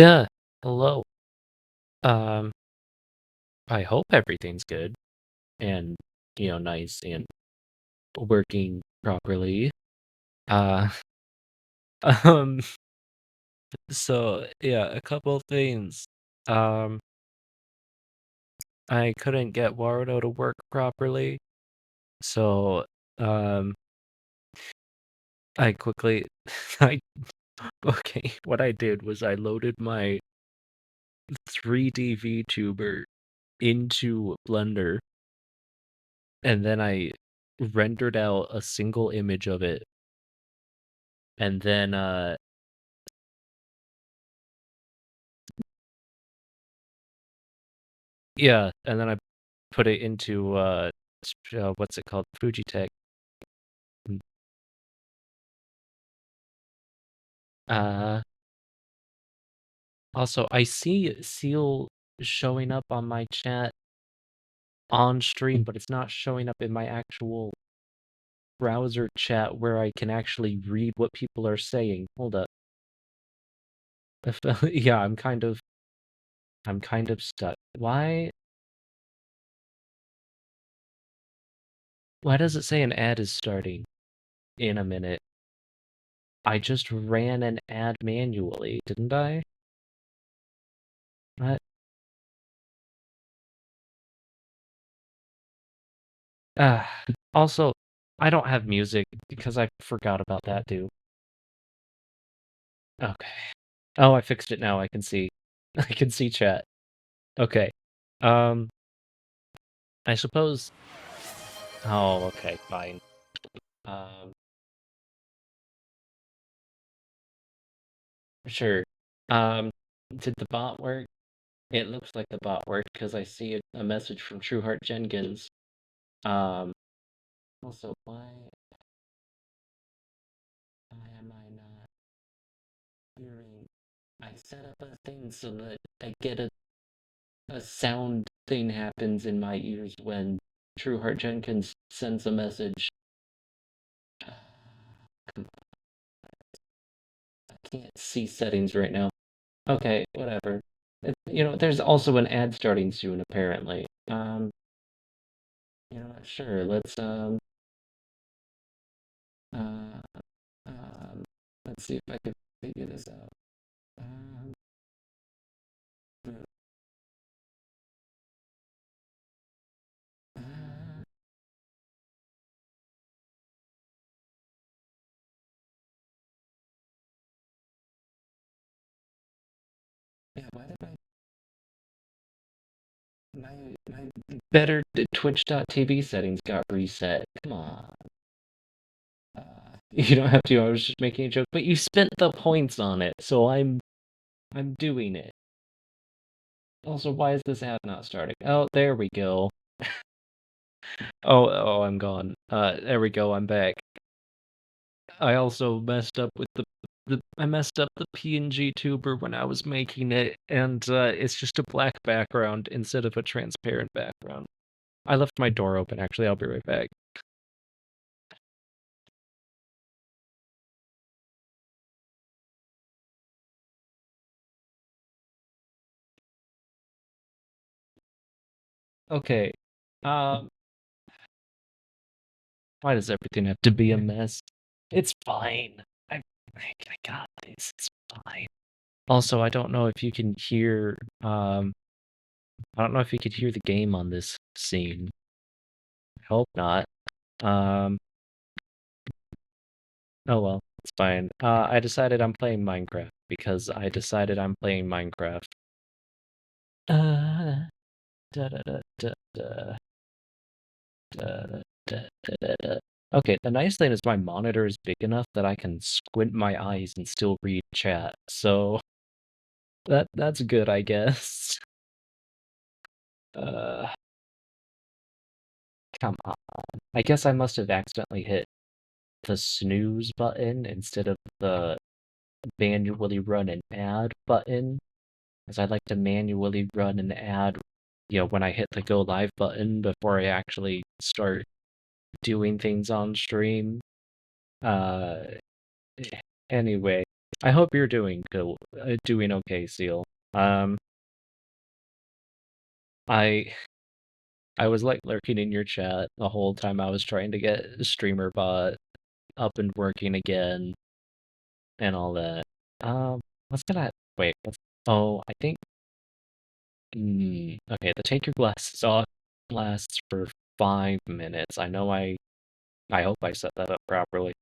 Duh. Hello. Um, I hope everything's good and, nice and working properly. Uh, um, so yeah, a couple things. Um, I couldn't get Warudo to work properly, so um, I quickly, I okay. What I did was I loaded my 3D VTuber into Blender, and then I rendered out a single image of it, and then yeah, and then I put it into what's it called? Fujitech. Mm. Uh, Also, I see Seal showing up on my chat on stream, but it's not showing up in my actual browser chat where I can actually read what people are saying. Hold up. Yeah, I'm kind of stuck. Why does it say an ad is starting in a minute? I just ran an ad manually, didn't I? What? Uh, Also, I don't have music because I forgot about that too. Okay. Oh, I fixed it now. I can see. I can see chat. Okay. Um, I suppose. Oh, okay, fine. Um, sure. Um, did the bot work? It looks like the bot worked because I see a message from Trueheart Jenkins. Um, Also, why am I not hearing? I set up a thing so that I get a sound thing happens in my ears when Trueheart Jenkins sends a message. Come on, I can't see settings right now. Okay, whatever. There's also an ad starting soon, apparently. Sure, uh, um, let's see if I can figure this out. Um, uh, yeah, why did my better Twitch.tv settings got reset? Come on. You don't have to. I was just making a joke, but you spent the points on it, so I'm doing it. Also, why is this ad not starting? Oh, there we go. Oh, I'm gone. There we go. I'm back. I also messed up with I messed up the PNG tuber when I was making it, and it's just a black background instead of a transparent background. I left my door open. Actually, I'll be right back. Okay. Um, why does everything have to be a mess? It's fine. I got this. It's fine. Also, I don't know if you can hear. I don't know if you could hear the game on this scene. I hope not. Um. Oh well, it's fine. I decided I'm playing Minecraft because I decided I'm playing Minecraft. Uh, da da da da da da da da da da. Okay, the nice thing is my monitor is big enough that I can squint my eyes and still read chat. So that's good, I guess. Uh, Come on. I guess I must have accidentally hit the snooze button instead of the manually run an ad button, as I like to manually run an ad, when I hit the go live button before I actually start doing things on stream. Uh, anyway, I hope you're doing okay, Seal. Um, I I was like lurking in your chat the whole time I was trying to get Streamer Bot up and working again and all that. What's gonna wait? Oh, I think. Okay, the take your glasses off lasts for 5 minutes. I know I hope I set that up properly.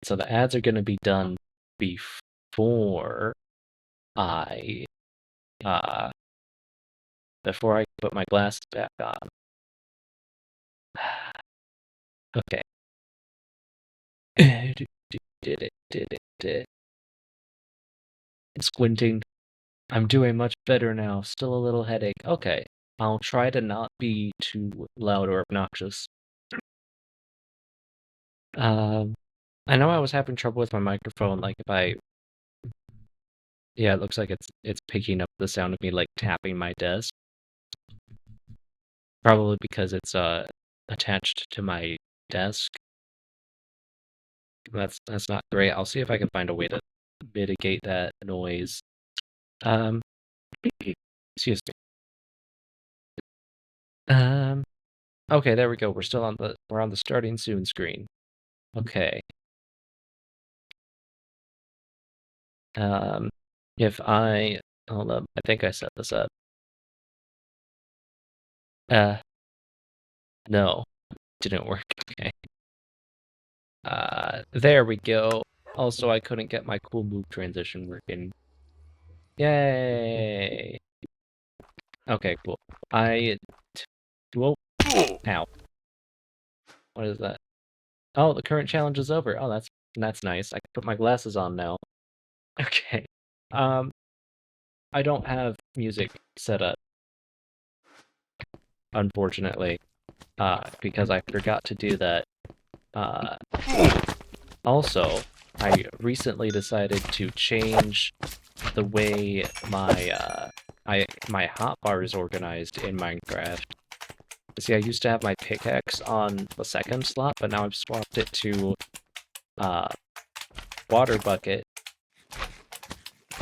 So the ads are gonna be done before I uh before I put my glasses back on. Okay. Did it. Squinting. I'm doing much better now. Still a little headache. Okay. I'll try to not be too loud or obnoxious. Um, I know I was having trouble with my microphone, like if I yeah, it looks like it's picking up the sound of me like tapping my desk. Probably because it's attached to my desk. That's not great. I'll see if I can find a way to mitigate that noise. Um, excuse me. Okay, there we go. We're on the starting soon screen. Okay. Um, if I hold up, I think I set this up. Uh, no, didn't work. Okay. There we go. Also, I couldn't get my cool move transition working. Yay! Okay, cool. Whoa, ow. What is that? Oh, the current challenge is over. Oh, that's nice. I can put my glasses on now. Okay. Um, I don't have music set up, unfortunately, because I forgot to do that. Uh, Also, I recently decided to change the way my hotbar is organized in Minecraft. See, I used to have my pickaxe on the second slot, but now I've swapped it to uh, water bucket,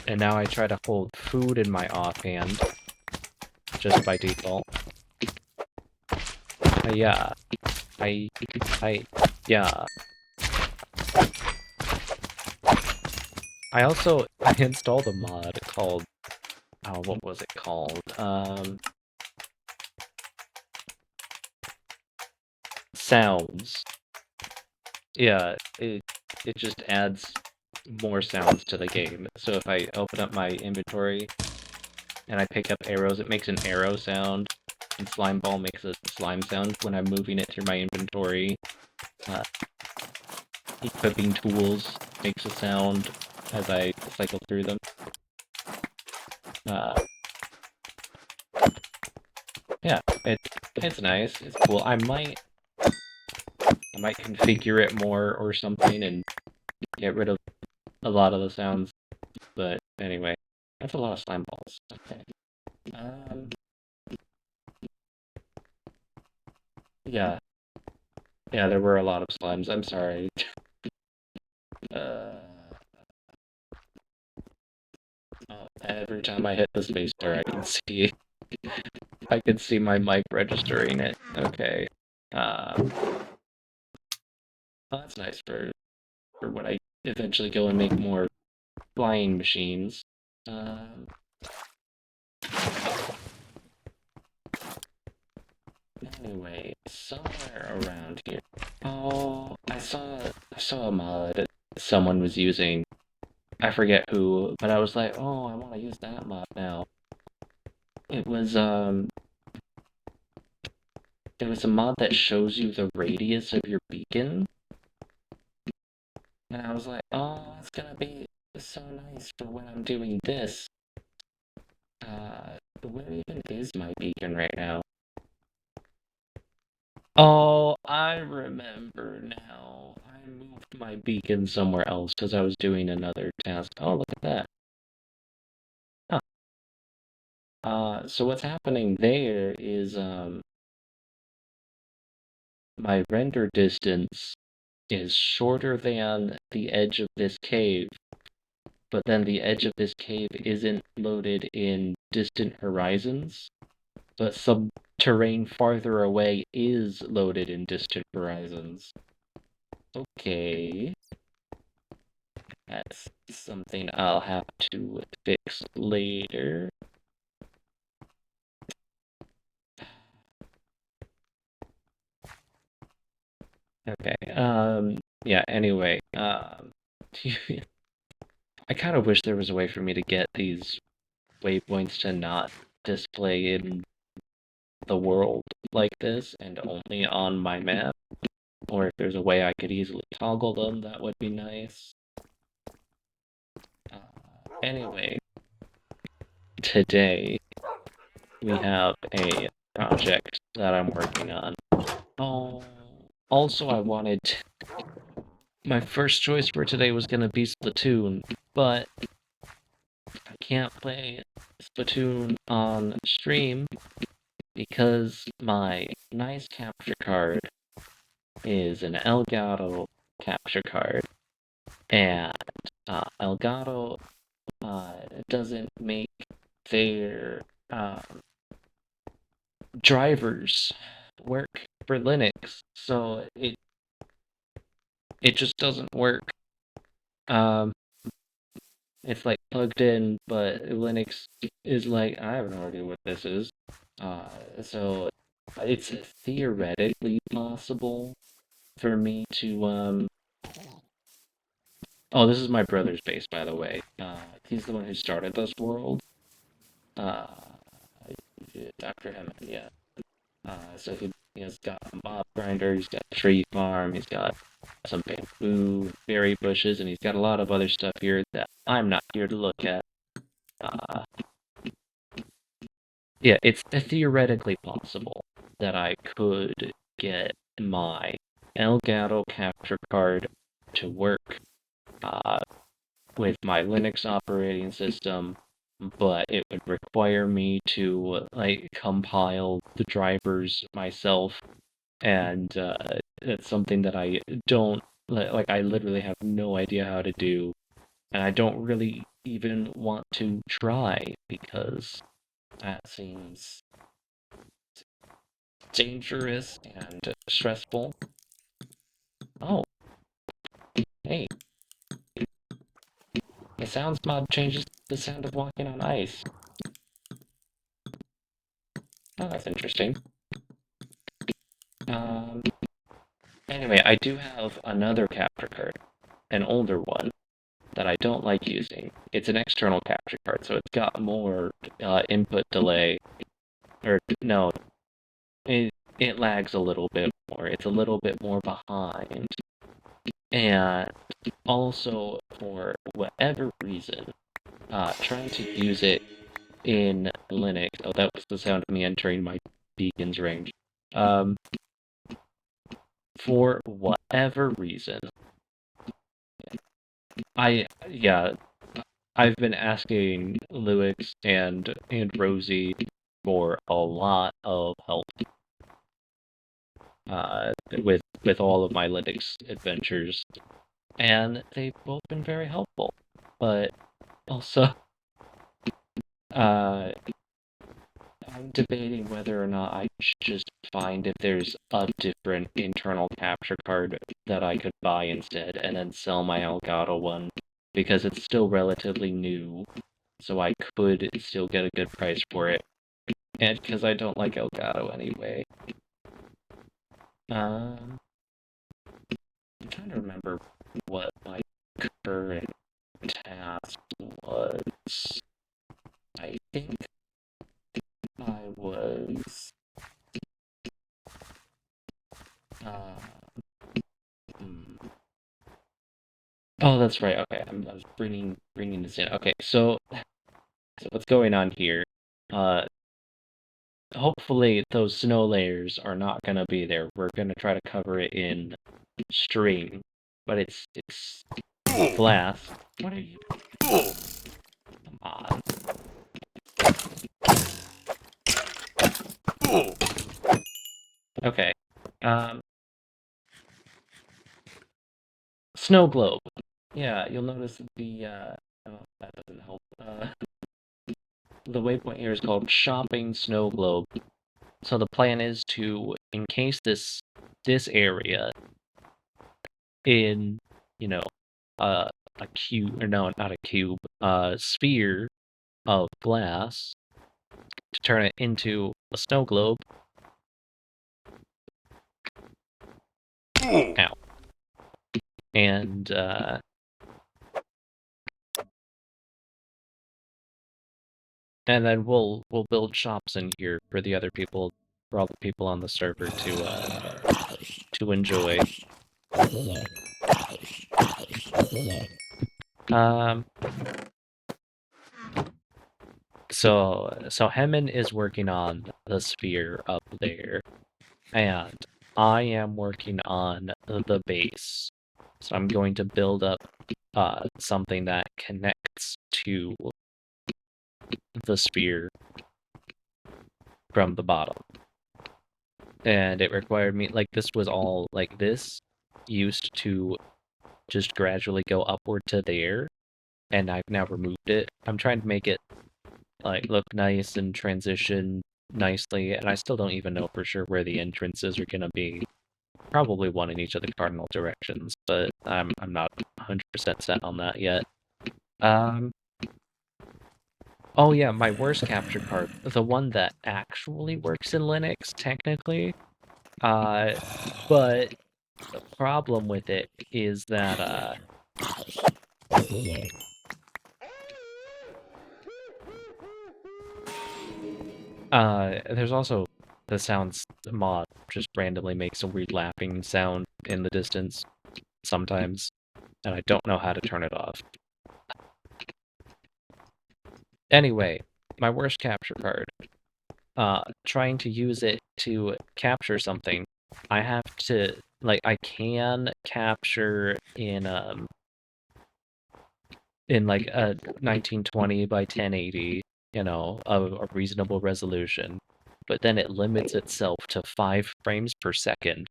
and now I try to hold food in my offhand just by default. Yeah, I yeah. I installed a mod called what was it called? Sounds. Yeah, it just adds more sounds to the game. So if I open up my inventory and I pick up arrows, it makes an arrow sound, and slime ball makes a slime sound when I'm moving it through my inventory. Uh, Equipping tools makes a sound as I cycle through them. Uh, yeah, it's nice. It's cool. I might configure it more or something and get rid of a lot of the sounds. But anyway, that's a lot of slime balls. Okay. Um, yeah, yeah, there were a lot of slimes. I'm sorry. Uh, every time I hit the space bar, I can see my mic registering it. Okay. Well, that's nice for when I eventually go and make more flying machines. Um, anyway, somewhere around here. Oh, I saw a mod someone was using. I forget who, but I was like, oh, I want to use that mod now. It was it was a mod that shows you the radius of your beacon, and I was like, oh, it's gonna be so nice for when I'm doing this. Where even is my beacon right now? Oh, I remember now. I moved my beacon somewhere else because I was doing another task. Oh, look at that. Huh. So what's happening there is my render distance is shorter than the edge of this cave, but then the edge of this cave isn't loaded in distant horizons, but some terrain farther away is loaded in distant horizons. Okay. That's something I'll have to fix later. Okay. Yeah, anyway, I kind of wish there was a way for me to get these waypoints to not display in the world like this and only on my map. Or if there's a way I could easily toggle them, that would be nice. Uh, anyway, today we have a project that I'm working on. Oh, also I wanted my first choice for today was gonna be Splatoon, but I can't play Splatoon on stream because my nice capture card is an Elgato capture card, and Elgato doesn't make their drivers work for Linux, so it just doesn't work. Um, it's like plugged in, but Linux is like, I have no idea what this is. Uh, so it's theoretically possible for me to Oh, this is my brother's base, by the way. He's the one who started this world. Uh, Dr. Hammond, yeah. So he has got a mob grinder, he's got a tree farm, he's got some bamboo, berry bushes, and he's got a lot of other stuff here that I'm not here to look at. Uh, yeah, it's theoretically possible that I could get my Elgato capture card to work uh, with my Linux operating system, but it would require me to like compile the drivers myself, and it's something that I don't like. I literally have no idea how to do, and I don't really even want to try because that seems dangerous and stressful. Oh, hey, the sounds mod changes the sound of walking on ice. Oh, that's interesting. Um, anyway, I do have another capture card, an older one, that I don't like using. It's an external capture card, so it's got more input delay. Or, no, it lags a little bit more. It's a little bit more behind. And also, for whatever reason, trying to use it in Linux. Oh, that was the sound of me entering my beacon's range. Um, for whatever reason, yeah, I've been asking Lewix and Rosie for a lot of help with all of my Linux adventures, and they've both been very helpful. But also, uh, I'm debating whether or not I should just find if there's a different internal capture card that I could buy instead, and then sell my Elgato one, because it's still relatively new, so I could still get a good price for it. And because I don't like Elgato anyway. Um, I'm trying to remember what my current task was. I think I was. Uh, hmm. Oh, that's right. Okay, I was bringing this in. Okay, so what's going on here? Uh, hopefully those snow layers are not gonna be there. We're gonna try to cover it in stream, but it's glass. What are you? Come on. Okay. Um, Snow globe. Yeah, you'll notice oh, that doesn't help. The waypoint here is called shopping snow globe. So the plan is to encase this area in, you know, a cube, or no, not a cube, a sphere of glass to turn it into a snow globe. Ow. And then we'll build shops in here for the other people, for all the people on the server to enjoy. Um, so Hemin is working on the sphere up there, and I am working on the base. So I'm going to build up something that connects to the sphere from the bottom. And it required me, like, this was all, like, this used to just gradually go upward to there, and I've now removed it. I'm trying to make it, like, look nice and transition nicely, and I still don't even know for sure where the entrances are gonna be. Probably one in each of the cardinal directions, but I'm not 100% set on that yet. Oh yeah, my worst capture card, the one that actually works in Linux, technically. But the problem with it is that, there's also the sounds mod just randomly makes a weird laughing sound in the distance sometimes, and I don't know how to turn it off. Anyway, my worst capture card. Trying to use it to capture something, I have to, like, I can capture in like a 1920 by 1080, a reasonable resolution, but then it limits itself to 5 frames per second.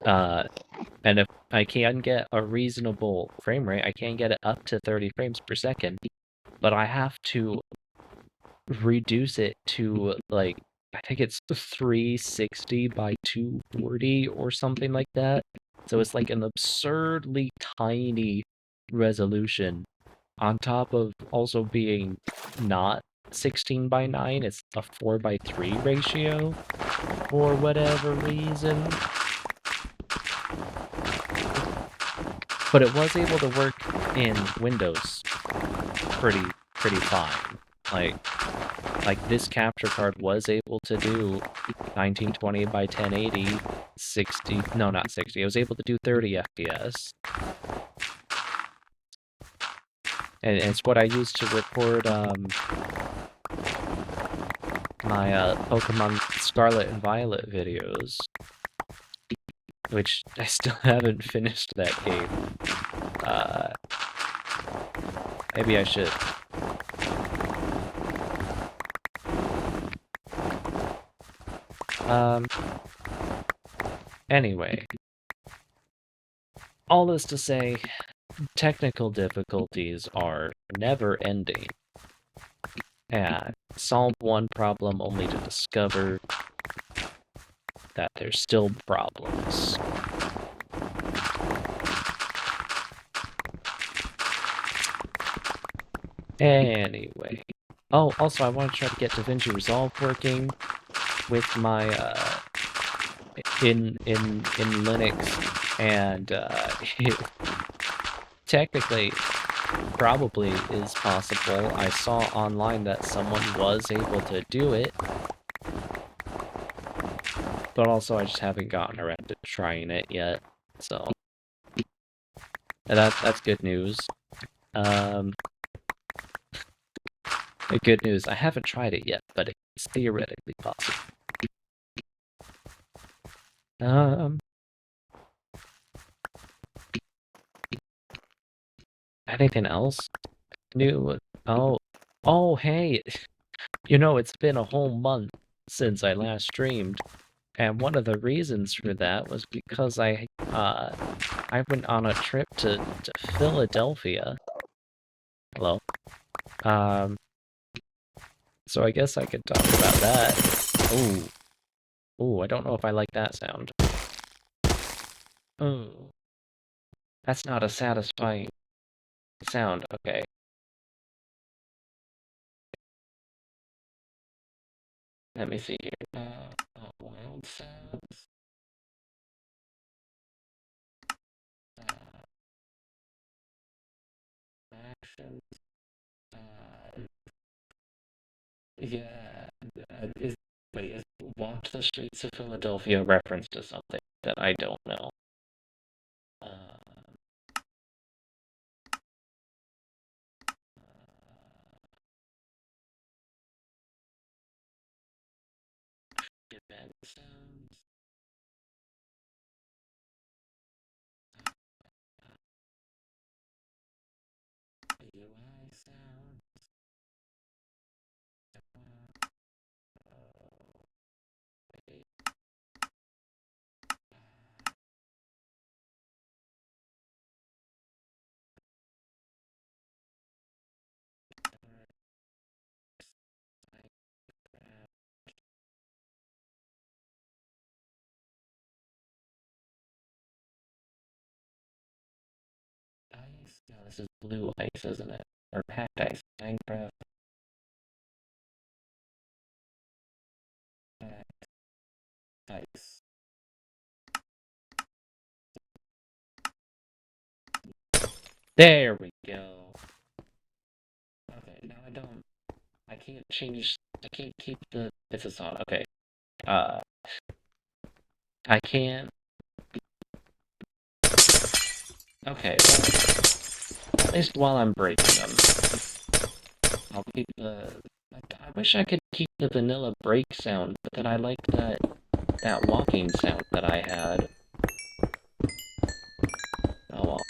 And if I can get a reasonable frame rate, I can get it up to 30 frames per second, but I have to reduce it to, like, I think it's 360 by 240 or something like that. So it's like an absurdly tiny resolution on top of also being not 16 by 9. It's a 4 by 3 ratio for whatever reason. But it was able to work in Windows pretty fine. Like this capture card was able to do 1920 by 1080, 60, no, not 60. It was able to do 30 FPS. And it's what I use to record my Pokemon Scarlet and Violet videos, which I still haven't finished that game. Maybe I should. Anyway, all this to say, technical difficulties are never ending. And solve one problem only to discover that there's still problems. Anyway. Oh, also I want to try to get DaVinci Resolve working with my in Linux, and it technically probably is possible. I saw online that someone was able to do it, but also I just haven't gotten around to trying it yet. So that's good news. The good news, I haven't tried it yet, but it's theoretically possible. Anything else new? Oh, hey, it's been a whole month since I last streamed, And one of the reasons for that was because I went on a trip to Philadelphia. Hello. Um, so I guess I could talk about that. Ooh. Ooh, I don't know if I like that sound. Ooh. That's not a satisfying sound. Okay. Let me see here. Wild sounds. Uh, actions. Uh, yeah. Wait, is Walk the Streets of Philadelphia a reference to something that I don't know? Uh, event sounds. UI sounds. Wait, ice? No, this is blue ice, isn't it? Or packed ice. Minecraft packed ice. There we go. Okay, now I can't change, I can't keep this is on. Okay. Uh, I can't, okay, well, at least while I'm breaking them, I'll keep I wish I could keep the vanilla break sound, but then I liked that walking sound that I had. Oh well.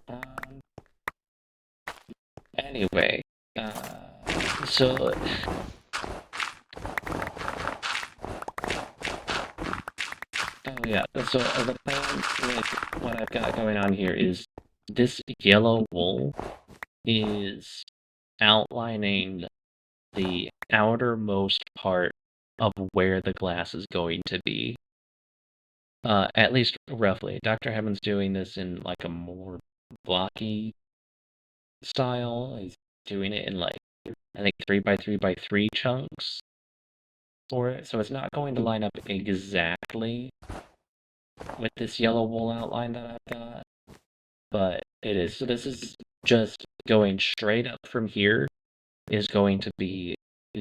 Um, anyway, so oh yeah, so the plan with what I've got going on here is this yellow wool is outlining the outermost part of where the glass is going to be. At least roughly. Dr. Heaven's doing this in like a more blocky style. He's doing it in like I think 3 by 3 by 3 chunks for it. So it's not going to line up exactly with this yellow wool outline that I've got, but it is. So this is just going straight up from here is going to be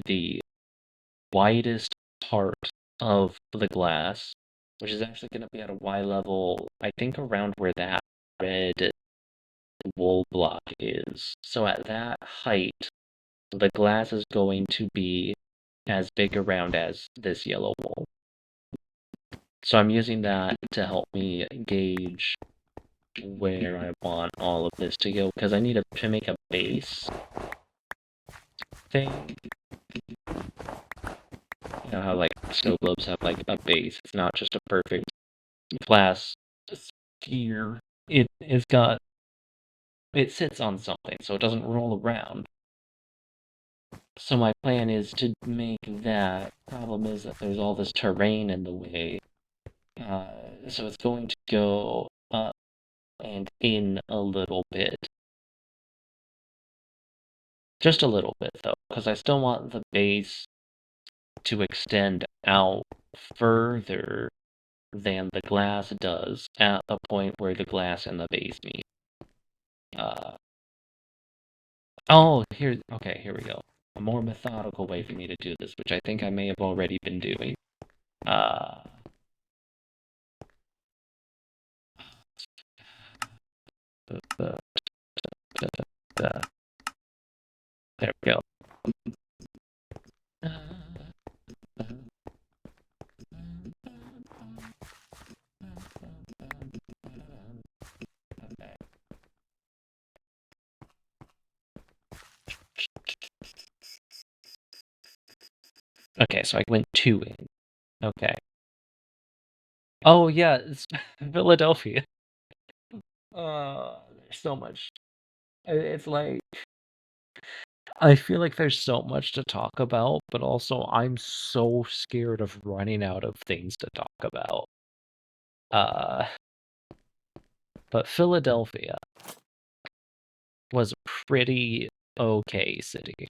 the widest part of the glass, which is actually going to be at a Y level, I think around where that red wool block is. So at that height, the glass is going to be as big around as this yellow wool. So I'm using that to help me gauge where I want all of this to go, because I need to make a base thing. You know how like snow globes have like a base. It's not just a perfect glass sphere. It sits on something, so it doesn't roll around. So my plan is to make that. Problem is that there's all this terrain in the way. So it's going to go up and in a little bit. Just a little bit, though, because I still want the base to extend out further than the glass does at the point where the glass and the base meet. Uh, okay, here we go. A more methodical way for me to do this, which I think I may have already been doing. Uh, the, the, the, there we go. so I went 2 in. Okay. Oh, yeah, it's Philadelphia. There's so much. It's like I feel like there's so much to talk about, but also I'm so scared of running out of things to talk about. Uh, but Philadelphia was a pretty okay city.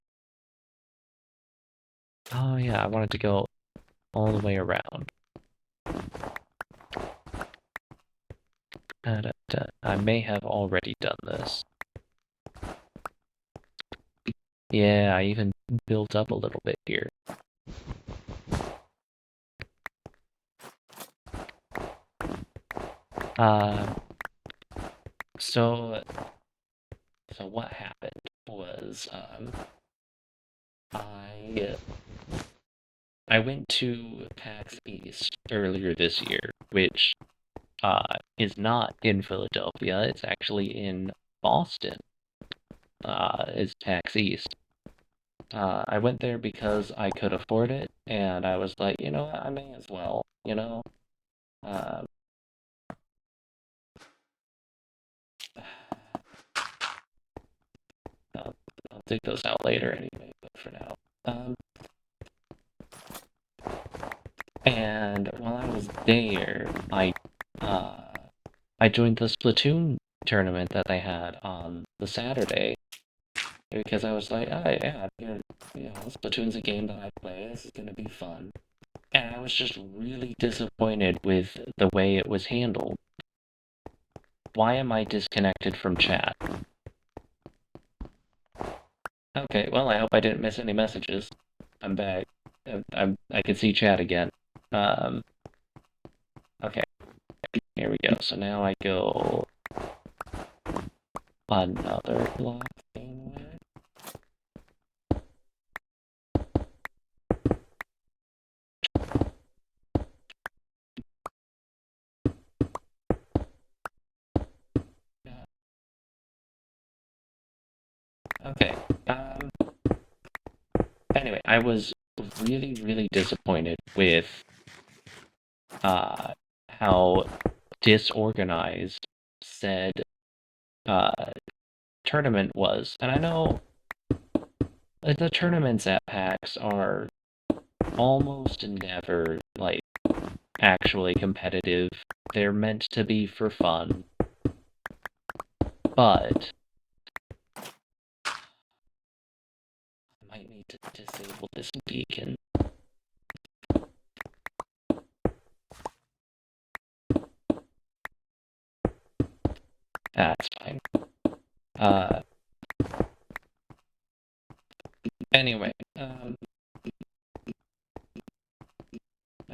Oh yeah, I wanted to go all the way around. I may have already done this. Yeah, I even built up a little bit here. Uh, so what happened was I I went to PAX East earlier this year, which is not in Philadelphia. It's actually in Boston. Is PAX East. I went there because I could afford it, and I was like, you know what, I may as well, you know. Uh, I'll, I'll dig those out later anyway, but for now. And while I was there, uh, I joined the Splatoon tournament that they had on the Saturday because I was like, oh yeah, Splatoon's a game that I play. This is gonna be fun. And I was just really disappointed with the way it was handled. Why am I disconnected from chat? Okay, well, I hope I didn't miss any messages. I'm back. I can see chat again. Um, okay, here we go. So now I go another block thing. Okay. Anyway, I was really, really disappointed with how disorganized said uh, tournament was. And I know the tournaments at PAX are almost never like actually competitive. They're meant to be for fun. But I might need to disable this beacon. That's fine. Anyway, they're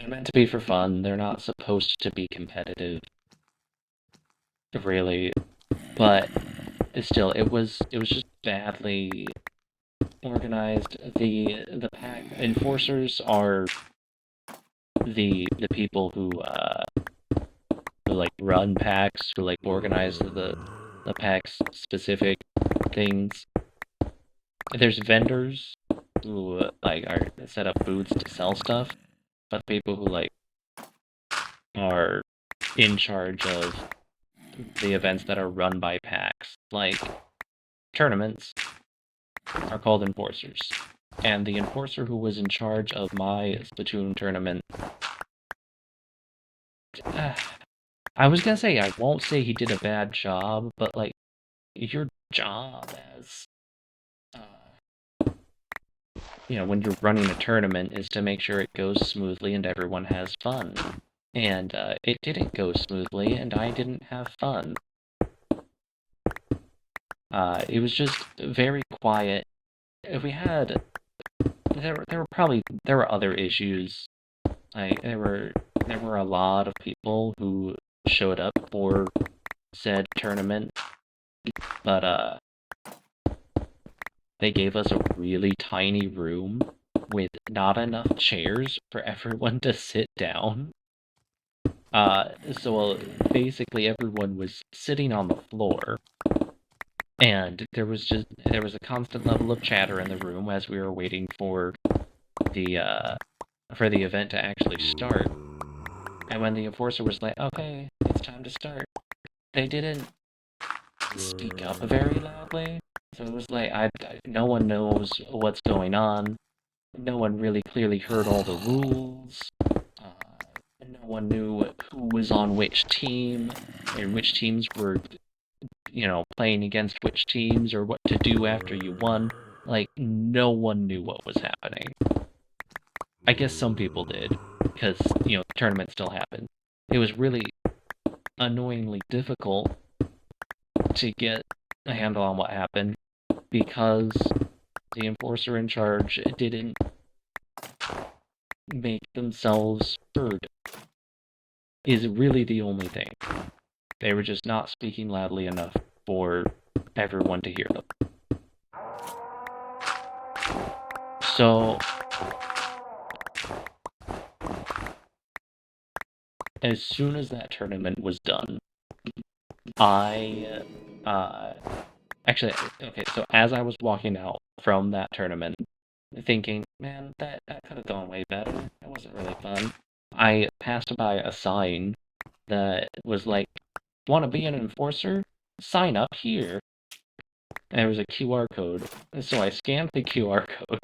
meant to be for fun. They're not supposed to be competitive, really. But still, it was just badly organized. The pack enforcers are the people who like run packs, who like organize the packs specific things. There's vendors who like are set up booths to sell stuff, but people who like are in charge of the events that are run by packs, like tournaments, are called enforcers. And the enforcer who was in charge of my Splatoon tournament, I was gonna say I won't say he did a bad job, but like your job as when you're running a tournament is to make sure it goes smoothly and everyone has fun. And it didn't go smoothly, and I didn't have fun. It was just very quiet. We had there were other issues. Like there were a lot of people who showed up for said tournament, but they gave us a really tiny room with not enough chairs for everyone to sit down. So basically everyone was sitting on the floor, and there was a constant level of chatter in the room as we were waiting for the for the event to actually start. And when the enforcer was like, okay, it's time to start, they didn't speak up very loudly. So it was like, no one knows what's going on. No one really clearly heard all the rules. No one knew who was on which team and which teams were, playing against which teams or what to do after you won. Like, no one knew what was happening. I guess some people did, because, the tournament still happened. It was really annoyingly difficult to get a handle on what happened because the enforcer in charge didn't make themselves heard, is really the only thing. They were just not speaking loudly enough for everyone to hear them. So, as soon as that tournament was done, I, actually, okay, so as I was walking out from that tournament, thinking, man, that could have gone way better. That wasn't really fun. I passed by a sign that was like, want to be an enforcer? Sign up here. And there was a QR code. And so I scanned the QR code,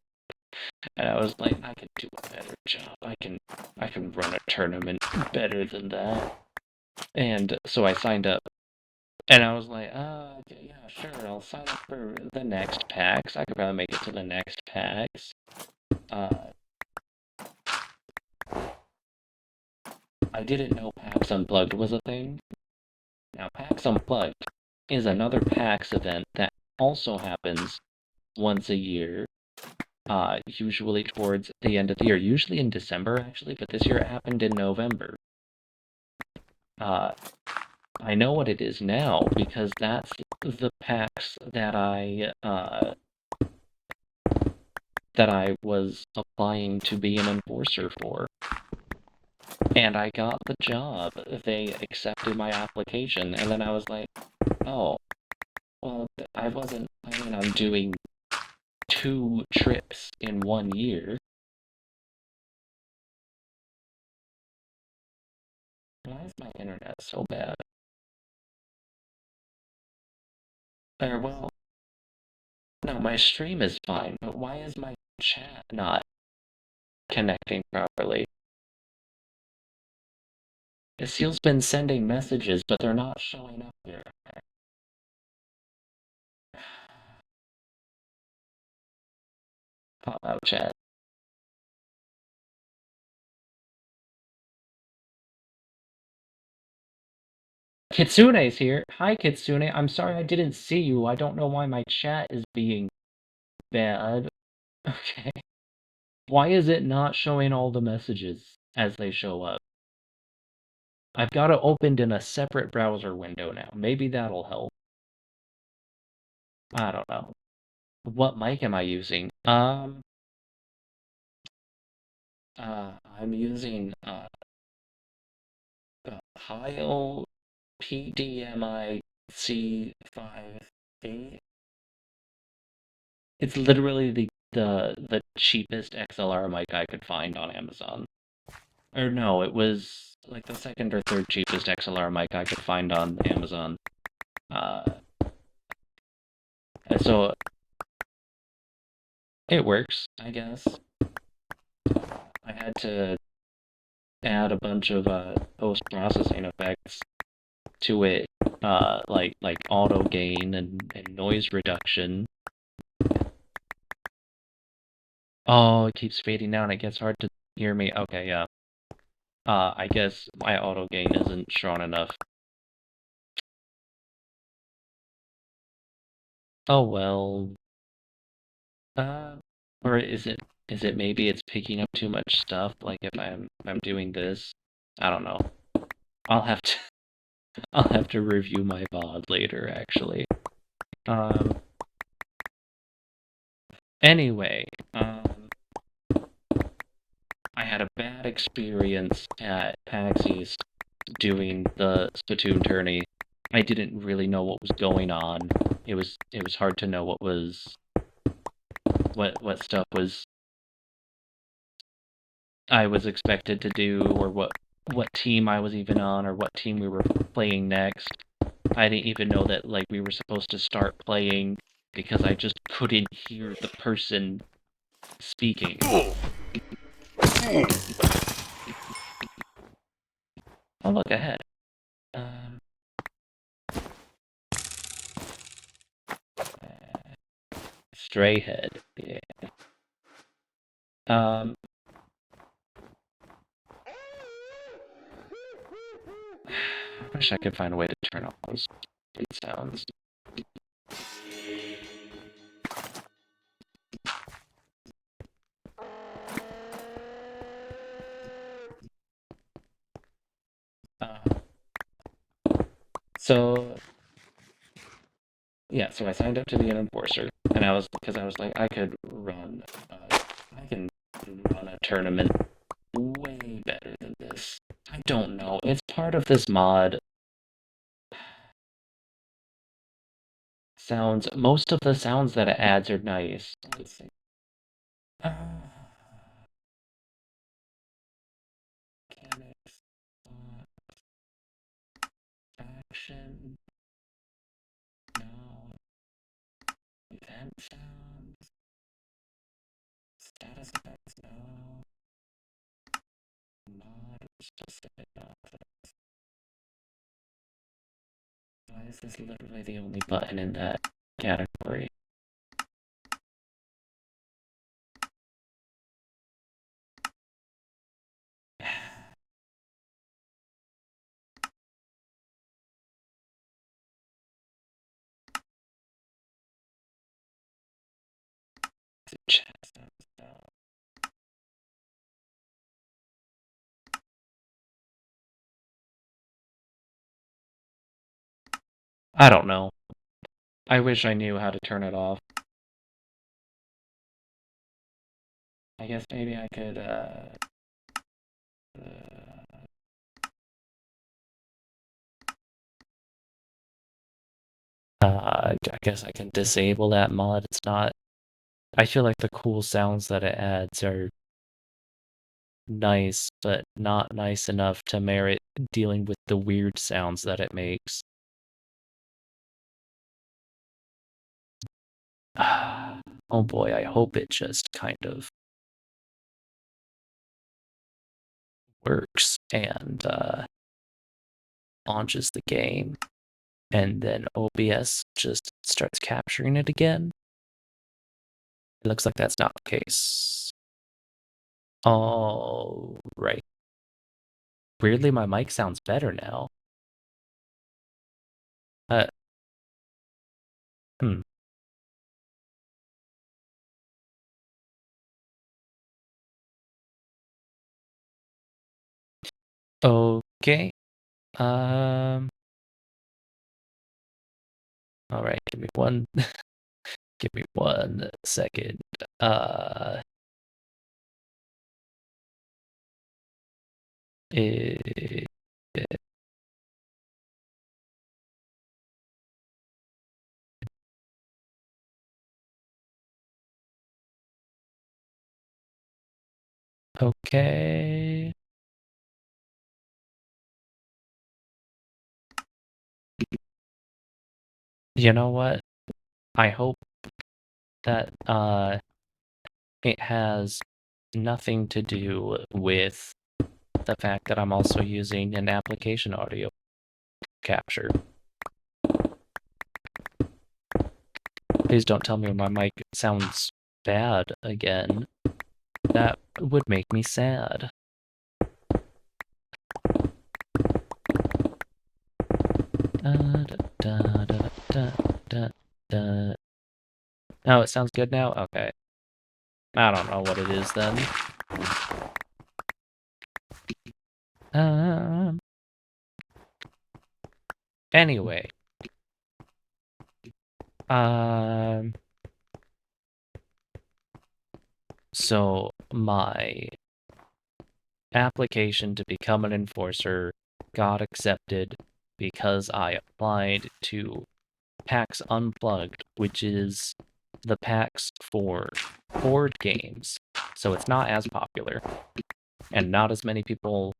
and I was like, I could do a better job. I can run a tournament better than that. And so I signed up. And I was like, yeah, sure, I'll sign up for the next packs. I could probably make it to the next packs. Uh, I didn't know PAX Unplugged was a thing. Now, PAX Unplugged is another PAX event that also happens once a year, usually towards the end of the year, usually in December, actually, but this year it happened in November. I know what it is now because that's the PAX that I was applying to be an enforcer for. And I got the job. They accepted my application, and then I was like, oh, well, I wasn't planning on doing 2 trips in 1 year. Why is my internet so bad? Well, no, my stream is fine, but why is my chat not connecting properly? Seal's been sending messages, but they're not showing up here. Pop out chat. Kitsune's here. Hi, Kitsune. I'm sorry I didn't see you. I don't know why my chat is being bad. Okay. Why is it not showing all the messages as they show up? I've got it opened in a separate browser window now. Maybe that'll help. I don't know. What mic am I using? I'm using Heil PDMI C5A. It's literally the cheapest XLR mic I could find on Amazon. Or no, it was like the second or third cheapest XLR mic I could find on Amazon. Uh, so it works, I guess. I had to add a bunch of post-processing effects to it, like auto gain and noise reduction. Oh, it keeps fading down. It gets hard to hear me. Okay, yeah. I guess my auto gain isn't strong enough. Oh well. Or is it maybe it's picking up too much stuff? Like if I'm doing this, I don't know. I'll have to I'll have to review my VOD later, actually. Um. Anyway, I had a bad experience at PAX East doing the Splatoon tourney. I didn't really know what was going on. It was hard to know what stuff was I was expected to do, or what team I was even on, or what team we were playing next. I didn't even know that like we were supposed to start playing because I just couldn't hear the person speaking. Oh, look ahead. Um, Stray head. Yeah. Um, I wish I could find a way to turn off those sounds. Uh, so yeah, so I signed up to be an enforcer, and because I was like, I can run a tournament way better than this. I don't know. It's part of this mod. Most of the sounds that it adds are nice. Let's see. Uh, Mechanics, action, no, event sounds, status effects, no, mod, specific offense. Why is this literally the only button in that category? Chat sounds, no. I don't know. I wish I knew how to turn it off. I guess maybe I could, I guess I can disable that mod. It's not. I feel like the cool sounds that it adds are nice, but not nice enough to merit dealing with the weird sounds that it makes. Oh boy, I hope it just kind of works and launches the game, and then OBS just starts capturing it again. It looks like that's not the case. Oh, right. Weirdly, my mic sounds better now. Uh, hmm. Okay. Um. All right. Give me one. Give me 1 second. Uh. eh, okay. You know what? I hope that it has nothing to do with the fact that I'm also using an application audio capture. Please don't tell me my mic sounds bad again. That would make me sad. Oh, it sounds good now? Okay. I don't know what it is then. Anyway. So my application to become an enforcer got accepted because I applied to PAX Unplugged, which is the PAX for board games. So it's not as popular. and not as many people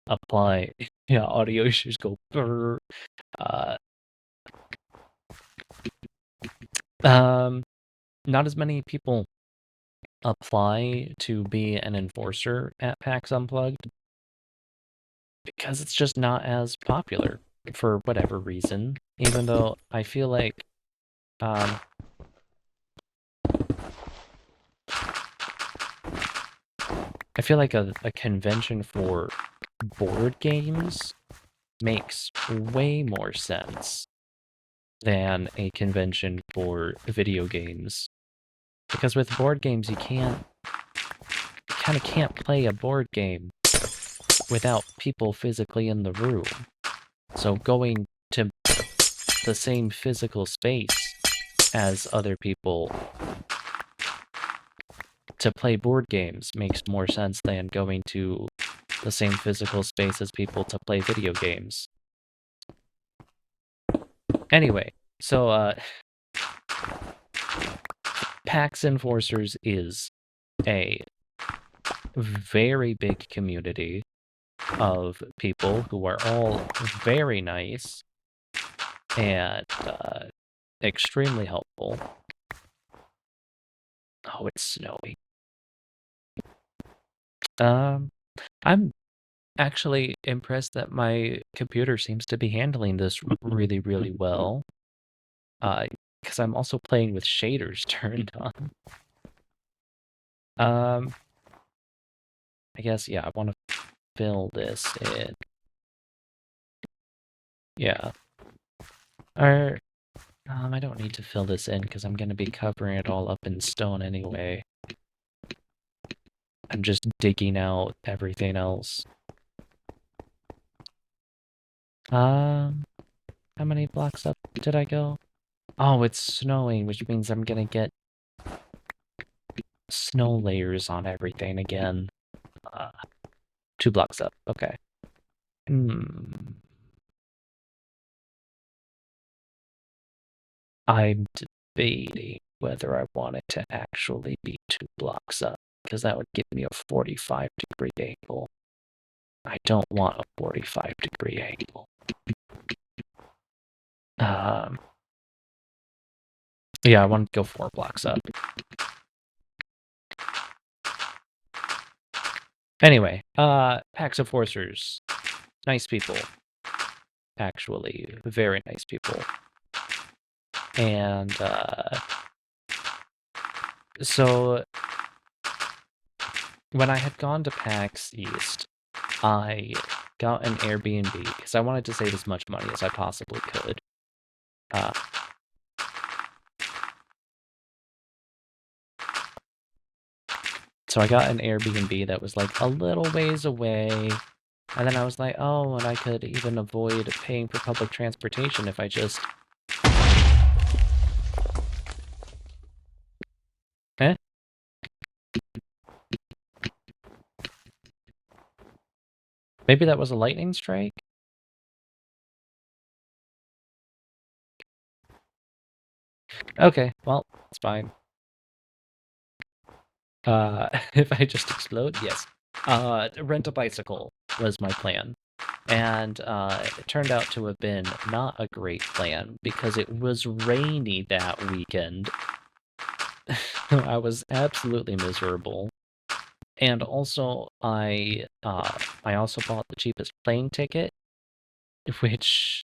apply. Yeah, audio issues go brr. Uh, um, not as many people apply to be an enforcer at PAX Unplugged because it's just not as popular for whatever reason. Even though I feel like um, a convention for board games makes way more sense than a convention for video games. Because with board games, you kind of can't play a board game without people physically in the room. So going to the same physical space as other people to play board games makes more sense than going to the same physical space as people to play video games. Anyway, so PAX Enforcers is a very big community of people who are all very nice and extremely helpful. Oh, it's snowy. I'm actually impressed that my computer seems to be handling this really, really well. Because I'm also playing with shaders turned on. I guess, yeah, I want to fill this in. Yeah. Or, I don't need to fill this in because I'm going to be covering it all up in stone anyway. I'm just digging out everything else. How many blocks up did I go? Oh, it's snowing, which means I'm gonna get snow layers on everything again. 2 blocks up, okay. I'm debating whether I want it to actually be 2 blocks up, because that would give me a 45-degree angle. I don't want a 45-degree angle. Yeah, I want to go 4 blocks up. Anyway, PAX Enforcers. Nice people. Actually, very nice people. And, so when I had gone to PAX East, I got an Airbnb because I wanted to save as much money as I possibly could. So I got an Airbnb that was like a little ways away, and then I was like, oh, and I could even avoid paying for public transportation if I just... Eh? Maybe that was a lightning strike? Okay, well, it's fine. If I just explode, yes. Rent a bicycle was my plan. And it turned out to have been not a great plan because it was rainy that weekend. I was absolutely miserable. And also, I also bought the cheapest plane ticket, which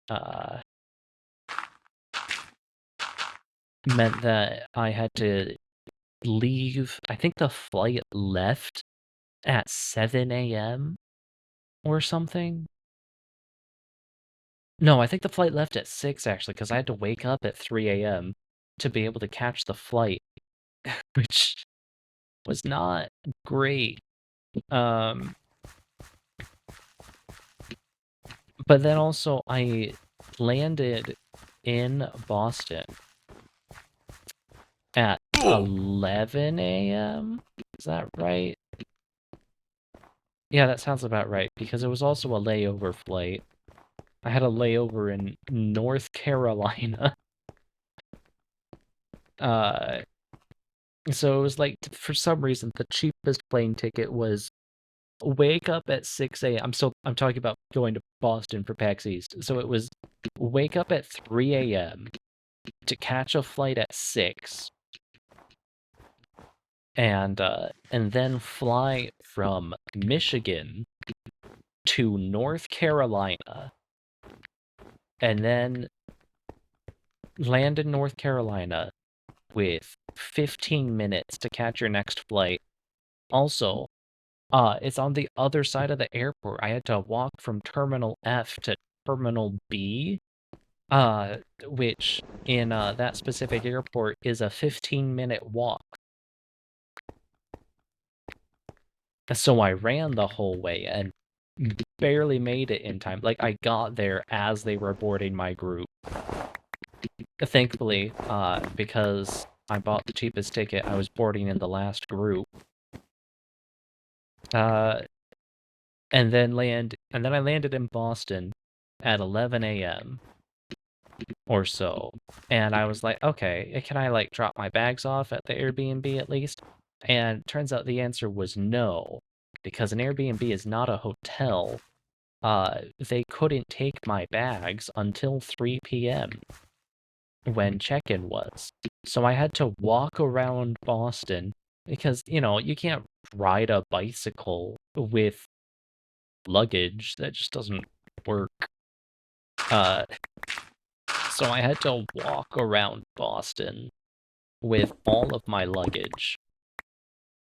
meant that I had to leave. I think the flight left at 7 a.m. or something. No, I think the flight left at 6 actually, because I had to wake up at 3 a.m. to be able to catch the flight, which was not great. But then also I landed in Boston at 11 a.m. Is that right? Yeah, that sounds about right, because it was also a layover flight. I had a layover in North Carolina. So it was like, for some reason, the cheapest plane ticket was wake up at 6 a.m. I'm talking about going to Boston for PAX East. So it was wake up at 3 a.m. to catch a flight at 6 and then fly from Michigan to North Carolina and then land in North Carolina with 15 minutes to catch your next flight. Also, it's on the other side of the airport. I had to walk from Terminal F to Terminal B, uh, which in that specific airport is a 15-minute walk. So I ran the whole way and barely made it in time. Like, I got there as they were boarding my group. Thankfully, because I bought the cheapest ticket, I was boarding in the last group. Uh, and then I landed in Boston at 11 a.m. or so. And I was like, okay, can I like drop my bags off at the Airbnb at least? And turns out the answer was no, because an Airbnb is not a hotel. They couldn't take my bags until 3 p.m. when check-in was. So I had to walk around Boston because, you can't ride a bicycle with luggage. That just doesn't work. Uh, so I had to walk around Boston with all of my luggage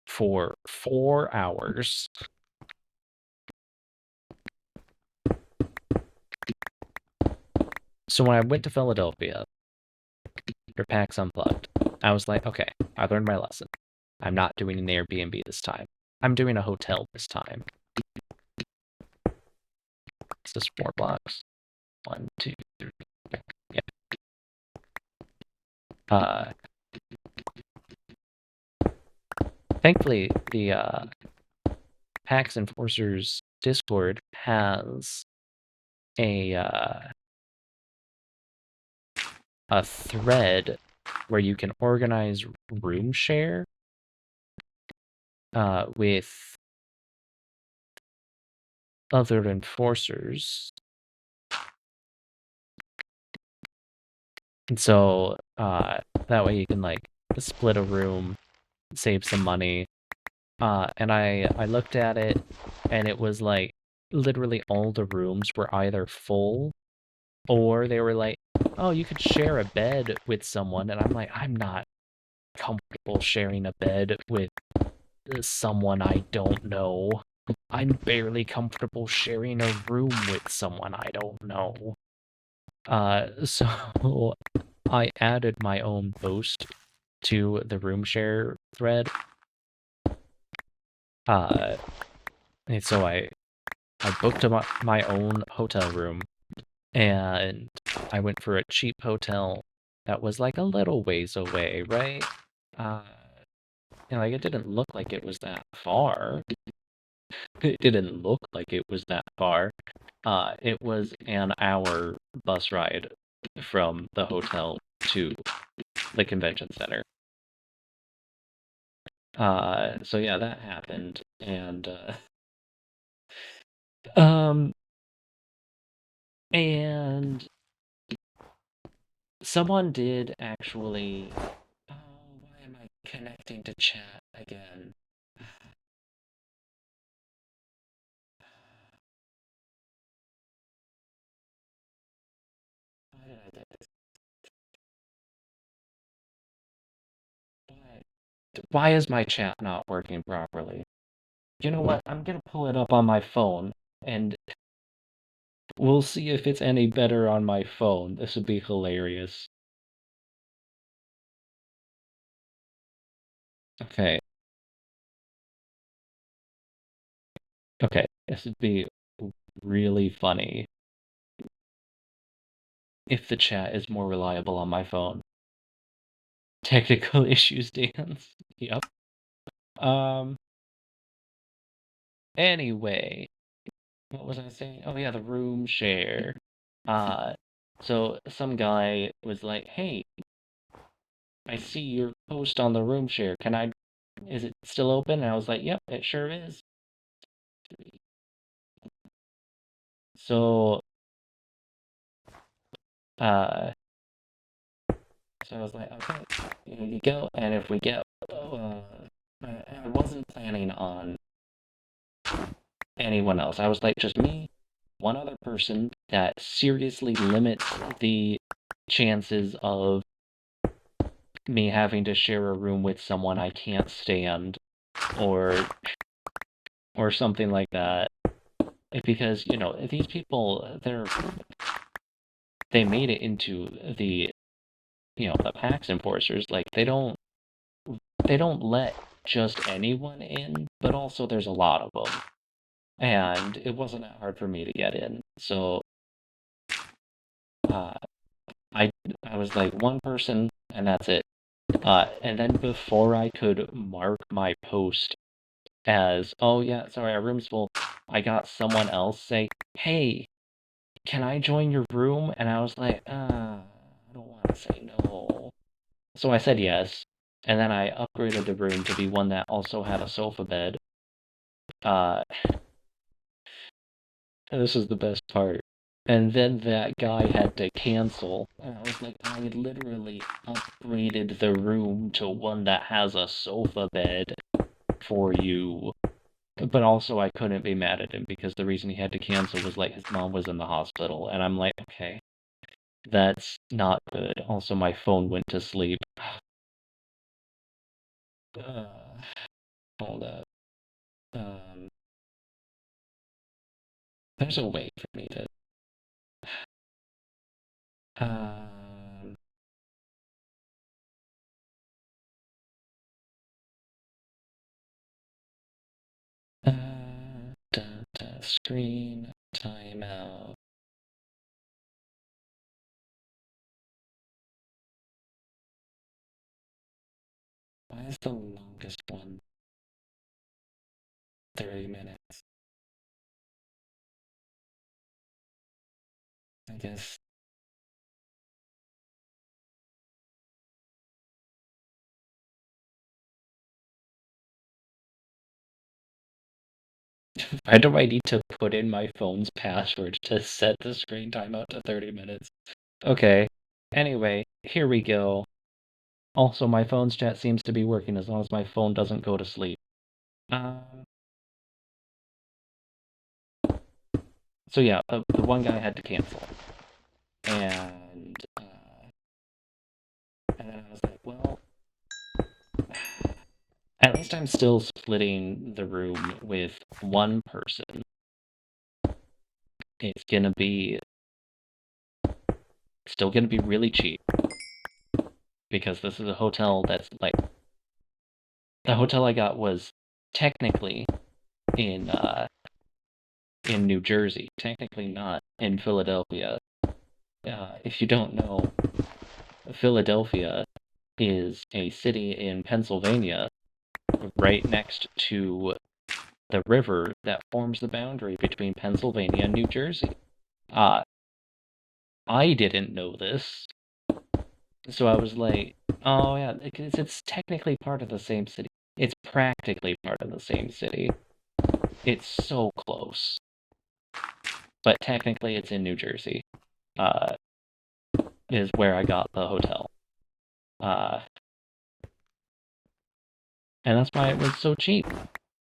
for 4 hours. So when I went to Philadelphia for PAX Unplugged, I was like, okay, I learned my lesson. I'm not doing an Airbnb this time. I'm doing a hotel this time. It's just 4 blocks. 1, 2, 3. Yeah. Thankfully, the PAX Enforcers Discord has a thread where you can organize room share with other enforcers. And so that way you can like split a room, save some money. And I looked at it and it was like literally all the rooms were either full or they were like, oh, you could share a bed with someone. And I'm like, I'm not comfortable sharing a bed with someone I don't know. I'm barely comfortable sharing a room with someone I don't know. So I added my own post to the room share thread. And so I booked my own hotel room, and I went for a cheap hotel that was like a little ways away, right? Like it didn't look like it was that far. It didn't look like it was that far. It was an hour bus ride from the hotel to the convention center. So yeah, that happened, and um, and someone did actually. Oh, why am I connecting to chat again? Why did I do this? Why? Why is my chat not working properly? You know what? I'm gonna pull it up on my phone, and we'll see if it's any better on my phone. This would be hilarious. Okay, okay, this would be really funny if the chat is more reliable on my phone. Technical issues, dance. Yep. Um, anyway, what was I saying? Oh yeah, the room share. Uh, so some guy was like, "Hey, I see your post on the room share. Is it still open?" And I was like, "Yep, it sure is." So, uh, so I was like, okay, here you go. And if we get, I wasn't planning on anyone else. I was like, just me, one other person that seriously limits the chances of me having to share a room with someone I can't stand or or something like that. Because, these people they made it into the the PAX enforcers. Like they don't let just anyone in, but also there's a lot of them. And it wasn't that hard for me to get in. So uh I I was like one person and that's it. And then before I could mark my post as, oh yeah, sorry, our room's full, I got someone else say, hey, can I join your room? And I was like, I don't want to say no. So I said yes. And then I upgraded the room to be one that also had a sofa bed. Uh, and this is the best part. And then that guy had to cancel. And I was like, I literally upgraded the room to one that has a sofa bed for you. But also, I couldn't be mad at him because the reason he had to cancel was like his mom was in the hospital. And I'm like, okay, that's not good. Also, my phone went to sleep. Uh, hold up. Um, there's a way for me to. Um, screen timeout. Why is the longest one 30 minutes? I guess why do I need to put in my phone's password to set the screen timeout to 30 minutes? Okay. Anyway, here we go. Also, my phone's chat seems to be working as long as my phone doesn't go to sleep. Um, so yeah, the one guy had to cancel. And then I was like, well, at least I'm still splitting the room with one person. It's gonna be still gonna be really cheap because this is a hotel that's like the hotel I got was technically in in New Jersey, technically not in Philadelphia. If you don't know, Philadelphia is a city in Pennsylvania right next to the river that forms the boundary between Pennsylvania and New Jersey. Uh, I didn't know this, so I was like, oh yeah, it's technically part of the same city. It's practically part of the same city. It's so close, but technically it's in New Jersey. Uh, is where I got the hotel. Uh, and that's why it was so cheap.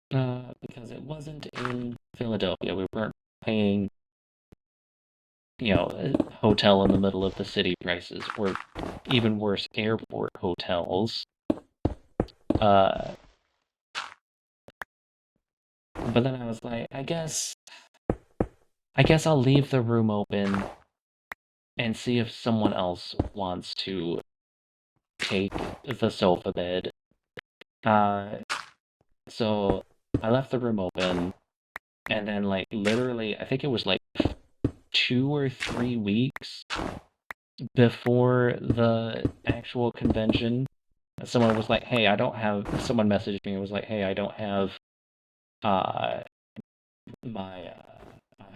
Because it wasn't in Philadelphia. We weren't paying, a hotel in the middle of the city prices, or even worse, airport hotels. Uh, but then I was like, I guess I'll leave the room open and see if someone else wants to take the sofa bed. Uh, so I left the room open, and then like literally, I think it was like 2 or 3 weeks before the actual convention, someone was like, "Hey, I don't have." Someone messaged me and was like, "Hey, I don't have uh my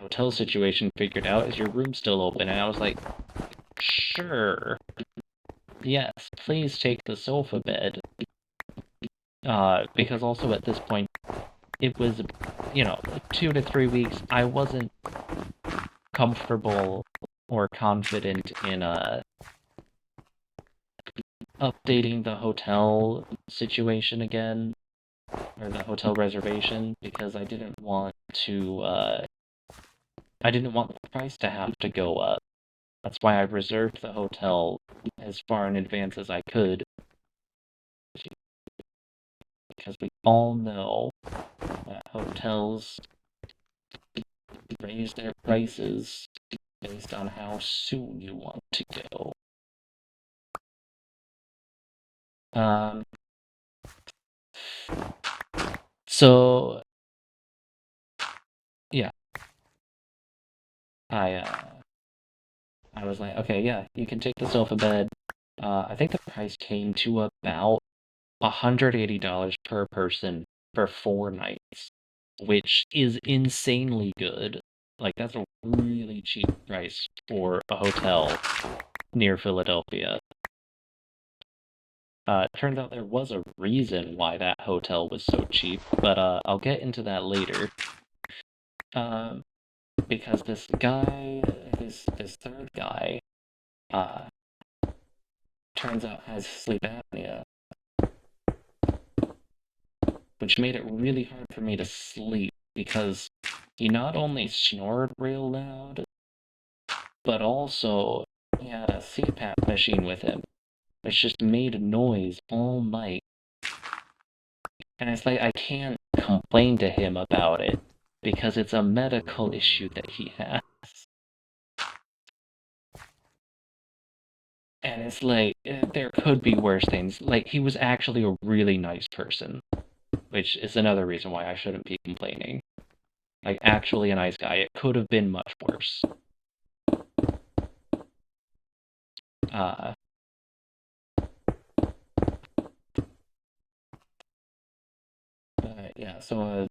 hotel situation figured out. Is your room still open?" And I was like, "Sure, yes, please take the sofa bed." Because also at this point, it was, 2 to 3 weeks. I wasn't comfortable or confident in updating the hotel situation again, or the hotel reservation, because I didn't want the price to have to go up. That's why I reserved the hotel as far in advance as I could, because we all know that hotels raise their prices based on how soon you want to go. Um, so yeah, I uh, I was like, okay, yeah, you can take the sofa bed. I think the price came to about $180 per person for 4 nights, which is insanely good. Like, that's a really cheap price for a hotel near Philadelphia. Turns out there was a reason why that hotel was so cheap, but I'll get into that later. Um, because this third guy, uh, turns out has sleep apnea, which made it really hard for me to sleep because he not only snored real loud, but also he had a CPAP machine with him, which just made noise all night. And it's like I can't complain to him about it because it's a medical issue that he has. And it's like there could be worse things. Like he was actually a really nice person, which is another reason why I shouldn't be complaining. Like actually a nice guy. It could have been much worse. Uh, but yeah, so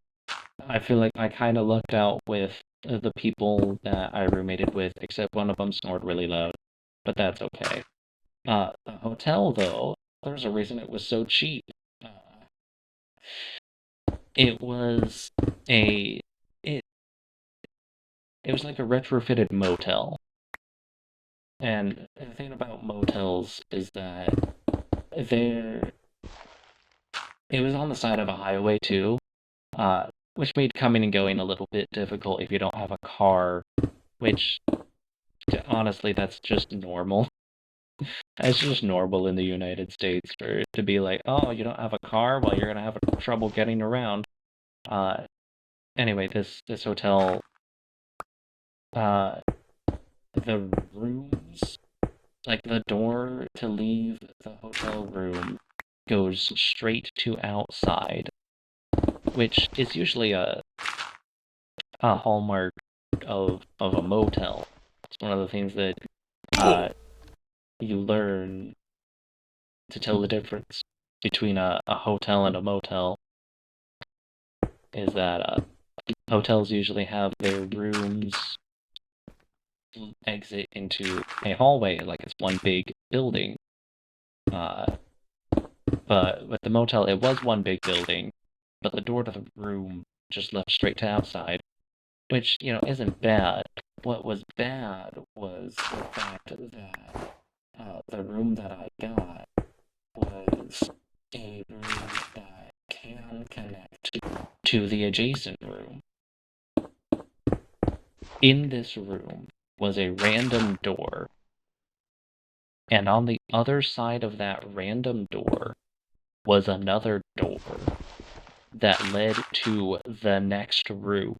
I feel like I kind of lucked out with the people that I roommated with, except one of them snored really loud, but that's okay. The hotel, though, there's a reason it was so cheap. Uh, it was a it it was like a retrofitted motel, and the thing about motels is that they're it was on the side of a highway too, which made coming and going a little bit difficult if you don't have a car, which honestly that's just normal. It's just normal in the United States for it to be like, oh, you don't have a car, well, you're gonna have trouble getting around. Uh, anyway, this hotel, uh, the rooms, like the door to leave the hotel room goes straight to outside, which is usually a hallmark of a motel. It's one of the things that uh you learn to tell the difference between a hotel and a motel is that hotels usually have their rooms exit into a hallway, like it's one big building. Uh, but with the motel, it was one big building, but the door to the room just left straight to outside, which, isn't bad. What was bad was the fact that the room that I got was a room that can connect to the adjacent room. In this room was a random door, and on the other side of that random door was another door that led to the next room,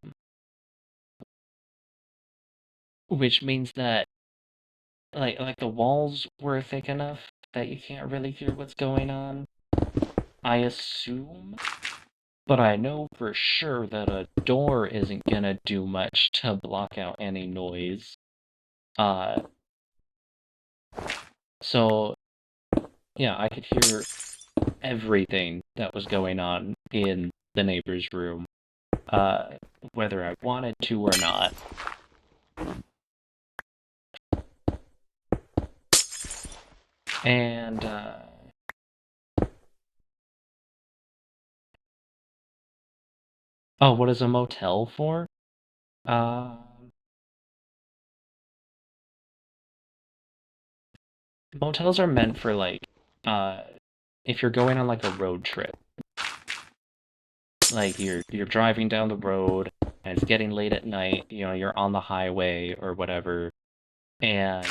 which means that like the walls were thick enough that you can't really hear what's going on. I assume, but I know for sure that a door isn't gonna do much to block out any noise. Uh, so yeah, I could hear everything that was going on in the neighbor's room, uh, whether I wanted to or not. And Oh, what is a motel for? Uh, Motels are meant for like, uh, if you're going on like a road trip, like you're driving down the road and it's getting late at night, you're on the highway or whatever, and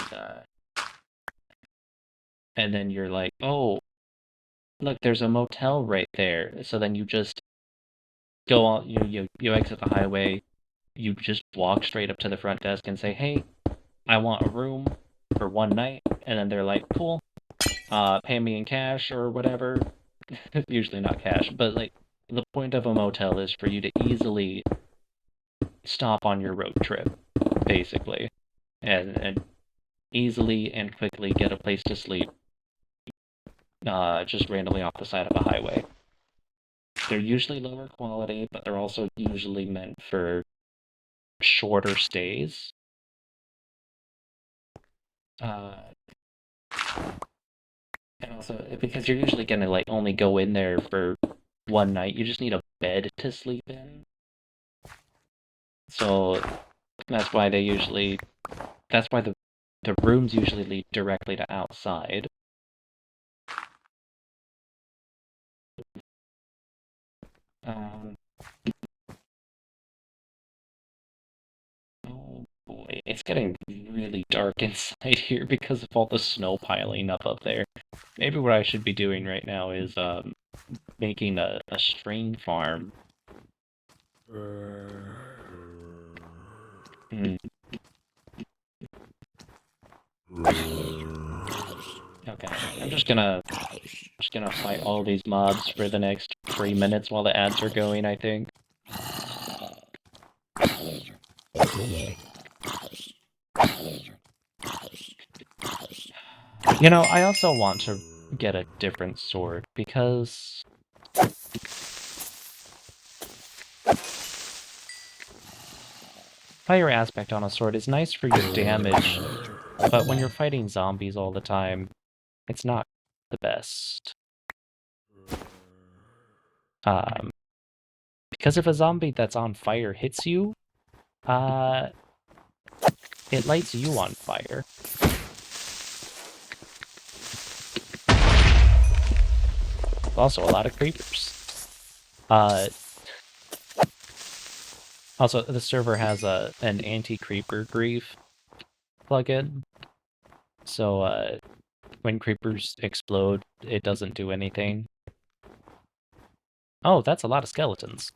and then you're like, oh, look, there's a motel right there. So then you just go on, you exit the highway, you just walk straight up to the front desk and say, hey, I want a room for one night, and then they're like, cool, pay me in cash or whatever. Usually not cash, but like the point of a motel is for you to easily stop on your road trip, basically, and easily and quickly get a place to sleep, just randomly off the side of a highway. They're usually lower quality, but they're also usually meant for shorter stays. Uh, and also because you're usually gonna like only go in there for one night, you just need a bed to sleep in. So that's why that's why the rooms usually lead directly to outside. Um, oh boy, it's getting really dark inside here because of all the snow piling up there. Maybe what I should be doing right now is making a string farm. Hmm. Okay, I'm just gonna fight all these mobs for the next 3 minutes while the ads are going, I think. I also want to get a different sword because fire aspect on a sword is nice for your damage, but when you're fighting zombies all the time, it's not the best. Um, because if a zombie that's on fire hits you, uh, it lights you on fire. Also, a lot of creepers. Uh, Also, the server has an anti-creeper grief plugin, so when creepers explode, it doesn't do anything. Oh, that's a lot of skeletons.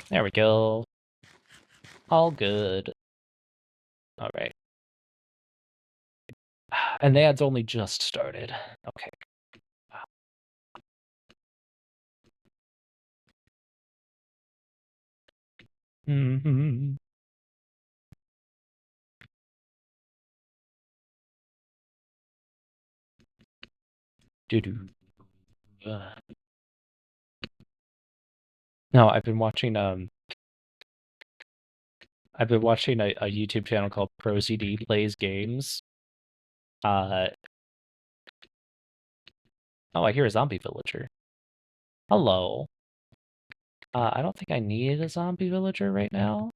There we go. All good. All right. And the ad's only just started. Okay. Mm-hmm. Doo-doo. No, I've been watching a YouTube channel called ProCD Plays Games. Uh oh, I hear a zombie villager. Hello. I don't think I need a zombie villager right now.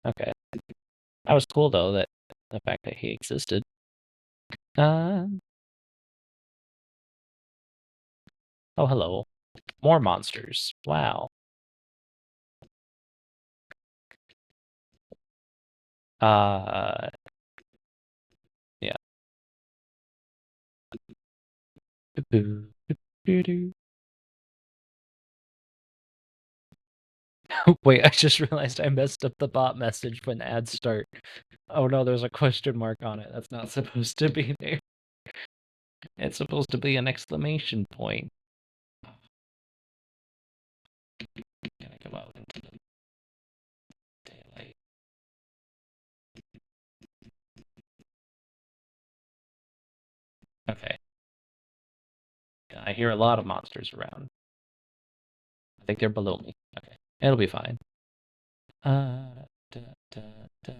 Okay. That was cool though, that the fact that he existed. Uh oh, hello. More monsters. Wow. Uh yeah. Boo, boo, doo. Wait, I just realized I messed up the bot message when the ads start. Oh no, there's a question mark on it. That's not supposed to be there. It's supposed to be an exclamation point. Can I go out into the daylight? I hear a lot of monsters around. I think they're below me. Okay, it'll be fine. Da, da, da, da.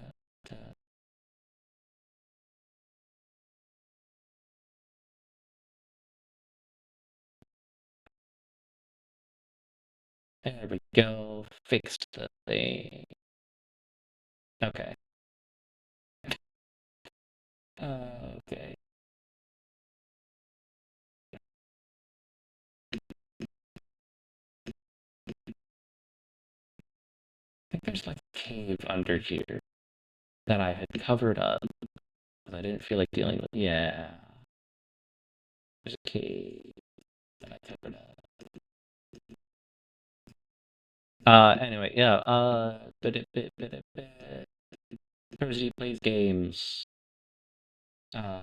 There we go. Fixed the thing. Okay. Okay. I think there's like a cave under here that I had covered up because I didn't feel like dealing with. Yeah, there's a cave that I covered up. Anyway, yeah. Percy plays games. Uh,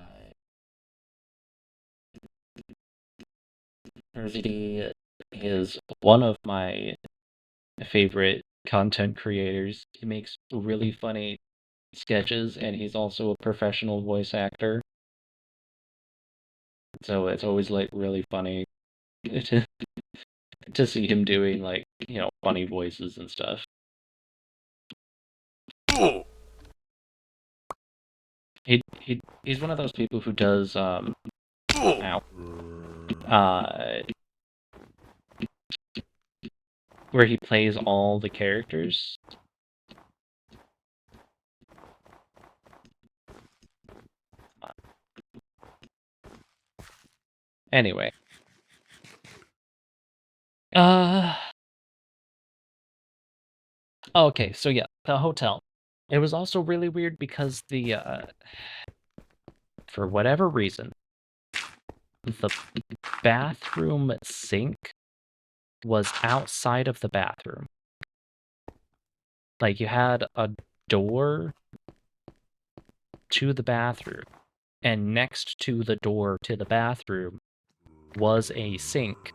Percy is one of my favorite content creators. He makes really funny sketches, and he's also a professional voice actor. So it's always like really funny to to see him doing like, funny voices and stuff. He's one of those people who does ow, uh where he plays all the characters. Anyway. Uh okay, so yeah, the hotel. It was also really weird because the for whatever reason, the bathroom sink was outside of the bathroom. Like you had a door to the bathroom, and next to the door to the bathroom was a sink.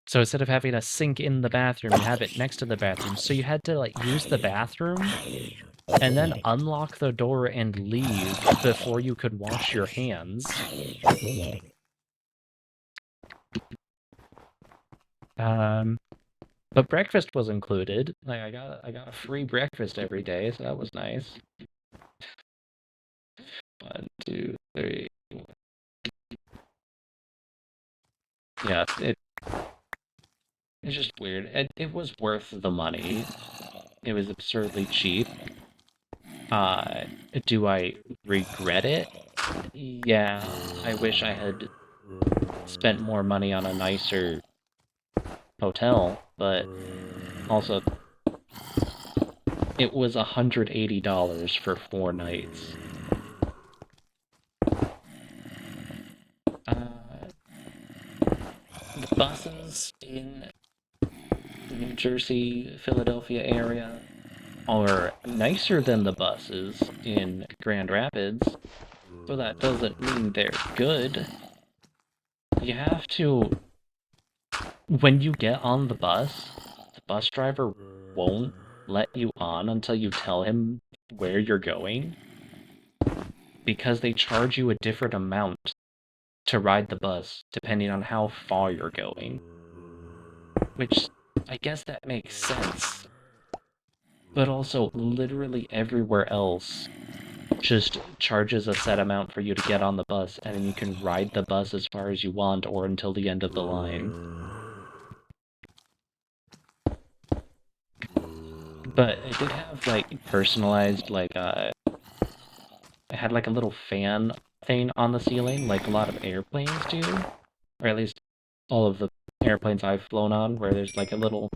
So instead of having a sink in the bathroom, you have it next to the bathroom. So you had to like use the bathroom and then unlock the door and leave before you could wash your hands. But breakfast was included. Like I got a free breakfast every day, so that was nice. 1, 2, 3. Yeah, it's just weird. It was worth the money. It was absurdly cheap. Uh, do I regret it? Yeah, I wish I had spent more money on a nicer hotel, but also it was $180 for 4 nights. The buses in the New Jersey, Philadelphia area are nicer than the buses in Grand Rapids, so that doesn't mean they're good. You have to, when you get on the bus driver won't let you on until you tell him where you're going, because they charge you a different amount to ride the bus depending on how far you're going. Which, I guess that makes sense. But also, literally everywhere else just charges a set amount for you to get on the bus, and then you can ride the bus as far as you want or until the end of the line. But it did have, like, personalized, like, it had, like, a little fan thing on the ceiling, like a lot of airplanes do. Or at least all of the airplanes I've flown on, where there's, like, a little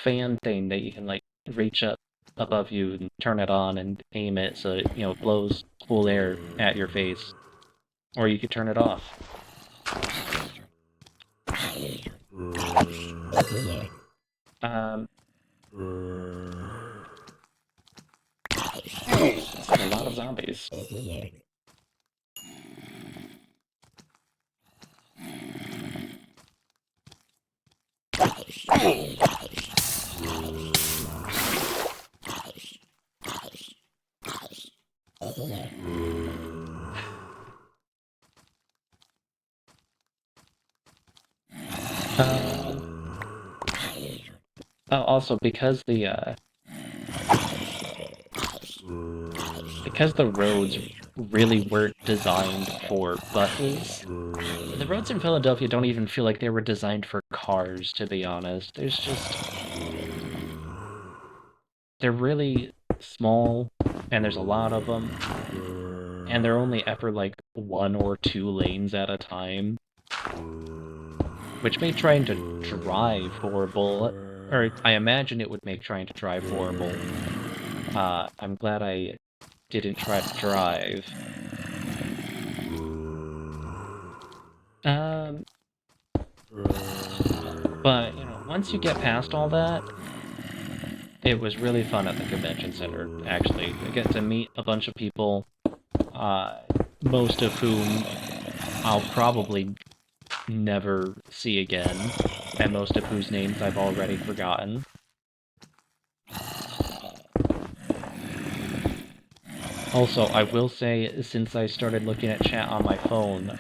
fan thing that you can, like, reach up above you and turn it on and aim it so it, blows cool air at your face. Or you could turn it off. Um, that's like a lot of zombies. Uh, Also, because the roads really weren't designed for buses, the roads in Philadelphia don't even feel like they were designed for cars, to be honest. They're really small, and there's a lot of them, and they're only ever like 1 or 2 lanes at a time, which made trying to drive horrible, or I imagine it would make trying to drive horrible. I'm glad I didn't try to drive. Um, but once you get past all that, it was really fun at the convention center, actually. I get to meet a bunch of people, uh, most of whom I'll probably never see again, and most of whose names I've already forgotten. Also, I will say, since I started looking at chat on my phone,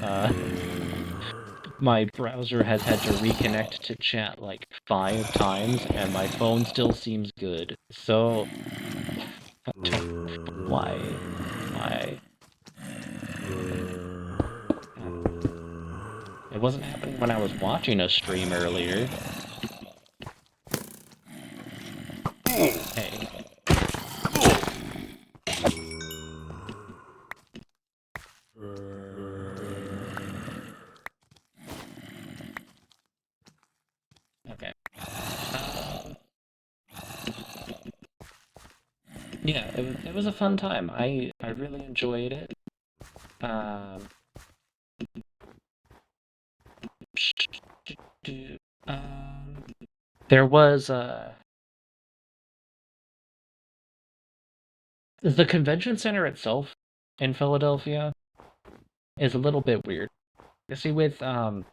my browser has had to reconnect to chat like 5 times, and my phone still seems good. So, why? Why? It wasn't happening when I was watching a stream earlier. Hey. Okay. Yeah, it was a fun time. I really enjoyed it. Um, um, there was the convention center itself in Philadelphia is a little bit weird. You see, with the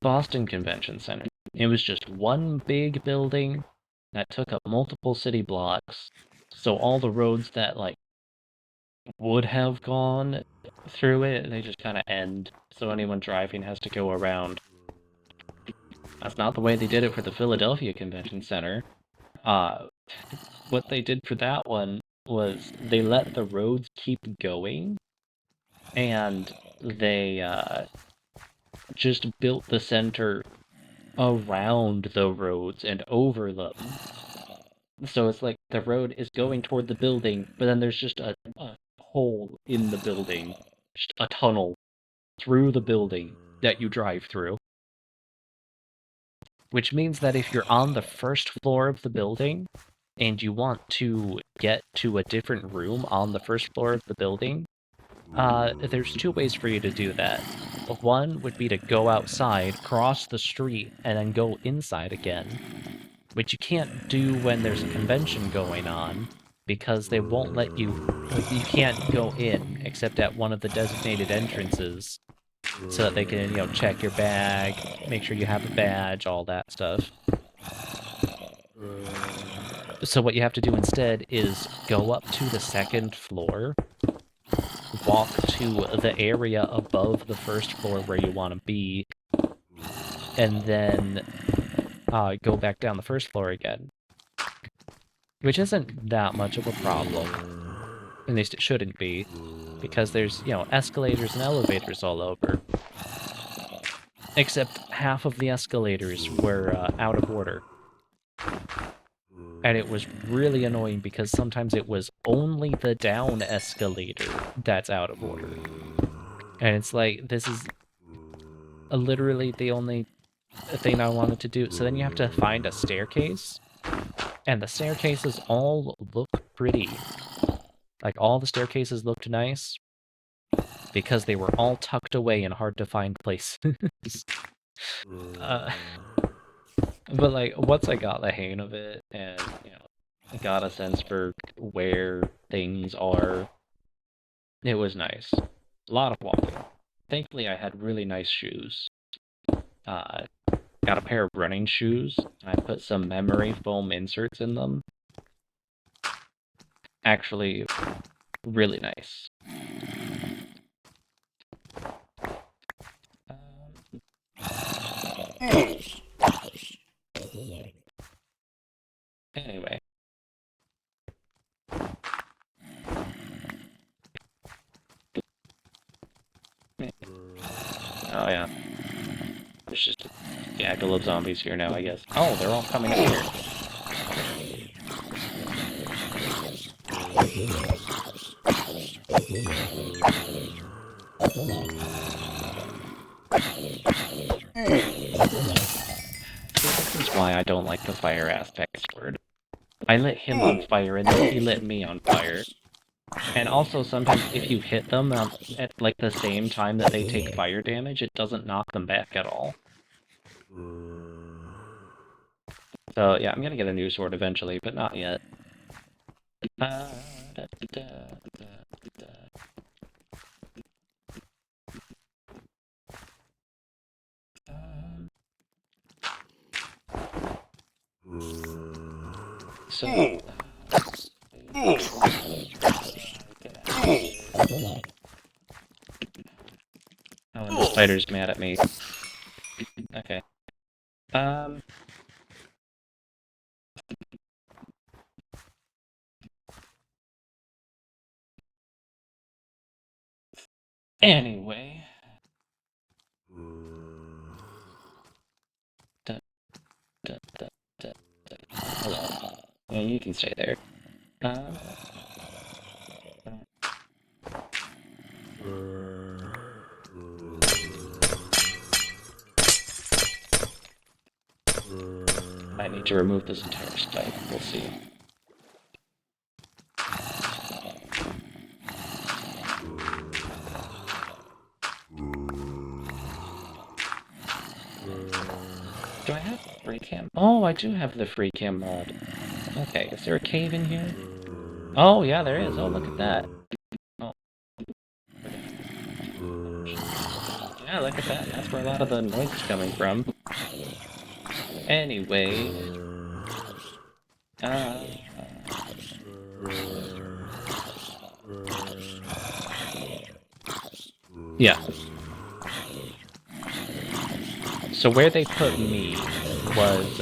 Boston Convention Center, it was just one big building that took up multiple city blocks. So all the roads that like would have gone through it, they just kind of end. So anyone driving has to go around. That's not the way they did it for the Philadelphia Convention Center. Uh, what they did for that one was they let the roads keep going, and they just built the center around the roads and over them. So it's like the road is going toward the building, but then there's just a hole in the building, just a tunnel through the building that you drive through. Which means that if you're on the first floor of the building and you want to get to a different room on the first floor of the building, there's 2 ways for you to do that. One would be to go outside, cross the street, and then go inside again, which you can't do when there's a convention going on, because they won't let you, like, you can't go in except at one of the designated entrances, so that they can, check your bag, make sure you have a badge, all that stuff. So what you have to do instead is go up to the second floor, walk to the area above the first floor where you want to be, and then go back down the first floor again. Which isn't that much of a problem. At least it shouldn't be, because there's, escalators and elevators all over. Except half of the escalators were out of order. And it was really annoying because sometimes it was only the down escalator that's out of order. And it's like, this is literally the only thing I wanted to do. So then you have to find a staircase, and the staircases all look pretty. Like, all the staircases looked nice, because they were all tucked away in hard-to-find places. uh, but, like, once I got the hang of it, and, I got a sense for where things are, it was nice. A lot of walking. Thankfully, I had really nice shoes. Got a pair of running shoes, and I put some memory foam inserts in them. Actually, really nice. Anyway. Oh yeah. There's just a gaggle of zombies here now, I guess. Oh, they're all coming up here. See, this is why I don't like the fire aspect sword. I lit him on fire, and then he lit me on fire. And also, sometimes if you hit them at like the same time that they take fire damage, it doesn't knock them back at all. So yeah, I'm gonna get a new sword eventually, but not yet. Da, da, da, da, da. So. Oh, and the spider's mad at me. Okay. Anyway. Da, da, da, da, da. Hello. Yeah, you can stay there. I need to remove this entire stuff. We'll see. Do I have free cam? Oh, I do have the free cam mod. Okay, is there a cave in here? Oh, yeah, there is. Oh, look at that. Oh. Yeah, look at that. That's where a lot of the noise is coming from. Anyway. Yeah. So where they put me was,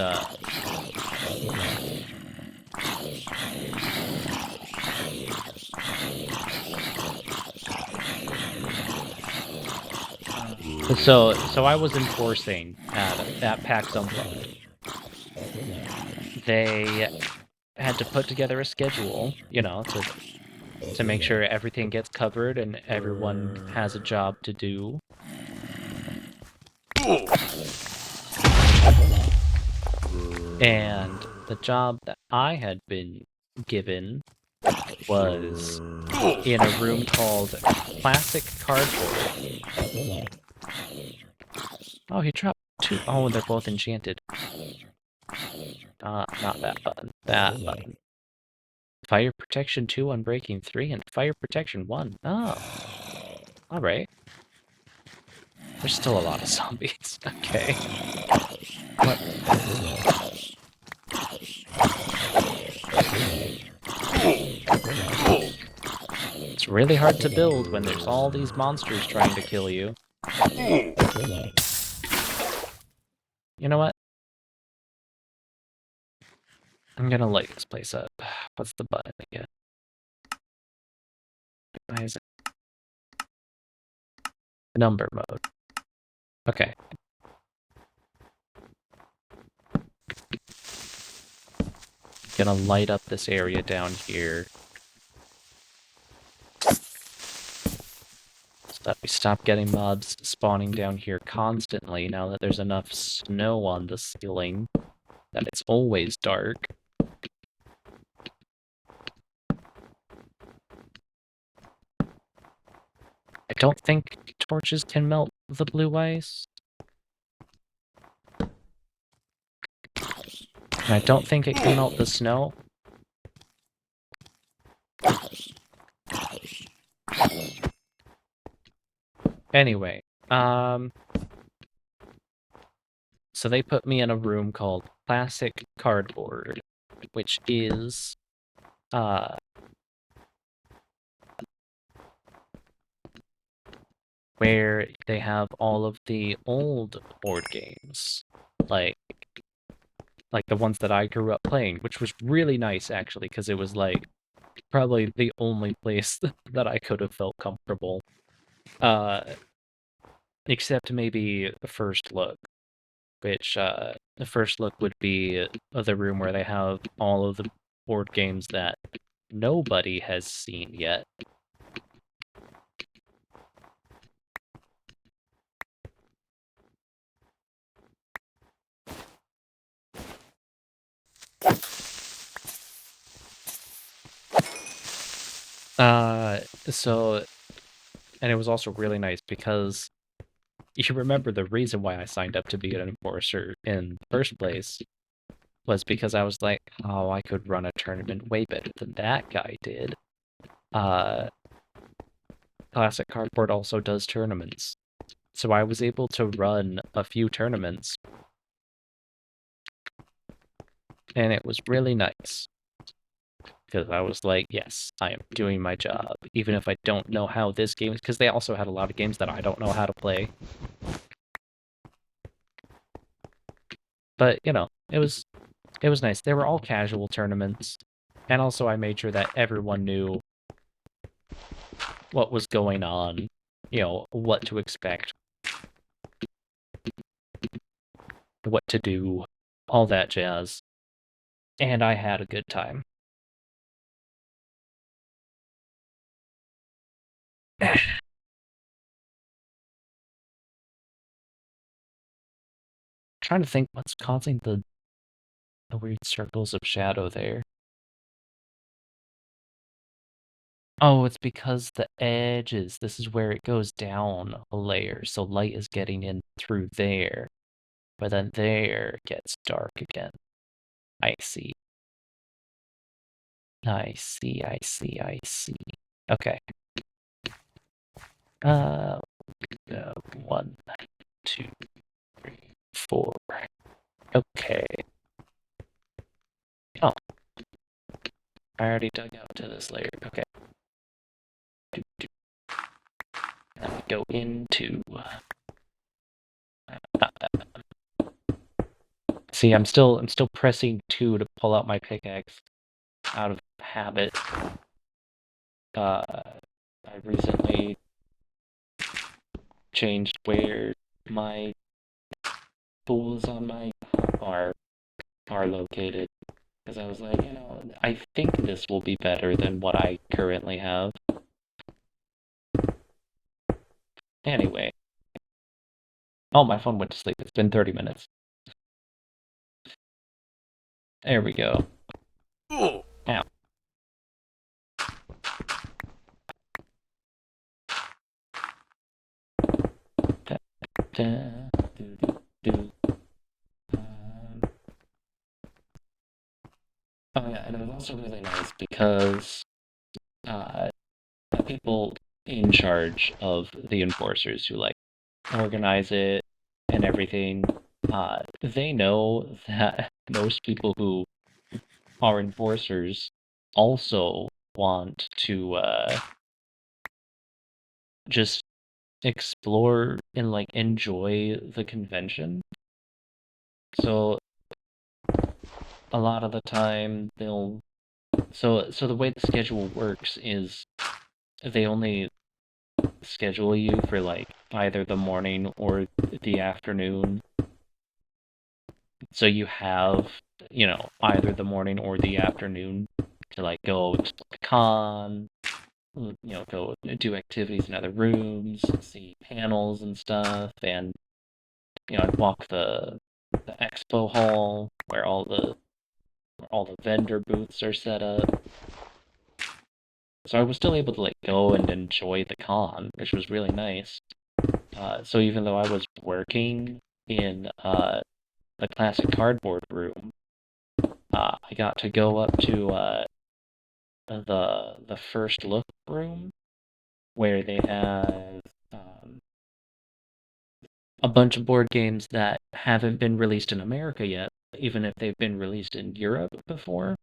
So I was enforcing that PAX Unplugged. They had to put together a schedule, you know, to make sure everything gets covered and everyone has a job to do. And the job that I had been given was in a room called Classic Cardboard. Oh, he dropped two. Oh, they're both enchanted. Not that button. That button. Fire Protection 2, Unbreaking 3, and Fire Protection 1. Oh. Alright. There's still a lot of zombies. Okay. What? It's really hard to build when there's all these monsters trying to kill you. You know what? I'm gonna light this place up. What's the button again? Why is it? Number mode. Okay. Gonna light up this area down here. So that we stop getting mobs spawning down here constantly now that there's enough snow on the ceiling that it's always dark. I don't think torches can melt the blue ice. And I don't think it can melt the snow. Anyway, so they put me in a room called Classic Cardboard, which is, where they have all of the old board games, like like the ones that I grew up playing, which was really nice actually, because it was like probably the only place that I could have felt comfortable. Uh, except maybe the first look, which the first look would be the room where they have all of the board games that nobody has seen yet. Uh, so, and it was also really nice because you remember the reason why I signed up to be an enforcer in the first place was because I was like, oh, I could run a tournament way better than that guy did. Uh, Classic Cardboard also does tournaments. So I was able to run a few tournaments, and it was really nice. Because I was like, yes, I am doing my job, even if I don't know how this game is, because they also had a lot of games that I don't know how to play. But, it was nice. They were all casual tournaments, and also I made sure that everyone knew what was going on, what to expect, what to do, all that jazz. And I had a good time. Trying to think what's causing the weird circles of shadow there. Oh, it's because the edges, this is where it goes down a layer, so light is getting in through there, but then there gets dark again. I see. I see, I see, I see. Okay. Uh, 1, 2, 3, 4. Okay. Oh, I already dug out to this layer. Okay. Let me go into. See, I'm still pressing 2 to pull out my pickaxe out of habit. I recently changed where my tools on my are located because I was like, I think this will be better than what I currently have. Anyway. Oh, my phone went to sleep. It's been 30 minutes. There we go. Ow. Da, da, do, do. Oh yeah, and it was also really nice because uh, the people in charge of the enforcers who like organize it and everything, they know that most people who are enforcers also want to just explore and like enjoy the convention. So a lot of the time they'll so the way the schedule works is they only schedule you for like either the morning or the afternoon. So you have, either the morning or the afternoon to like go explore the con, go do activities in other rooms, see panels and stuff, and I'd walk the expo hall where all the vendor booths are set up. So I was still able to like go and enjoy the con, which was really nice. So even though I was working in the classic cardboard room, I got to go up to the first look room where they have a bunch of board games that haven't been released in America yet, even if they've been released in Europe before.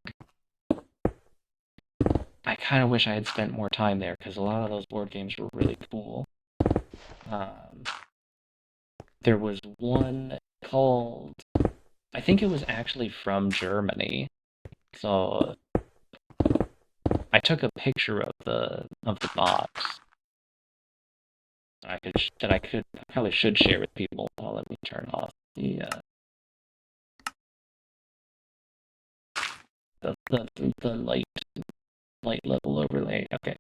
I kind of wish I had spent more time there because a lot of those board games were really cool. Um, there was one called, I think it was actually from Germany. So I took a picture of the box. I probably should share with people. Oh, let me turn off the light level overlay. Okay.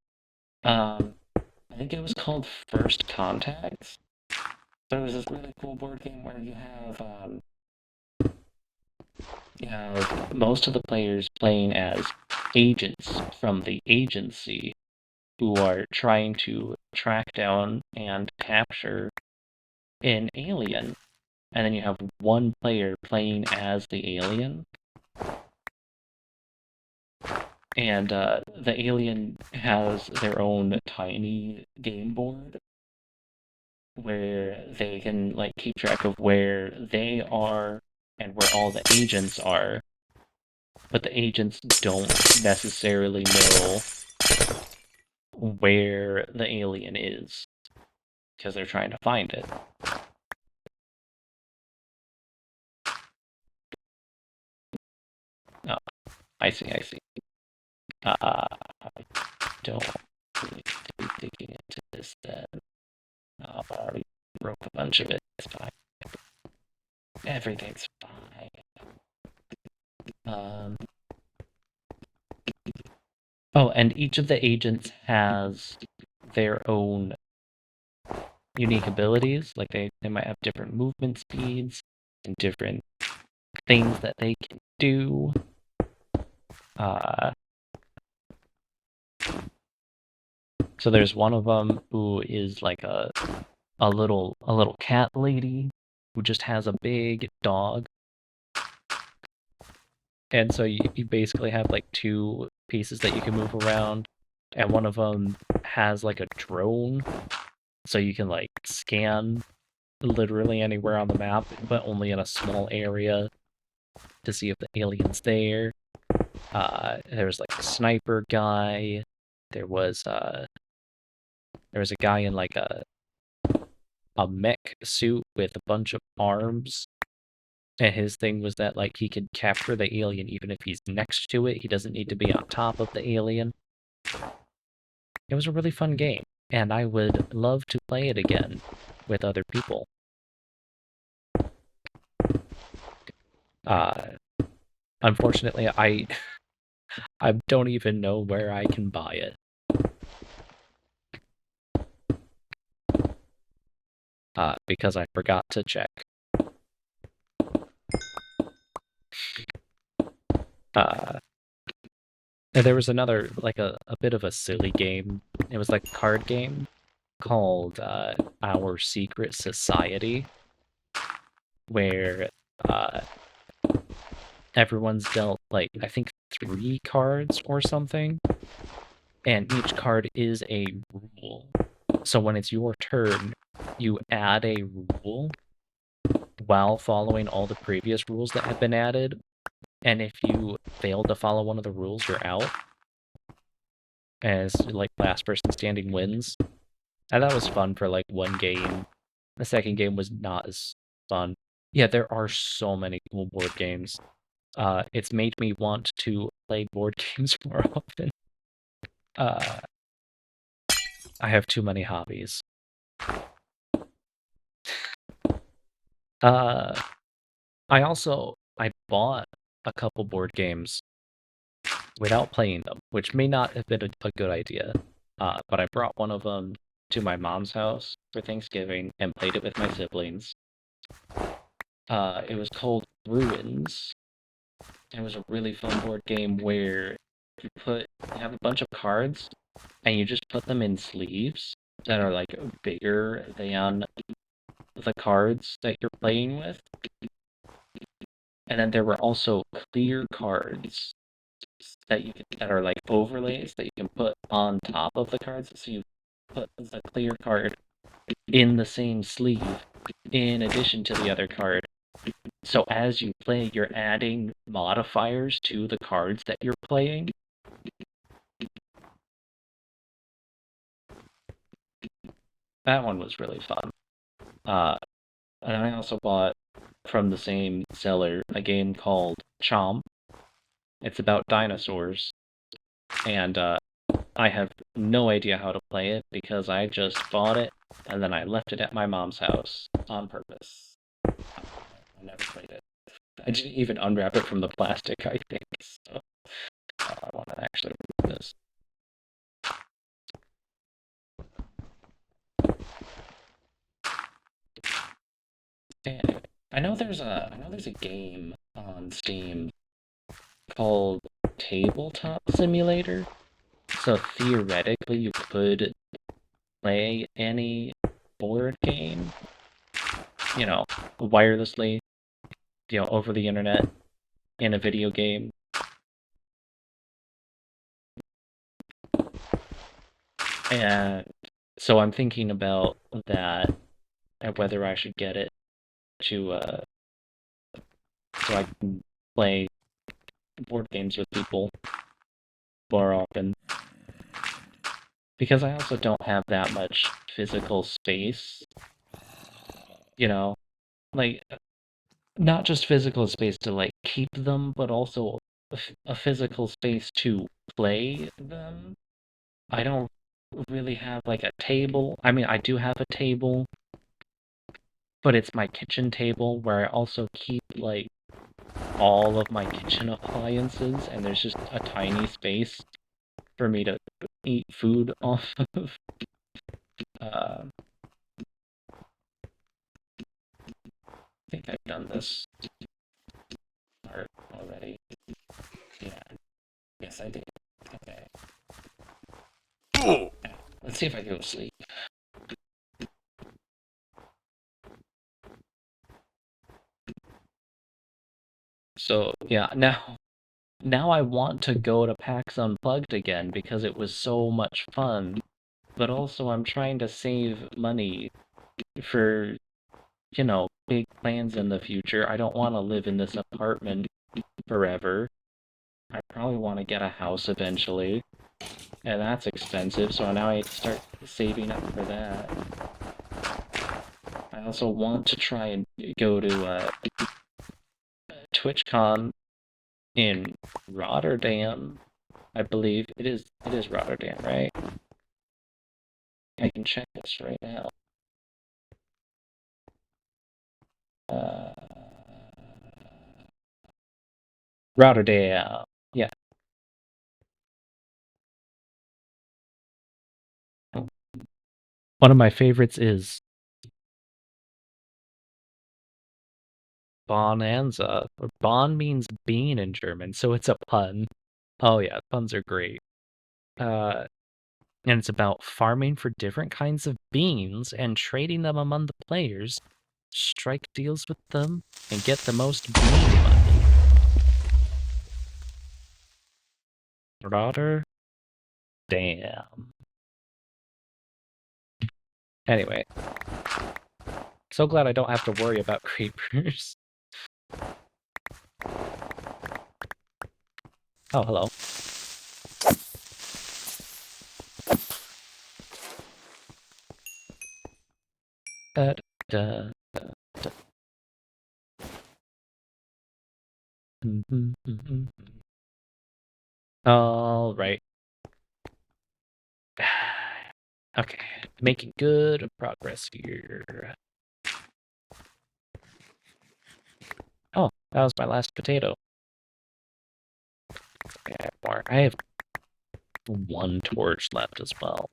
Um, I think it was called First Contacts. So it was this really cool board game where you have most of the players playing as agents from the agency who are trying to track down and capture an alien. And then you have one player playing as the alien. And the alien has their own tiny game board where they can like keep track of where they are and where all the agents are, but the agents don't necessarily know where the alien is because they're trying to find it. Oh, I see, I see. I don't really be digging into this then. Oh, I already broke a bunch of it. It's fine. Everything's fine. Um, oh, and each of the agents has their own unique abilities. Like they might have different movement speeds and different things that they can do. Uh, so there's one of them who is like a little cat lady who just has a big dog, and so you basically have like two pieces that you can move around, and one of them has like a drone, so you can like scan literally anywhere on the map, but only in a small area to see if the alien's there. There was like a sniper guy. There was uh there was a guy in like a mech suit with a bunch of arms. And his thing was that like he could capture the alien even if he's next to it. He doesn't need to be on top of the alien. It was a really fun game, and I would love to play it again with other people. Uh, Unfortunately, I don't even know where I can buy it. Because I forgot to check. Uh, and there was another, like a bit of a silly game. It was like a card game called Our Secret Society, where uh, everyone's dealt like I think 3 cards or something, and each card is a rule. So when it's your turn, you add a rule while following all the previous rules that have been added. And if you fail to follow one of the rules, you're out. As like last person standing wins. And that was fun for like one game. The second game was not as fun. Yeah, there are so many cool board games. It's made me want to play board games more often. Uh, I have too many hobbies. Uh, I bought a couple board games without playing them, which may not have been a good idea. But I brought one of them to my mom's house for Thanksgiving and played it with my siblings. It was called Ruins. It was a really fun board game where you have a bunch of cards and you just put them in sleeves that are like bigger than the cards that you're playing with. And then there were also clear cards that are like overlays that you can put on top of the cards. So you put the clear card in the same sleeve in addition to the other card. So as you play, you're adding modifiers to the cards that you're playing. That one was really fun. Uh, and I also bought from the same seller a game called Chomp. It's about dinosaurs, and I have no idea how to play it because I just bought it and then I left it at my mom's house on purpose. I never played it. I didn't even unwrap it from the plastic, I think. So I want to actually remove this. Anyway, I know there's a game on Steam called Tabletop Simulator. So theoretically, you could play any board game, wirelessly, over the internet in a video game. And so I'm thinking about that and whether I should get it to so I can play board games with people more often. Because I also don't have that much physical space, you know, like not just physical space to like keep them, but also a physical space to play them. I don't really have like a table. I mean, I do have a table, but it's my kitchen table where I also keep like all of my kitchen appliances, and there's just a tiny space for me to eat food off of. I think I've done this part already. Yeah, yes, I did. Okay. Let's see if I go to sleep. So, yeah, now I want to go to PAX Unplugged again because it was so much fun. But also I'm trying to save money for, big plans in the future. I don't want to live in this apartment forever. I probably want to get a house eventually, and that's expensive, so now I have to start saving up for that. I also want to try and go to TwitchCon in Rotterdam. I believe it is Rotterdam, right? I can check this right now. Uh, Rotterdam. Yeah. One of my favorites is Bonanza. Bon means bean in German, so it's a pun. Oh yeah, puns are great. Uh, and it's about farming for different kinds of beans and trading them among the players, strike deals with them, and get the most bean money. Rotter? Damn. Anyway, so glad I don't have to worry about creepers. Oh, hello. Da, da, da. All right. Okay, making good progress here. Oh, that was my last potato. Okay, I have more. I have one torch left as well.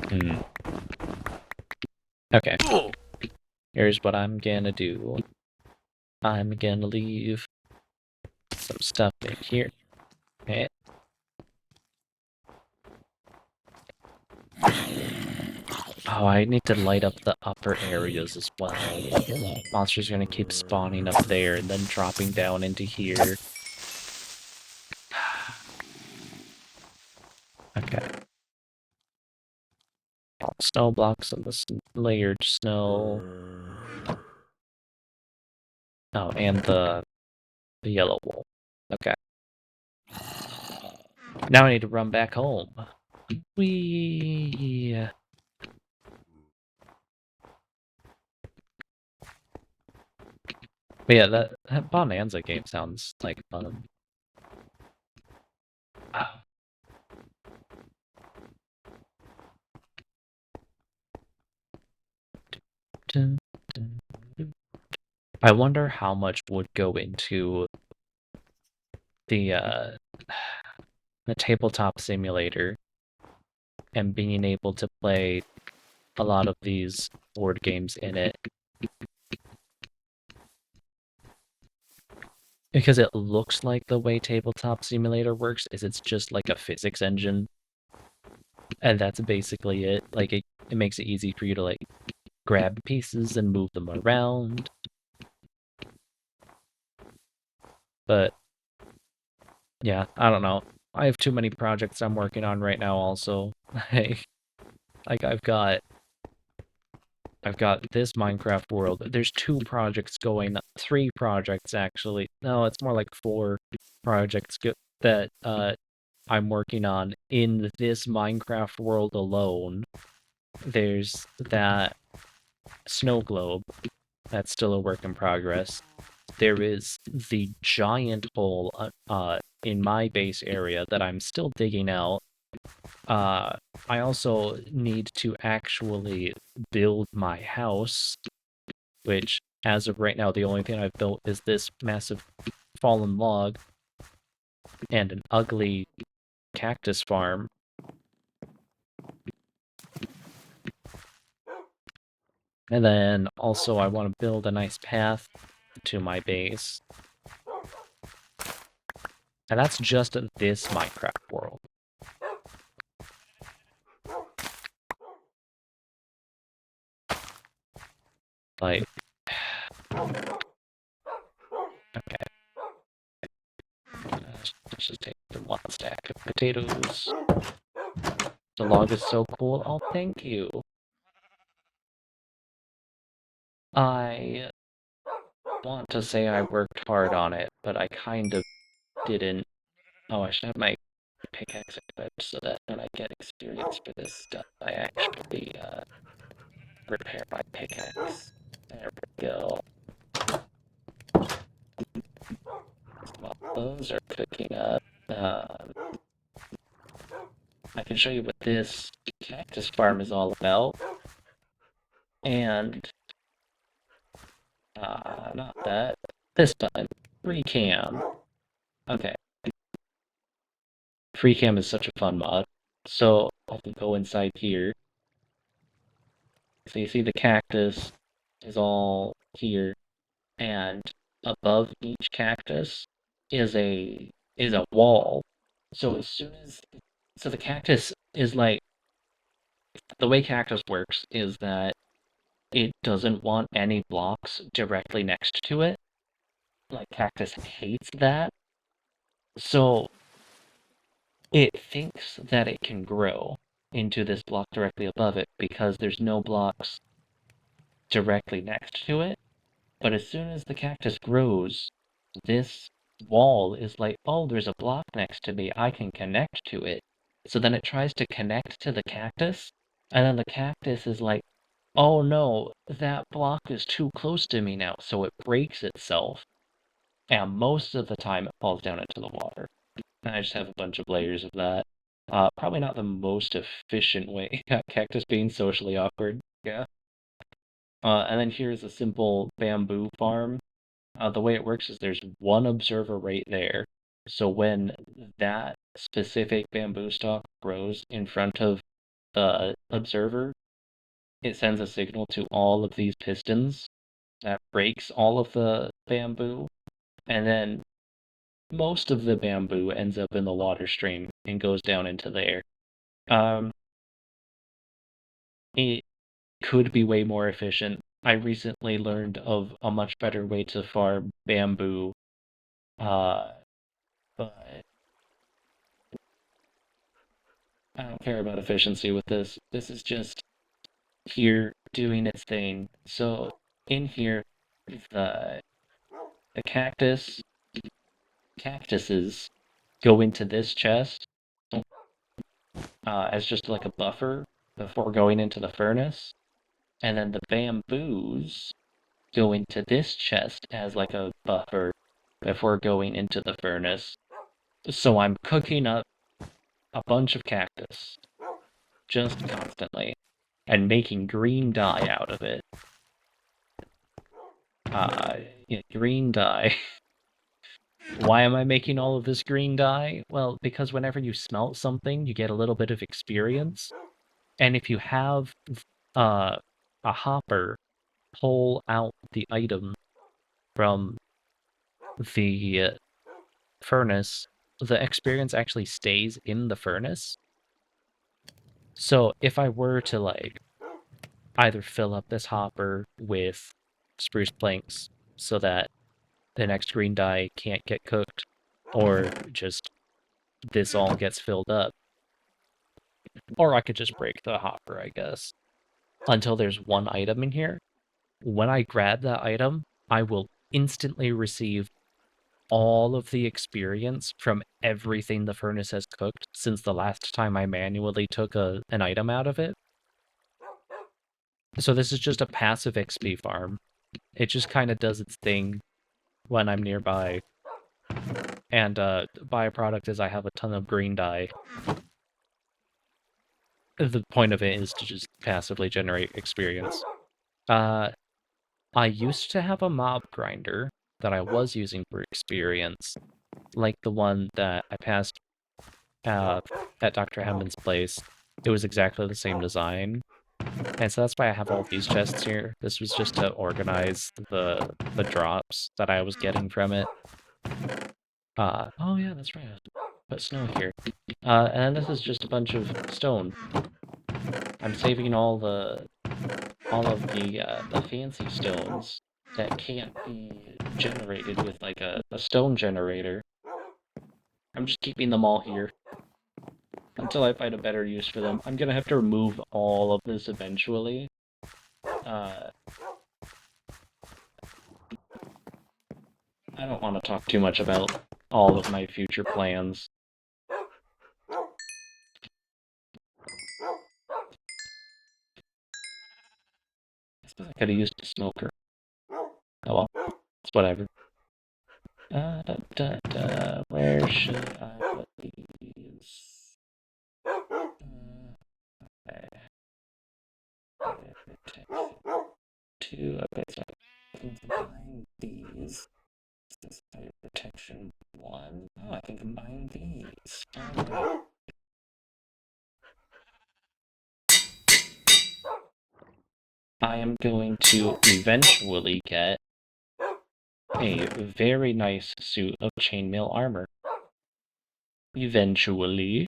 Hmm. Okay. Here's what I'm gonna do. I'm gonna leave some stuff in here. Okay. Oh, I need to light up the upper areas as well. Monsters are gonna keep spawning up there and then dropping down into here. Okay. Snow blocks and the layered snow. Oh, and the yellow wool. Okay. Now I need to run back home. We. But yeah, that Bonanza game sounds like fun. Ah, dun, dun, dun. I wonder how much would go into the uh the tabletop simulator and being able to play a lot of these board games in it. Because it looks like the way tabletop simulator works is it's just like a physics engine, and that's basically it. Like it makes it easy for you to like grab pieces and move them around. But yeah, I don't know. I have too many projects I'm working on right now also. Like I've got this Minecraft world. There's 2 projects going, 3 projects actually. No, it's more like 4 projects that I'm working on in this Minecraft world alone. There's that snow globe that's still a work in progress. There is the giant hole in my base area that I'm still digging out. Uh, I also need to actually build my house, which, as of right now, the only thing I've built is this massive fallen log and an ugly cactus farm. And then also I want to build a nice path to my base. And that's just this Minecraft world. Like, okay. Let's just take the 1 stack of potatoes. The log is so cool. Oh, thank you. I want to say I worked hard on it, but I kind of didn't. Oh, I should have my pickaxe equipped so that when I get experience for this stuff, I actually repair my pickaxe. There we go. While those are cooking up, I can show you what this cactus farm is all about. And, not that. This time, free cam. Okay, free cam is such a fun mod. So, I can go inside here. So you see the cactus is all here, and above each cactus is a wall. So as soon as so the cactus is like the way cactus works is that it doesn't want any blocks directly next to it. Like cactus hates that. So it thinks that it can grow into this block directly above it because there's no blocks directly next to it. But as soon as the cactus grows, this wall is like, oh, there's a block next to me. I can connect to it. So then it tries to connect to the cactus, and then the cactus is like, oh no, that block is too close to me now. So it breaks itself, and most of the time it falls down into the water. And I just have a bunch of layers of that. Probably not the most efficient way. Cactus being socially awkward. Yeah. And then here's a simple bamboo farm. The way it works is there's one observer right there. So when that specific bamboo stalk grows in front of the observer, it sends a signal to all of these pistons that breaks all of the bamboo, and then most of the bamboo ends up in the water stream and goes down into there. Um, it could be way more efficient. I recently learned of a much better way to farm bamboo, uh, but I don't care about efficiency with this. This is just here doing its thing. So in here, the the cactuses go into this chest, as just like a buffer before going into the furnace. And then the bamboos go into this chest as like a buffer before going into the furnace. So I'm cooking up a bunch of cactus just constantly and making green dye out of it. Yeah, green dye. Why am I making all of this green dye? Well, because whenever you smelt something, you get a little bit of experience. And if you have uh, a hopper pull out the item from the furnace, the experience actually stays in the furnace. So if I were to like either fill up this hopper with spruce planks so that the next green dye can't get cooked, or just this all gets filled up, or I could just break the hopper, I guess, until there's one item in here. When I grab that item, I will instantly receive all of the experience from everything the furnace has cooked since the last time I manually took an item out of it. So this is just a passive XP farm. It just kind of does its thing when I'm nearby. And byproduct is I have a ton of green dye. The point of it is to just passively generate experience. I used to have a mob grinder that I was using for experience, like the one that I passed at Dr. Hammond's place. It was exactly the same design. And so that's why I have all these chests here. This was just to organize the drops that I was getting from it. Oh yeah, that's right. Put snow here. And then this is just a bunch of stone. I'm saving all of the fancy stones that can't be generated with like a stone generator. I'm just keeping them all here until I find a better use for them. I'm gonna have to remove all of this eventually. I don't want to talk too much about all of my future plans. I suppose I could have used a smoker. Oh well, it's whatever. Where should I put these? Okay. Two. Okay, so I can combine these. This is fire protection 1. Oh, I can combine these. Alright. I am going to eventually get a very nice suit of chainmail armor. Eventually.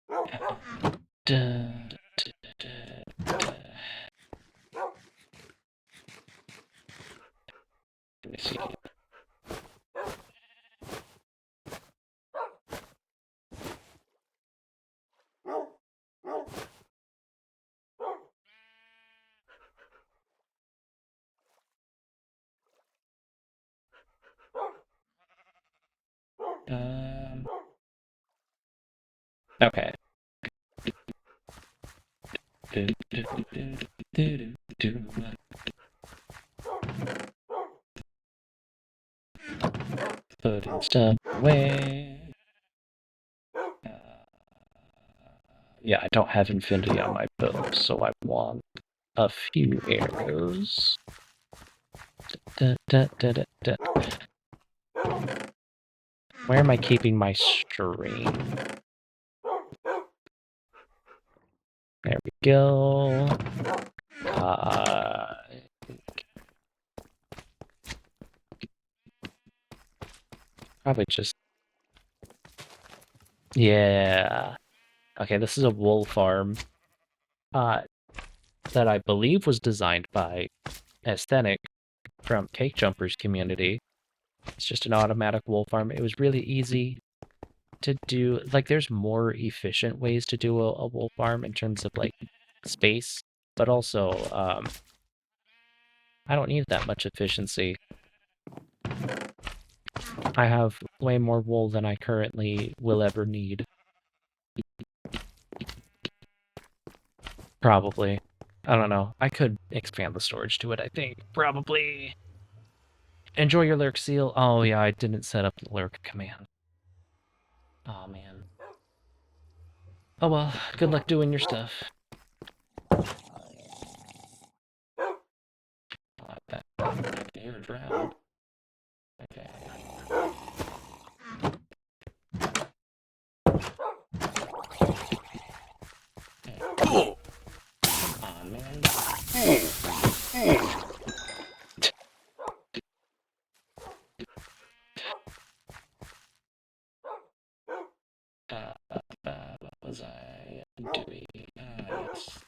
Da, da, da, da. Let me see. Okay. Putting stuff away. Yeah, I don't have infinity on my bow, so I want a few arrows. Where am I keeping my string? There we go. Probably just... Yeah. Okay, this is a wool farm that I believe was designed by Aesthetic from Cake Jumpers community. It's just an automatic wool farm. It was really easy to do. Like, there's more efficient ways to do a wool farm in terms of, like, space, but also, I don't need that much efficiency. I have way more wool than I currently will ever need. Probably. I don't know. I could expand the storage to it, I think. Probably. Enjoy your lurk seal. Oh, yeah, I didn't set up the lurk command. Oh, man. Oh, well. Good luck doing your stuff. That air drowned. Okay. Oh, come on, man. What was I doing? Yes.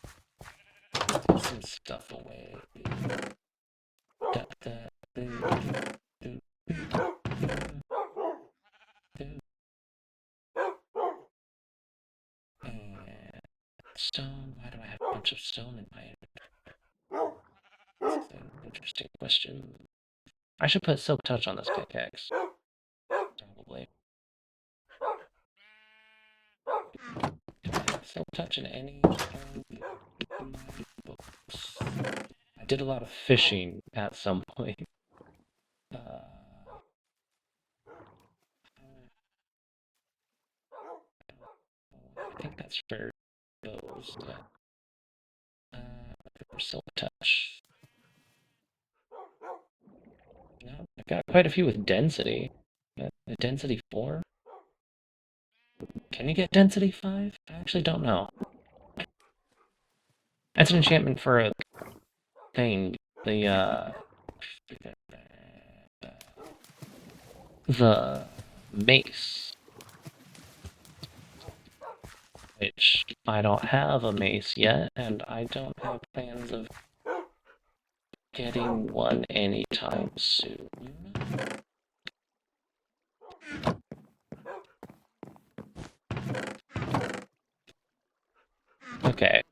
Take some stuff away. Da, da, do, do, do. And stone. Why do I have a bunch of stone in my inventory? That's an interesting question. I should put silk touch on this pickaxe. Probably. Do I have silk touch in any of my books? I did a lot of fishing at some point. I think that's for those. For silk touch. No, I've got quite a few with density. Density 4? Can you get density 5? I actually don't know. That's an enchantment for a thing. The mace. Which I don't have a mace yet, and I don't have plans of getting one anytime soon. Okay.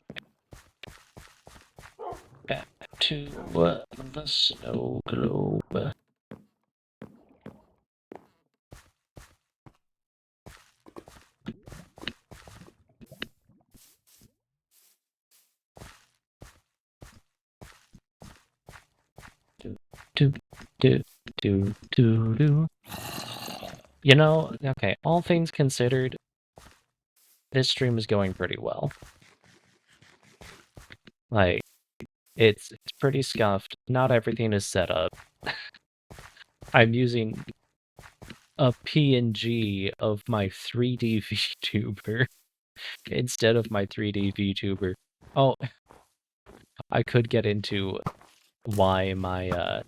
Back to the snow globe. Do, do, do, do, do. You know, okay, all things considered, this stream is going pretty well. Like, it's pretty scuffed. Not everything is set up. I'm using a PNG of my 3D VTuber instead of my 3D VTuber. Oh, I could get into why my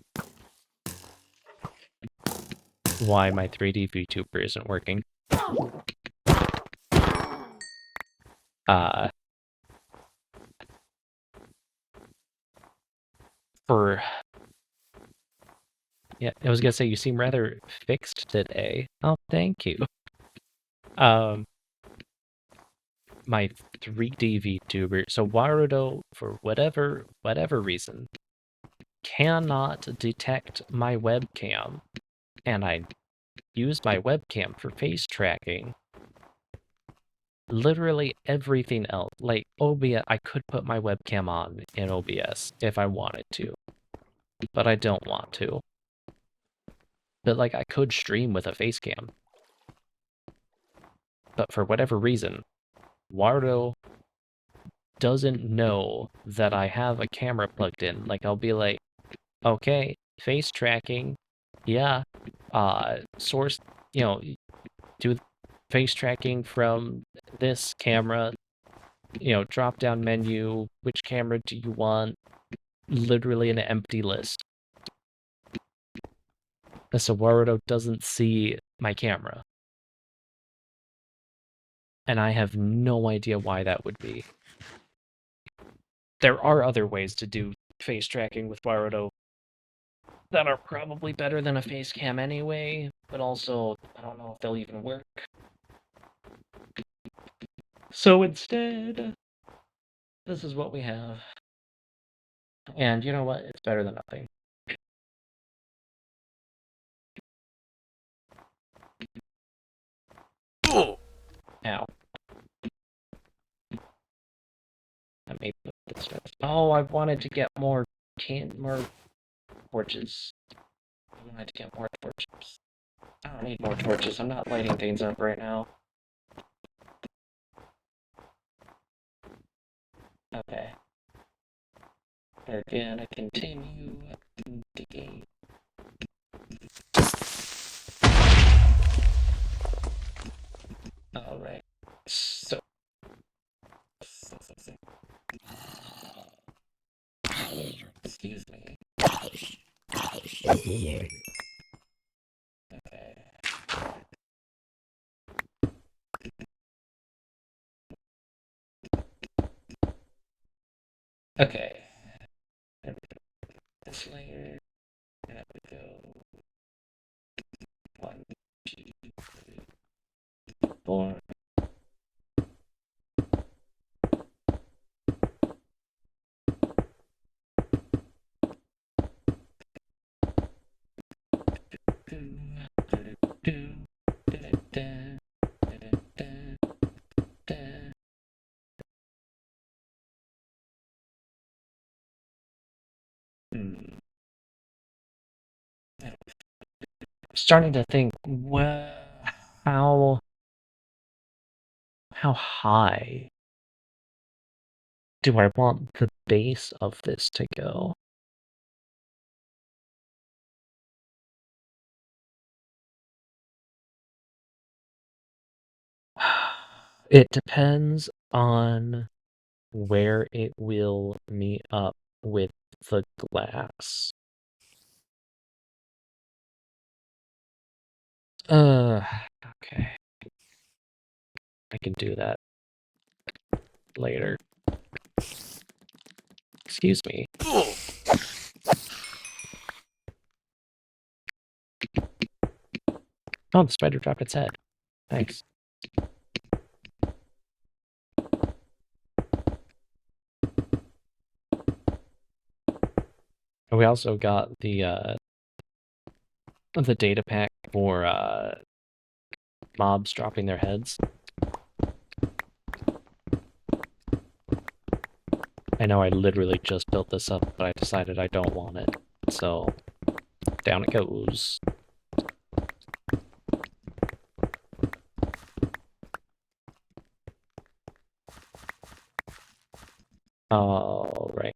3D VTuber isn't working. For Yeah, I was gonna say you seem rather fixed today. Oh, thank you. Um, my 3D VTuber. So Warudo, for whatever reason, cannot detect my webcam, and I use my webcam for face tracking. Literally everything else, like OBS, I could put my webcam on in OBS if I wanted to, but I don't want to. But like I could stream with a face cam. But for whatever reason, Warudo doesn't know that I have a camera plugged in. Like I'll be like, okay, face tracking, yeah, source, do face tracking from this camera, drop down menu, which camera do you want? Literally an empty list. So Warudo doesn't see my camera. And I have no idea why that would be. There are other ways to do face tracking with Warudo that are probably better than a face cam anyway, but also, I don't know if they'll even work. So instead, this is what we have. And you know what? It's better than nothing. Oh! Ow. I may put this stuff. Oh, I wanted to get more more torches. I wanted to get more torches. I don't need more torches. I'm not lighting things up right now. Okay. We're gonna continue digging. Alright. So. Excuse me. Okay. Okay. This layer. There we go. 1, 2, 3, 4. Starting to think, well, how high do I want the base of this to go? It depends on where it will meet up with the glass. Okay. I can do that later. Excuse me. Oh, the spider dropped its head. Thanks. And we also got the data pack for mobs dropping their heads. I know I literally just built this up, but I decided I don't want it. So, down it goes. Alright.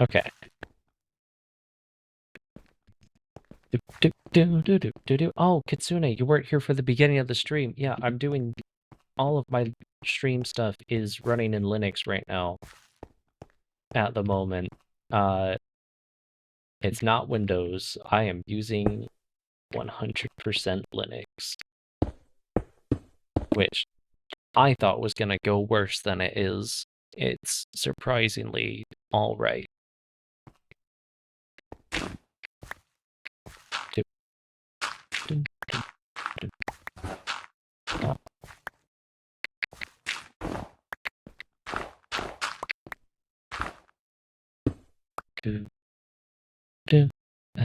Okay. Oh, Kitsune, you weren't here for the beginning of the stream. Yeah, I'm doing... all of my stream stuff is running in Linux right now. At the moment. It's not Windows. I am using 100% Linux. Which I thought was gonna go worse than it is. It's surprisingly alright.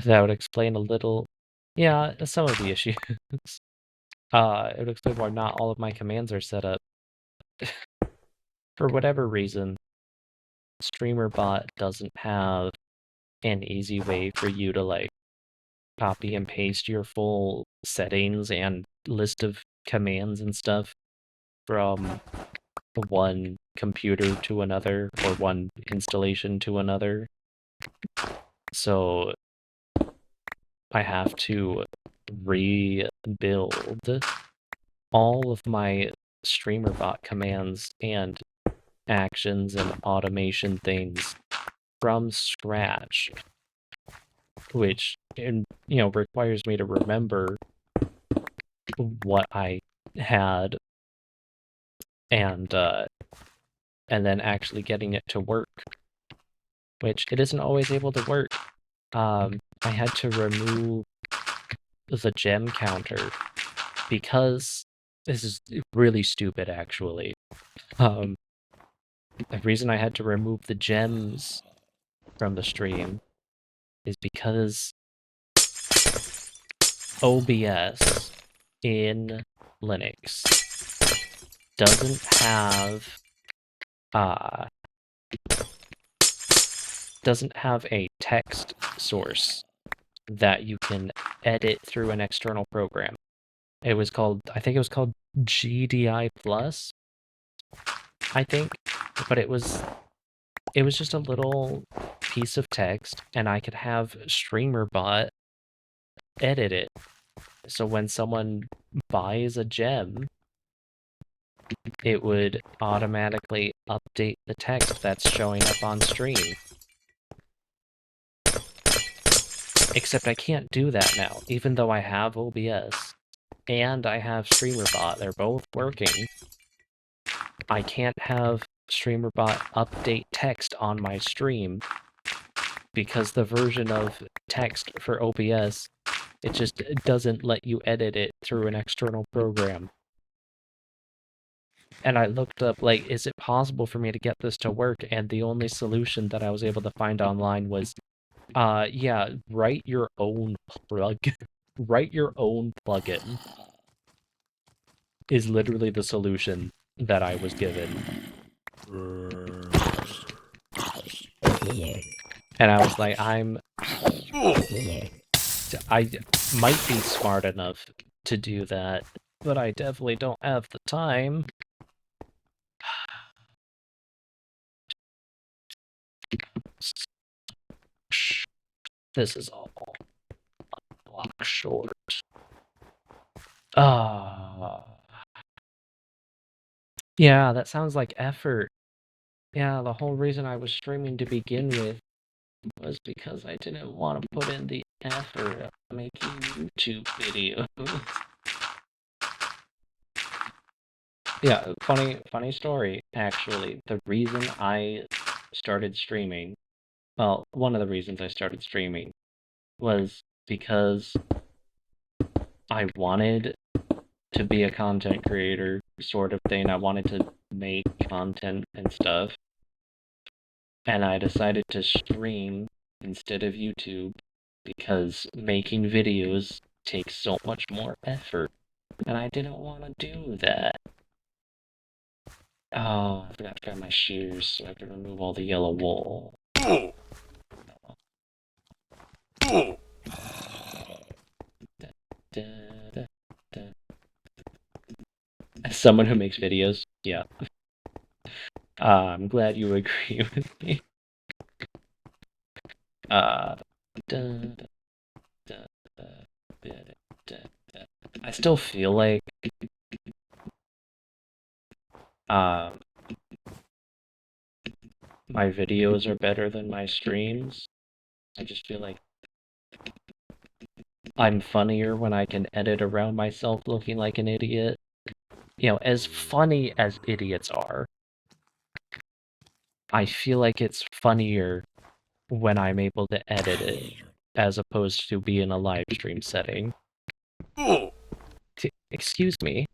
That would explain a little... yeah, some of the issues. It would explain why not all of my commands are set up. For whatever reason, StreamerBot doesn't have an easy way for you to, like, copy and paste your full settings and list of commands and stuff from one computer to another, or one installation to another. So I have to rebuild all of my StreamerBot commands and actions and automation things from scratch, which requires me to remember what I had and then actually getting it to work, which it isn't always able to work. I had to remove the gem counter because this is really stupid, actually. The reason I had to remove the gems from the stream is because OBS in Linux doesn't have a text source that you can edit through an external program. I think it was called GDI Plus, I think, but it was just a little piece of text, and I could have StreamerBot edit it. So when someone buys a gem, it would automatically update the text that's showing up on stream. Except I can't do that now, even though I have OBS and I have StreamerBot. They're both working. I can't have StreamerBot update text on my stream because the version of text for OBS, it just doesn't let you edit it through an external program. And I looked up, like, is it possible for me to get this to work? And the only solution that I was able to find online was, yeah, write your own write your own plugin is literally the solution that I was given. And I was like, I might be smart enough to do that, but I definitely don't have the time. This is all a block short. Yeah, that sounds like effort. Yeah, the whole reason I was streaming to begin with was because I didn't want to put in the effort of making YouTube videos. Yeah, funny story, actually. The reason I started streaming, well, one of the reasons I started streaming was because I wanted to be a content creator, sort of thing. I wanted to make content and stuff. And I decided to stream instead of YouTube because making videos takes so much more effort. And I didn't want to do that. Oh, I forgot to grab my shears so I have to remove all the yellow wool. As someone who makes videos, yeah. I'm glad you agree with me. I still feel like my videos are better than my streams. I just feel like I'm funnier when I can edit around myself looking like an idiot. You know, as funny as idiots are, I feel like it's funnier when I'm able to edit it, as opposed to be in a live stream setting. Excuse me.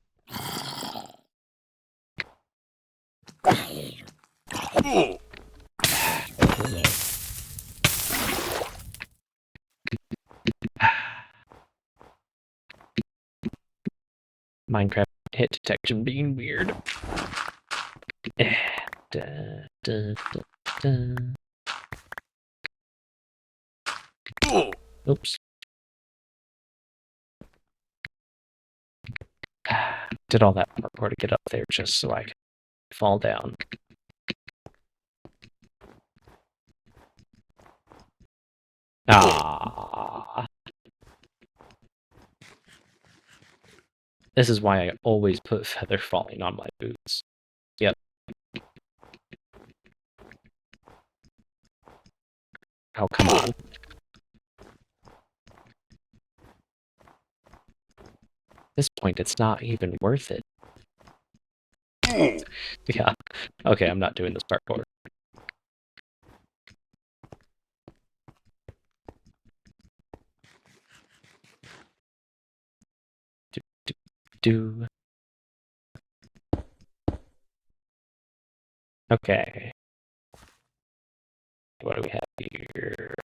Minecraft hit detection being weird. Oops. Did all that parkour to get up there just so I could fall down. Ah. This is why I always put feather falling on my boots. Yep. Oh, come on. At this point, it's not even worth it. Yeah. Okay, I'm not doing this parkour. Do. Okay. What do we have here?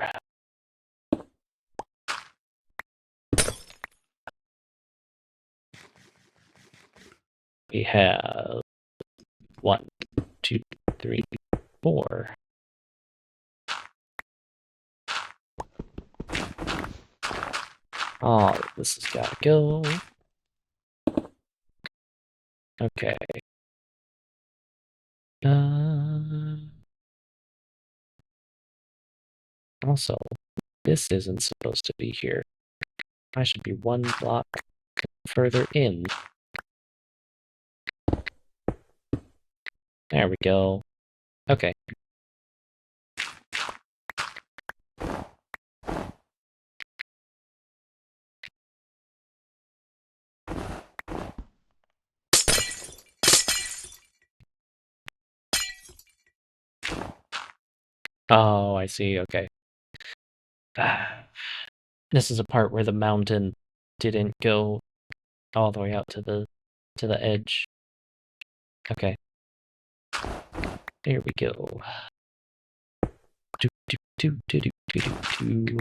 We have 1, 2, 3, 4. Oh, this has got to go. Okay. Also, this isn't supposed to be here. I should be one block further in. There we go. Okay. Oh, I see. Okay. This is a part where the mountain didn't go all the way out to the edge. Okay. There we go. Do do do do do do do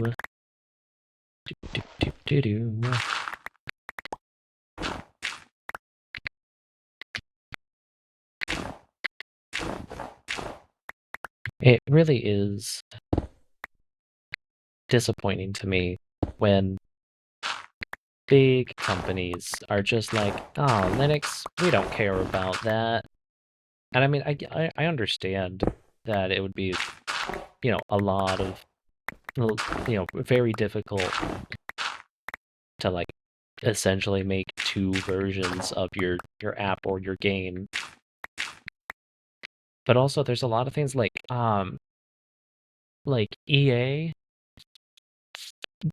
do do do do do. It really is disappointing to me when big companies are just like, oh, Linux, we don't care about that. And I mean, I understand that it would be, a lot of, very difficult to like essentially make two versions of your app or your game. But also there's a lot of things like EA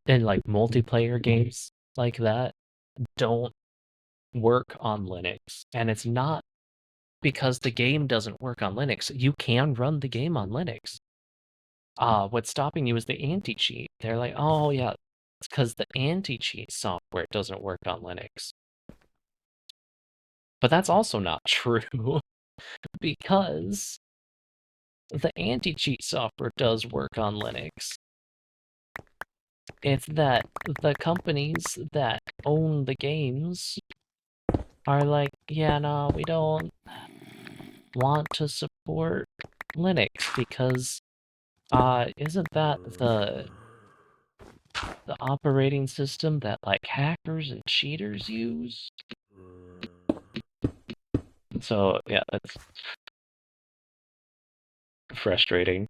and like multiplayer games like that don't work on Linux. And it's not because the game doesn't work on Linux. You can run the game on Linux. What's stopping you is the anti-cheat. They're like, oh yeah, it's because the anti-cheat software doesn't work on Linux. But that's also not true because the anti-cheat software does work on Linux. It's that the companies that own the games are like, yeah, no, we don't want to support Linux because isn't that the operating system that like hackers and cheaters use? So yeah, that's frustrating.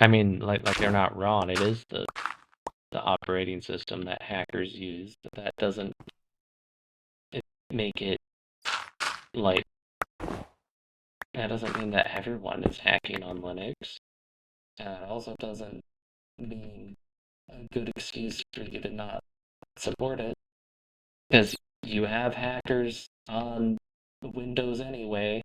I mean, like they're not wrong. It is the operating system that hackers use. That doesn't make it like that doesn't mean that everyone is hacking on Linux. It also doesn't mean a good excuse for you to not support it. Because you have hackers on Windows anyway.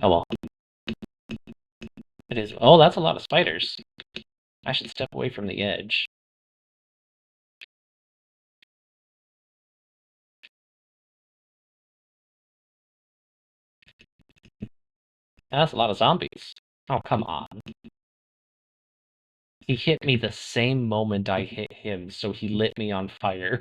Oh well, it is. Oh, that's a lot of spiders. I should step away from the edge. That's a lot of zombies. Oh, come on. He hit me the same moment I hit him, so he lit me on fire.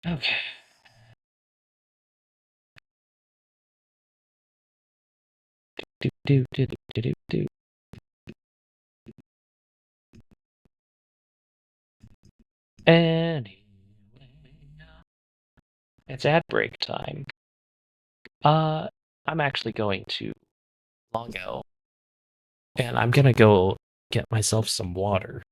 Okay. Do do do do do do do. Anyway, it's ad break time. Uh, I'm actually going to log out, and I'm gonna go get myself some water.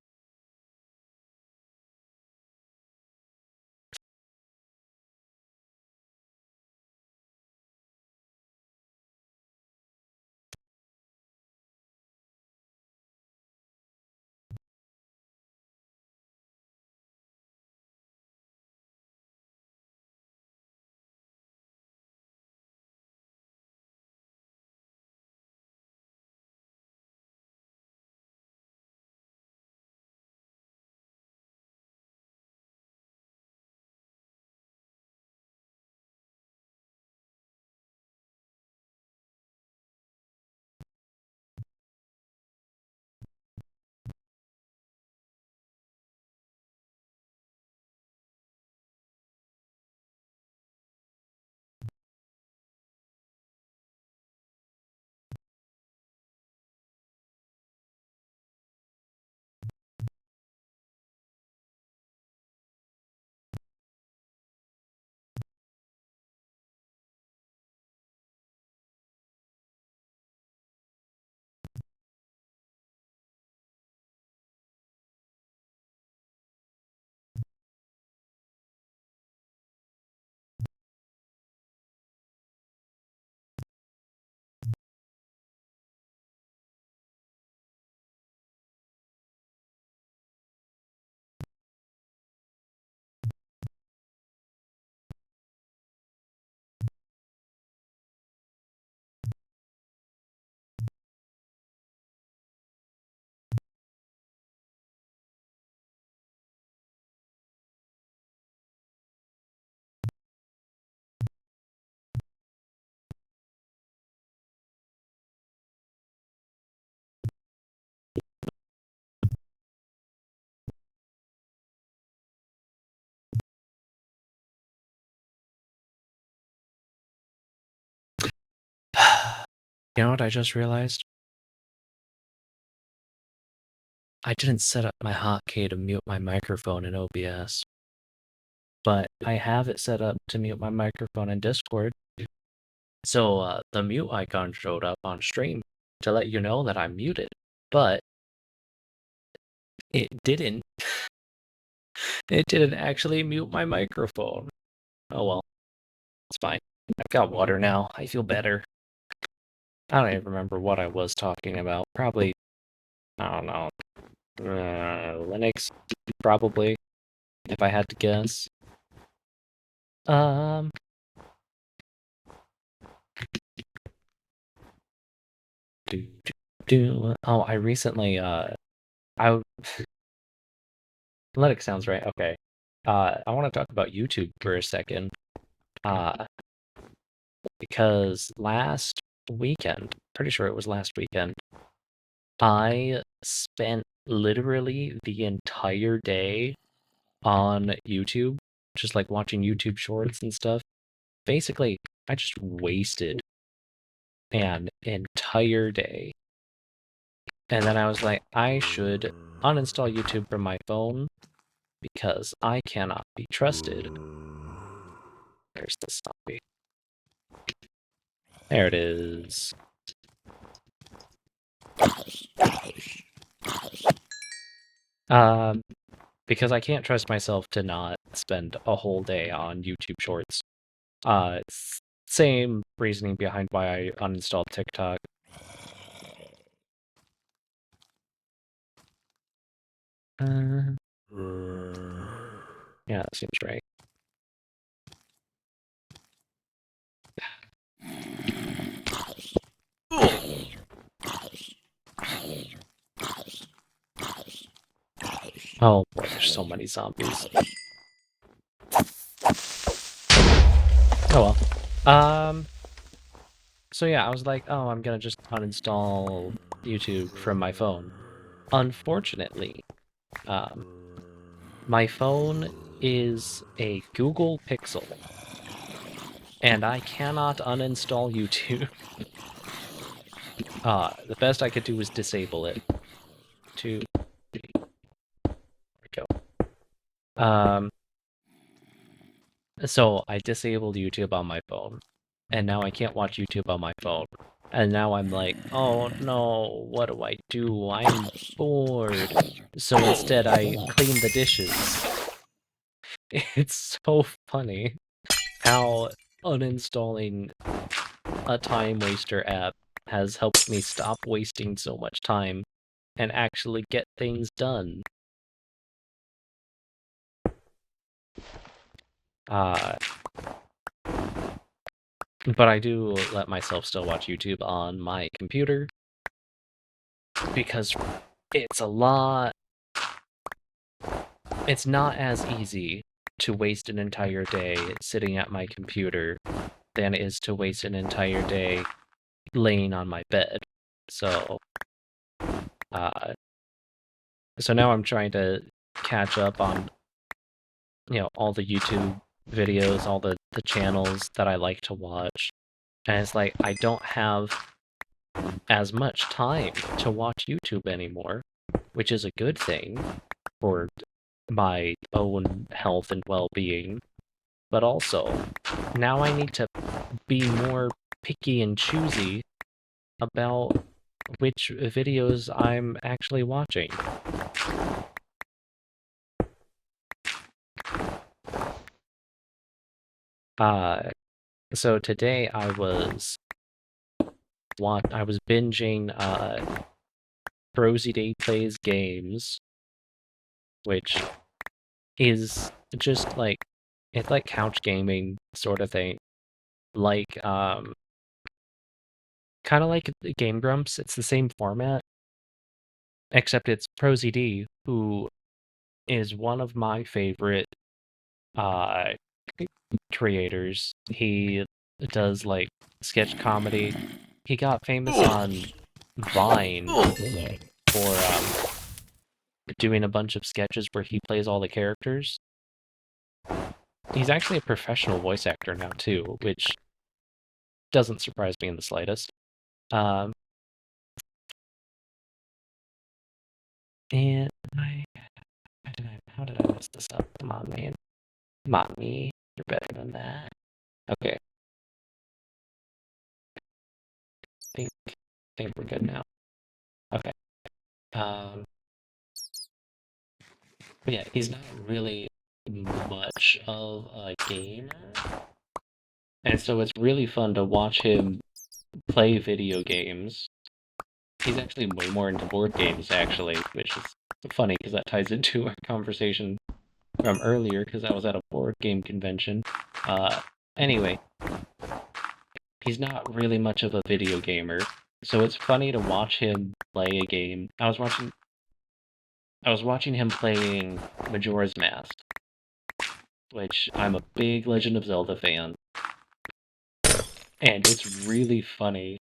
You know what I just realized? I didn't set up my hotkey to mute my microphone in OBS, but I have it set up to mute my microphone in Discord. So the mute icon showed up on stream to let you know that I'm muted, but it didn't. It didn't actually mute my microphone. Oh well, it's fine. I've got water now. I feel better. I don't even remember what I was talking about. Probably, I don't know, Linux, probably, if I had to guess. Um, oh, I recently, Linux sounds right, okay. I want to talk about YouTube for a second, uh, because last weekend, pretty sure it was last weekend, I spent literally the entire day on YouTube, just like watching YouTube shorts and stuff. Basically, I just wasted an entire day. And then I was like, I should uninstall YouTube from my phone because I cannot be trusted. There's the zombie. There it is. Because I can't trust myself to not spend a whole day on YouTube Shorts. Same reasoning behind why I uninstalled TikTok. Yeah, that seems right. Oh boy, there's so many zombies. Oh well. So yeah, I was like, oh, I'm gonna just uninstall YouTube from my phone. Unfortunately, my phone is a Google Pixel, and I cannot uninstall YouTube. The best I could do was disable it. There we go. So I disabled YouTube on my phone, and now I can't watch YouTube on my phone. And now I'm like, oh no, what do I do? I'm bored. So instead I clean the dishes. It's so funny how uninstalling a time waster app has helped me stop wasting so much time and actually get things done. But I do let myself still watch YouTube on my computer because it's not as easy to waste an entire day sitting at my computer than it is to waste an entire day laying on my bed. So, so now I'm trying to catch up on, all the YouTube videos, all the channels that I like to watch. And it's like, I don't have as much time to watch YouTube anymore, which is a good thing for my own health and well-being. But also, now I need to be more picky and choosy about which videos I'm actually watching. So today I was binging Rosie Day Plays Games, which is just like, it's like couch gaming sort of thing. Like, kind of like Game Grumps, it's the same format, except it's ProZD, who is one of my favorite uh creators. He does like sketch comedy. He got famous on Vine for doing a bunch of sketches where he plays all the characters. He's actually a professional voice actor now too, which doesn't surprise me in the slightest. Um, and how did I mess this up? Come on, man. Come on, me. You're better than that. Okay, think think we're good now. Okay. Um, but yeah, he's not really much of a gamer, and so it's really fun to watch him play video games. He's actually way more into board games, actually, which is funny because that ties into our conversation from earlier, because I was at a board game convention. Uh, anyway, he's not really much of a video gamer, so it's funny to watch him play a game. I was watching him playing Majora's Mask, which I'm a big Legend of Zelda fan, and it's really funny,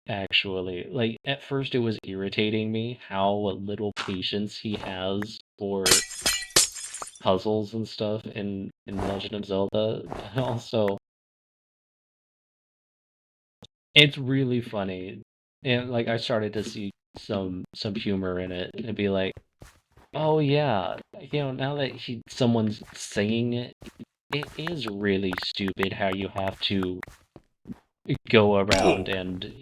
actually. Like, at first it was irritating me how little patience he has for puzzles and stuff in Legend of Zelda. But also, it's really funny. And like I started to see some humor in it and be like, "Oh yeah, now that someone's saying it, it is really stupid how you have to go around and,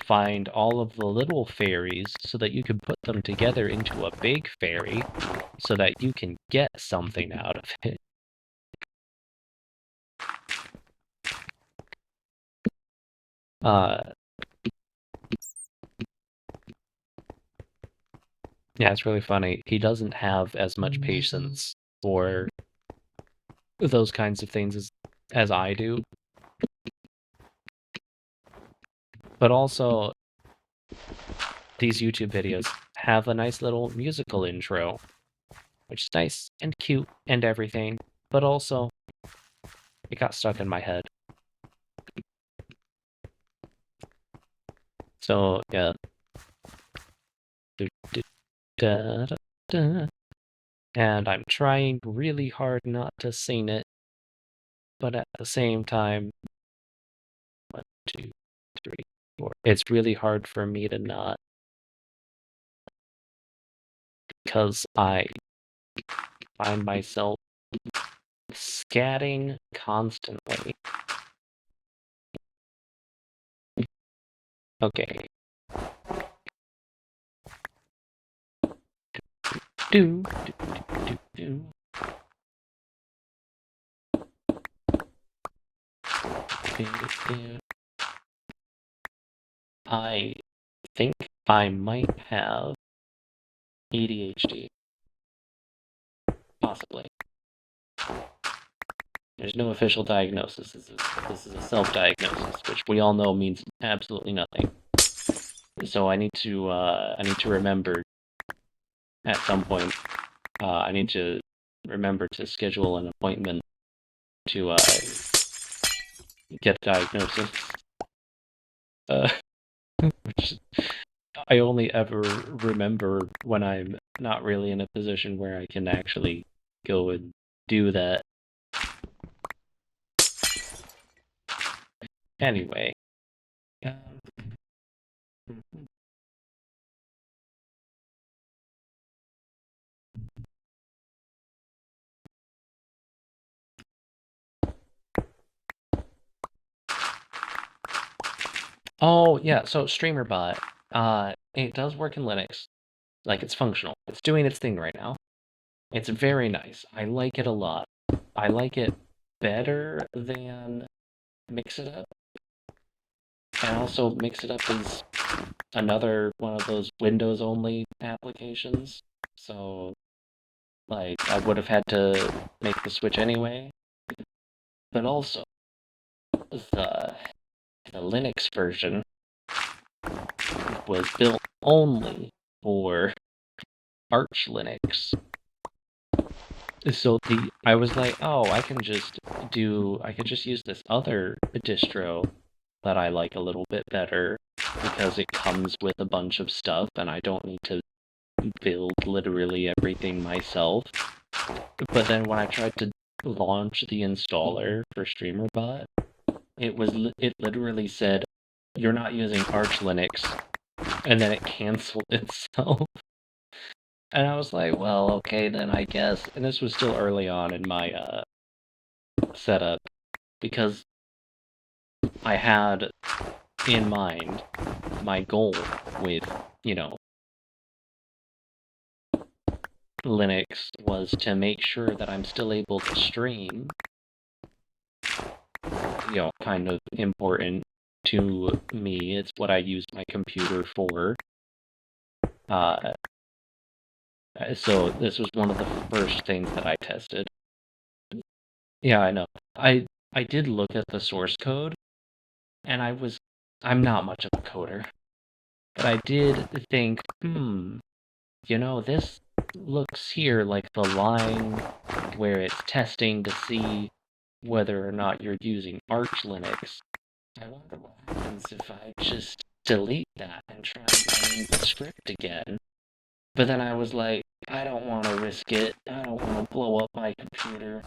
find all of the little fairies so that you can put them together into a big fairy so that you can get something out of it." Uh, yeah, it's really funny. He doesn't have as much patience for those kinds of things as I do, but also these YouTube videos have a nice little musical intro, which is nice and cute and everything, but also it got stuck in my head. So yeah. Da, da, da. And I'm trying really hard not to sing it, but at the same time, 1, 2, 3, 4. It's really hard for me to not, because I find myself scatting constantly. Okay. Do, do, do, do, do, do. I think I might have ADHD, possibly. There's no official diagnosis. This is a self-diagnosis, which we all know means absolutely nothing. So I need to remember at some point. I need to remember to schedule an appointment to get a diagnosis. Uh, which I only ever remember when I'm not really in a position where I can actually go and do that. Anyway. Um, oh yeah, so StreamerBot, it does work in Linux. Like, it's functional. It's doing its thing right now. It's very nice. I like it a lot. I like it better than Mix It Up. And also, Mix It Up is another one of those Windows only applications. So, like, I would have had to make the switch anyway. But also, the the Linux version was built only for Arch Linux. So I was like, oh, I could just use this other distro that I like a little bit better because it comes with a bunch of stuff and I don't need to build literally everything myself. But then when I tried to launch the installer for StreamerBot, it literally said you're not using Arch Linux, and then it canceled itself. And I was like, well, okay, then I guess. And this was still early on in my setup, because I had in mind my goal with, you know, Linux was to make sure that I'm still able to stream, kind of important to me. It's what I use my computer for. Uh, so this was one of the first things that I tested. Yeah, I know. I did look at the source code, and I'm not much of a coder, but I did think, this looks here like the line where it's testing to see whether or not you're using Arch Linux. I wonder what happens if I just delete that and try running the script again. But then I was like, I don't want to risk it. I don't want to blow up my computer.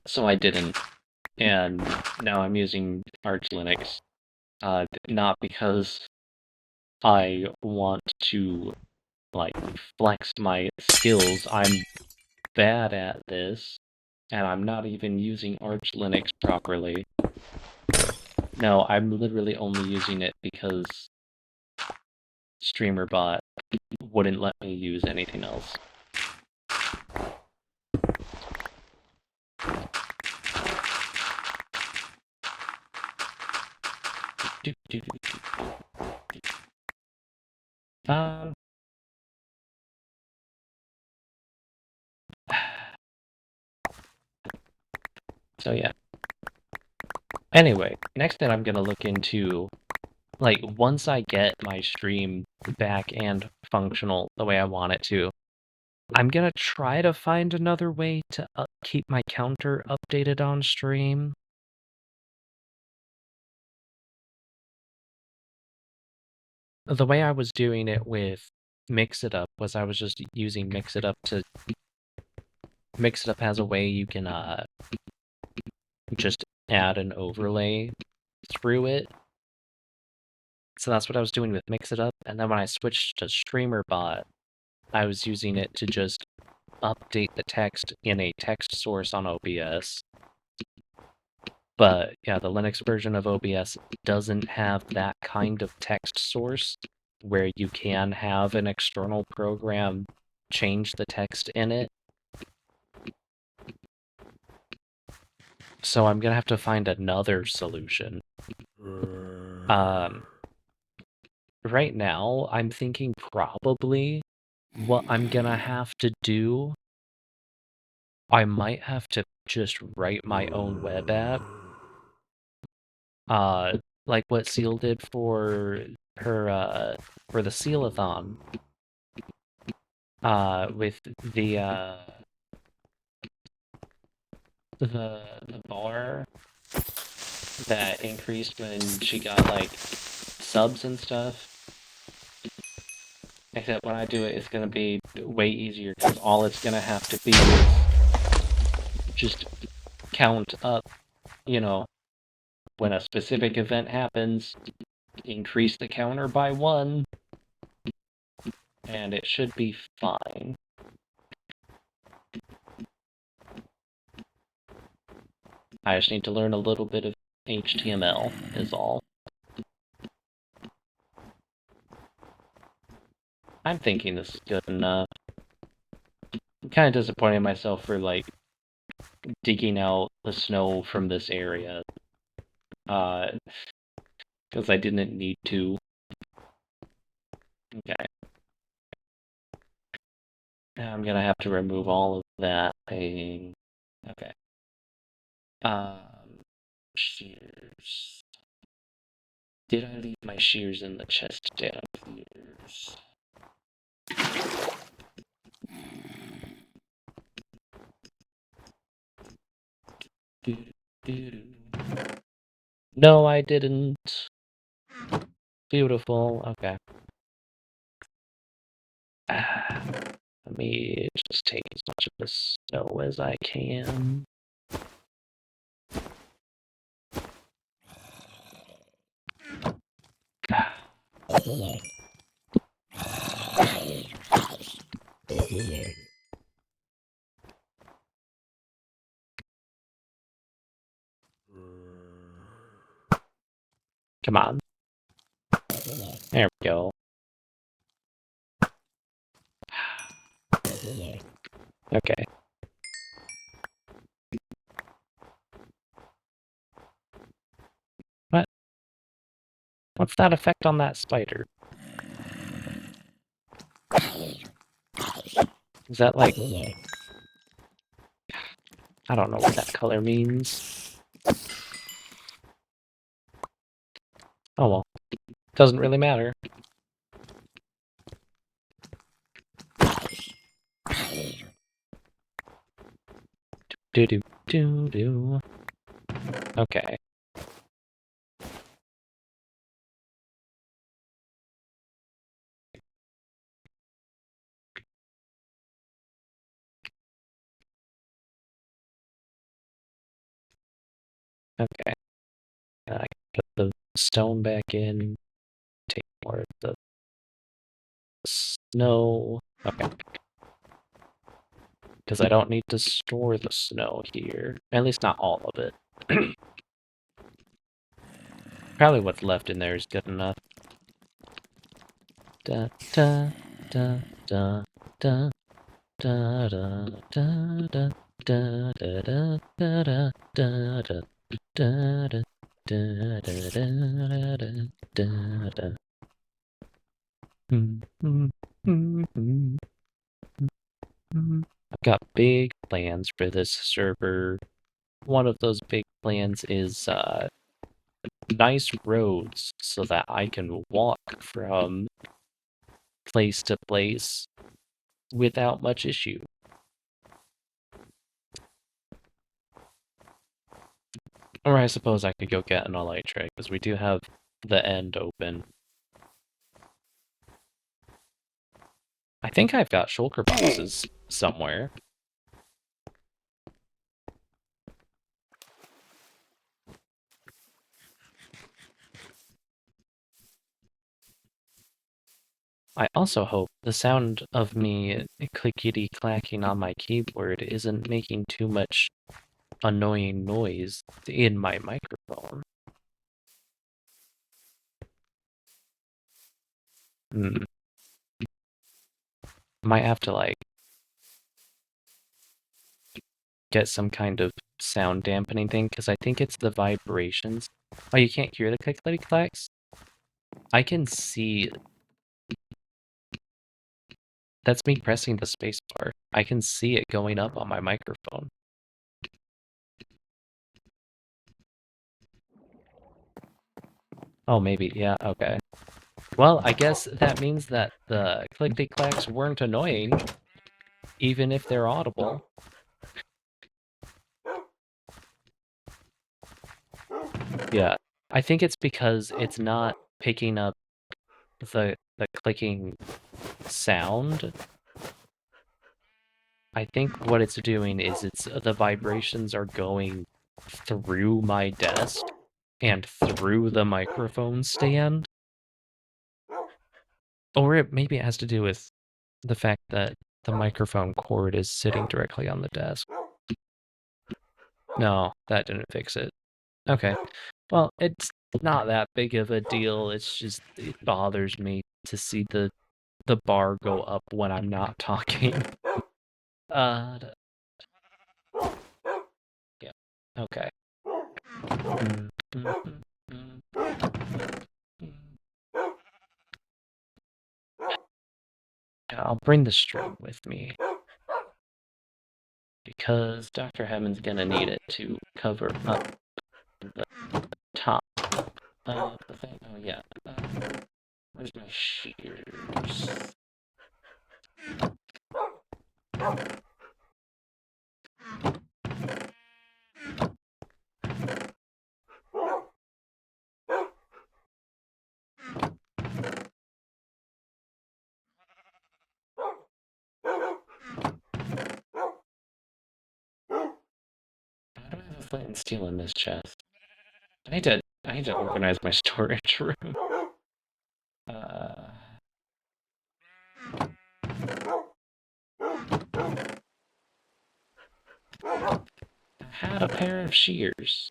So I didn't. And now I'm using Arch Linux. Not because I want to, flex my skills. I'm bad at this, and I'm not even using Arch Linux properly. No, I'm literally only using it because StreamerBot wouldn't let me use anything else. Um. So yeah. Anyway, next thing I'm gonna look into, once I get my stream back and functional the way I want it to, I'm gonna try to find another way to keep my counter updated on stream. The way I was doing it with Mix It Up was I was just using Mix It Up to Mix It Up has a way you can just add an overlay through it. So that's what I was doing with Mix It Up, and then when I switched to StreamerBot, I was using it to just update the text in a text source on OBS. But yeah, the Linux version of OBS doesn't have that kind of text source where you can have an external program change the text in it. So I'm gonna have to find another solution. Right now, I'm thinking probably what I'm gonna have to do, I might have to just write my own web app. Like what Seal did for her for the Sealathon. With the bar that increased when she got subs and stuff. Except when I do it, it's gonna be way easier because all it's gonna have to be is just count up, when a specific event happens, increase the counter by 1, and it should be fine. I just need to learn a little bit of HTML, is all. I'm thinking this is good enough. I'm kind of disappointed in myself for, digging out the snow from this area. Because I didn't need to. Okay. I'm gonna have to remove all of that thing. Okay. Shears. Did I leave my shears in the chest downstairs? No, I didn't. Beautiful. Okay. Let me just take as much of the snow as I can. Come on. There we go. Okay. What? What's that effect on that spider? Is that like... I don't know what that color means. Oh well. Doesn't really matter. Do-do-do-do. Okay. Okay. I put the stone back in. Take more of the snow. Okay. Because I don't need to store the snow here. At least not all of it. Probably what's left in there is good enough. Da da da da da da da da da da da da da da da da. Da, da, da, da, da, da. I've got big plans for this server. One of those big plans is nice roads so that I can walk from place to place without much issue. Or I suppose I could go get an elytra, because we do have the end open. I think I've got shulker boxes somewhere. I also hope the sound of me clickety-clacking on my keyboard isn't making too much annoying noise in my microphone. Might have to, like, get some kind of sound dampening thing, because I think it's the vibrations. Oh, you can't hear the clickety-clacks? I can see... That's me pressing the spacebar. I can see it going up on my microphone. Oh, maybe, yeah, okay. Well, I guess that means that the clickety-clacks weren't annoying, even if they're audible. Yeah, I think it's because it's not picking up the clicking sound. I think what it's doing is the vibrations are going through my desk and through the microphone stand. Or maybe it has to do with the fact that the microphone cord is sitting directly on the desk. No, that didn't fix it. Okay. Well, it's not that big of a deal. It's just, it bothers me to see the bar go up when I'm not talking. Yeah. Okay. I'll bring the string with me, because Dr. Hammond's gonna need it to cover up the top of the thing. Oh yeah. Where's my shears? How do I have a flint and steel in this chest? I need to organize my storage room. a pair of shears.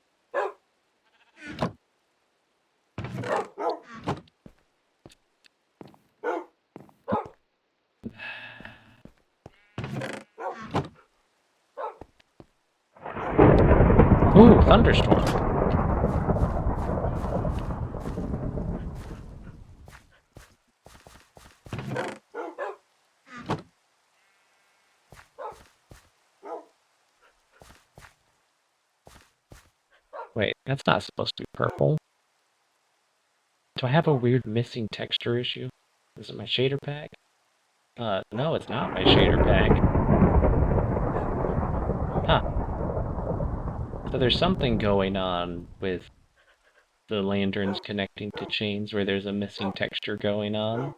Ooh, thunderstorm. Wait, that's not supposed to be purple. Do I have a weird missing texture issue? Is it my shader pack? No, it's not my shader pack. Huh. So there's something going on with the lanterns connecting to chains where there's a missing texture going on.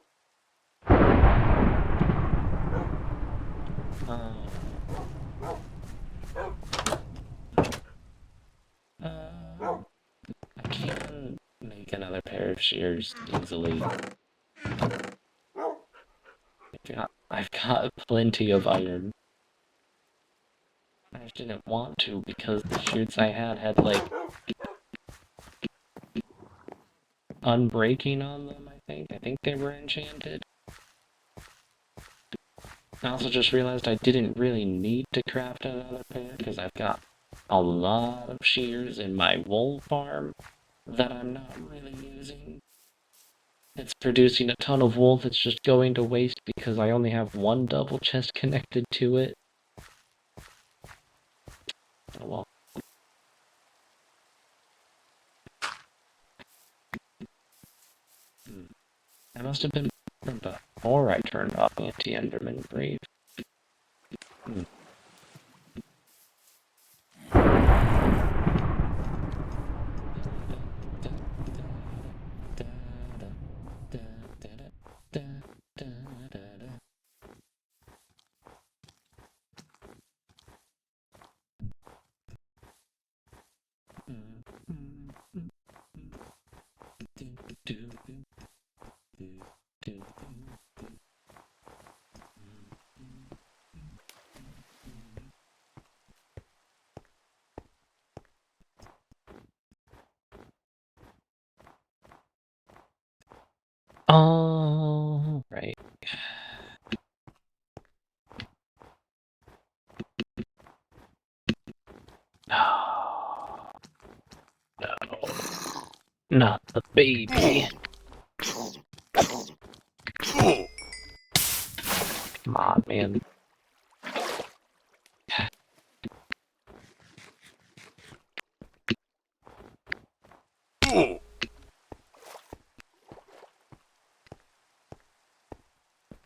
I can make another pair of shears easily. I've got plenty of iron. I just didn't want to because the shears I had like unbreaking on them, I think. I think they were enchanted. I also just realized I didn't really need to craft another pair because I've got a lot of shears in my wool farm that I'm not really using. It's producing a ton of wool that's just going to waste because I only have one double chest connected to it. Oh well. That must have been before I turned off anti-Enderman Brave. Oh, right. No. Not the baby. Come on, man.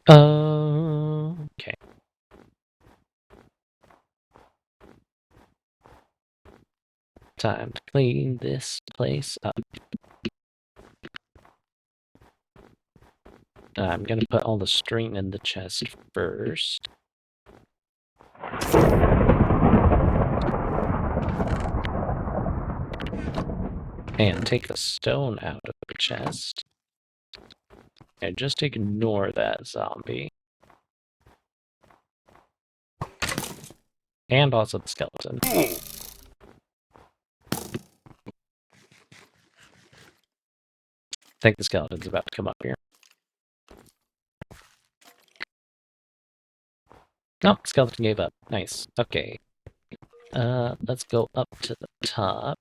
Okay. Time to clean this place up. I'm gonna put all the string in the chest first. And take the stone out of the chest. And just ignore that zombie. And also the skeleton. I think the skeleton's about to come up here. Oh, skeleton gave up. Nice. Okay. Let's go up to the top.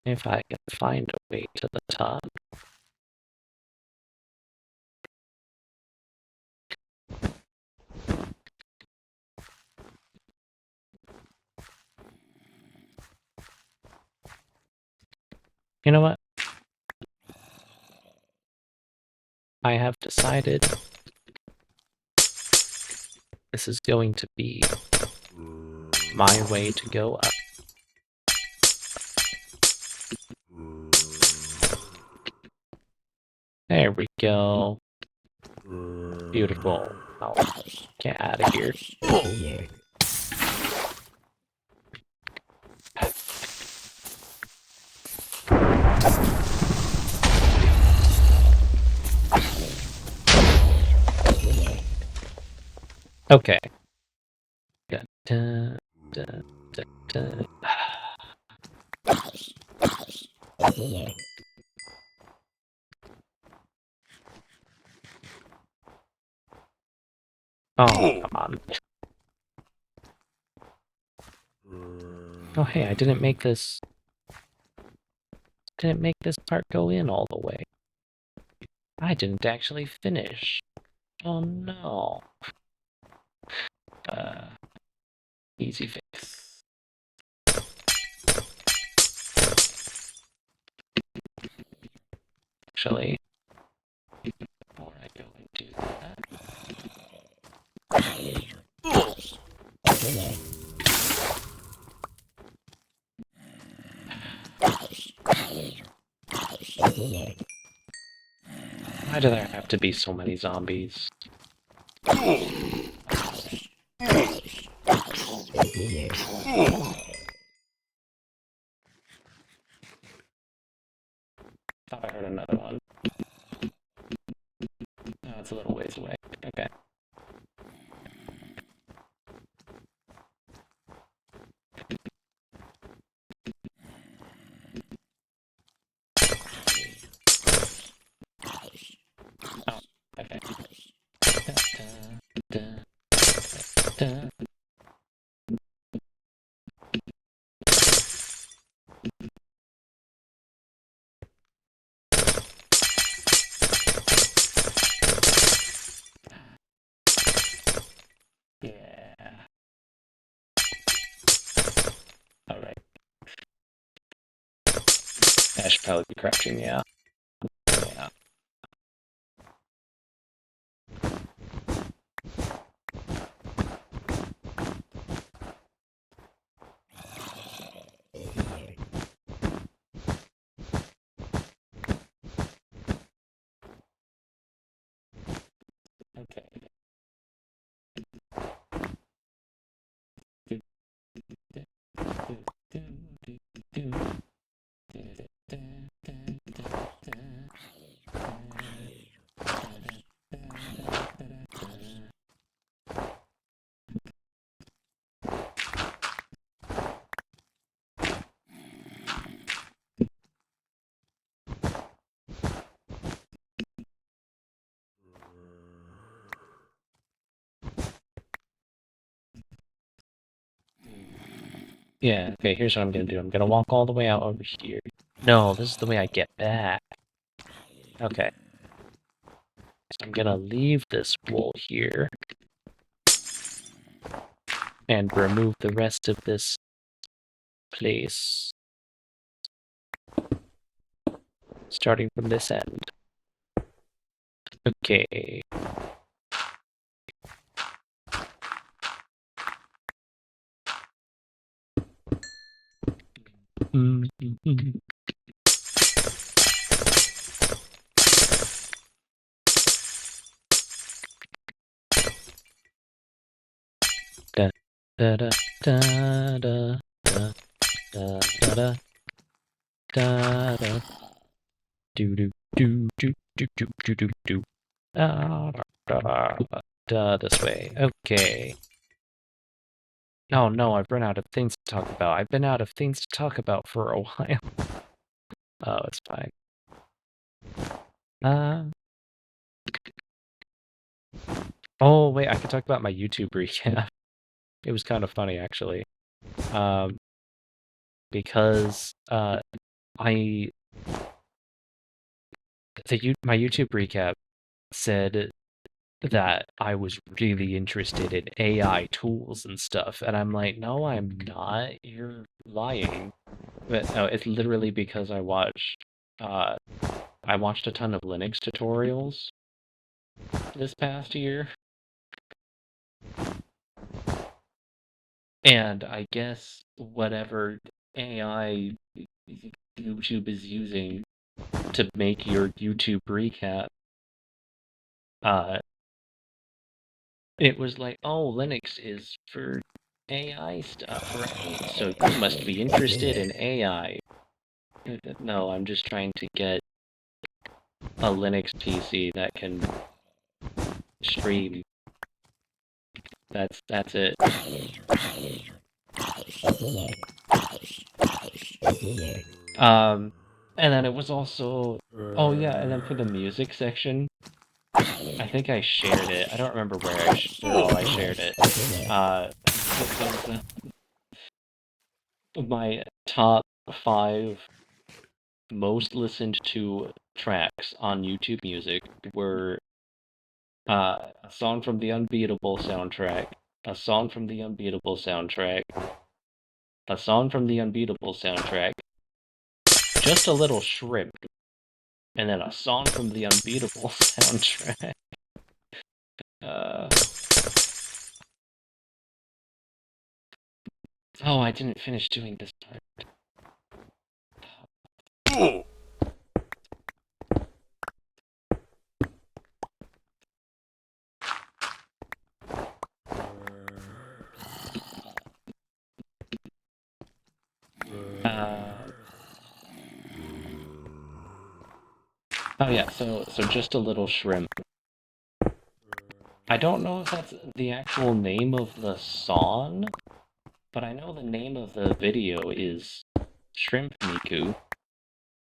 If I can find a way to the top. You know what? I have decided this is going to be my way to go up. There we go. Beautiful. Oh, get out of here. Okay. Da, da, da, da, da. Oh, come on. Oh, hey, I didn't make this part go in all the way. I didn't actually finish. Oh no. Uh, Easy fix. Actually, before I go and do that. Why do there have to be so many zombies? Thought I heard another one. Oh, it's a little ways away. Okay. Oh, okay. Da, da, da, da. Yeah. Alright. I should probably be crouching, yeah. Yeah. Okay. Yeah, okay, here's what I'm gonna do. I'm gonna walk all the way out over here. No, this is the way I get back. Okay. So I'm gonna leave this wool here and remove the rest of this place. Starting from this end. Okay. Da da da da da da da da da da. Do do do do do do do do do. Ah, this way. Okay. Oh no, I've run out of things to talk about. I've been out of things to talk about for a while. Oh, it's fine. Uh, oh wait, I could talk about my YouTube recap. It was kind of funny actually. Um, because I my YouTube recap said that I was really interested in AI tools and stuff, and I'm like, no, I'm not. You're lying. But no, it's literally because uh I watched a ton of Linux tutorials this past year, and I guess whatever AI YouTube is using to make your YouTube recap, uh, it was like, oh, Linux is for AI stuff, right? So you must be interested in AI. No, I'm just trying to get a Linux PC that can stream That's it. Um, and then it was also, oh yeah, and then for the music section, I think I shared it. I don't remember where all I shared it. My top 5 most listened to tracks on YouTube Music were a song from the Unbeatable soundtrack, a song from the Unbeatable soundtrack, a song from the Unbeatable soundtrack, just a little shrimp, and then a song from the Unbeatable soundtrack. Uh, oh, I didn't finish doing this part. Uh, oh yeah, so just a little shrimp. I don't know if that's the actual name of the song, but I know the name of the video is Shrimp Miku.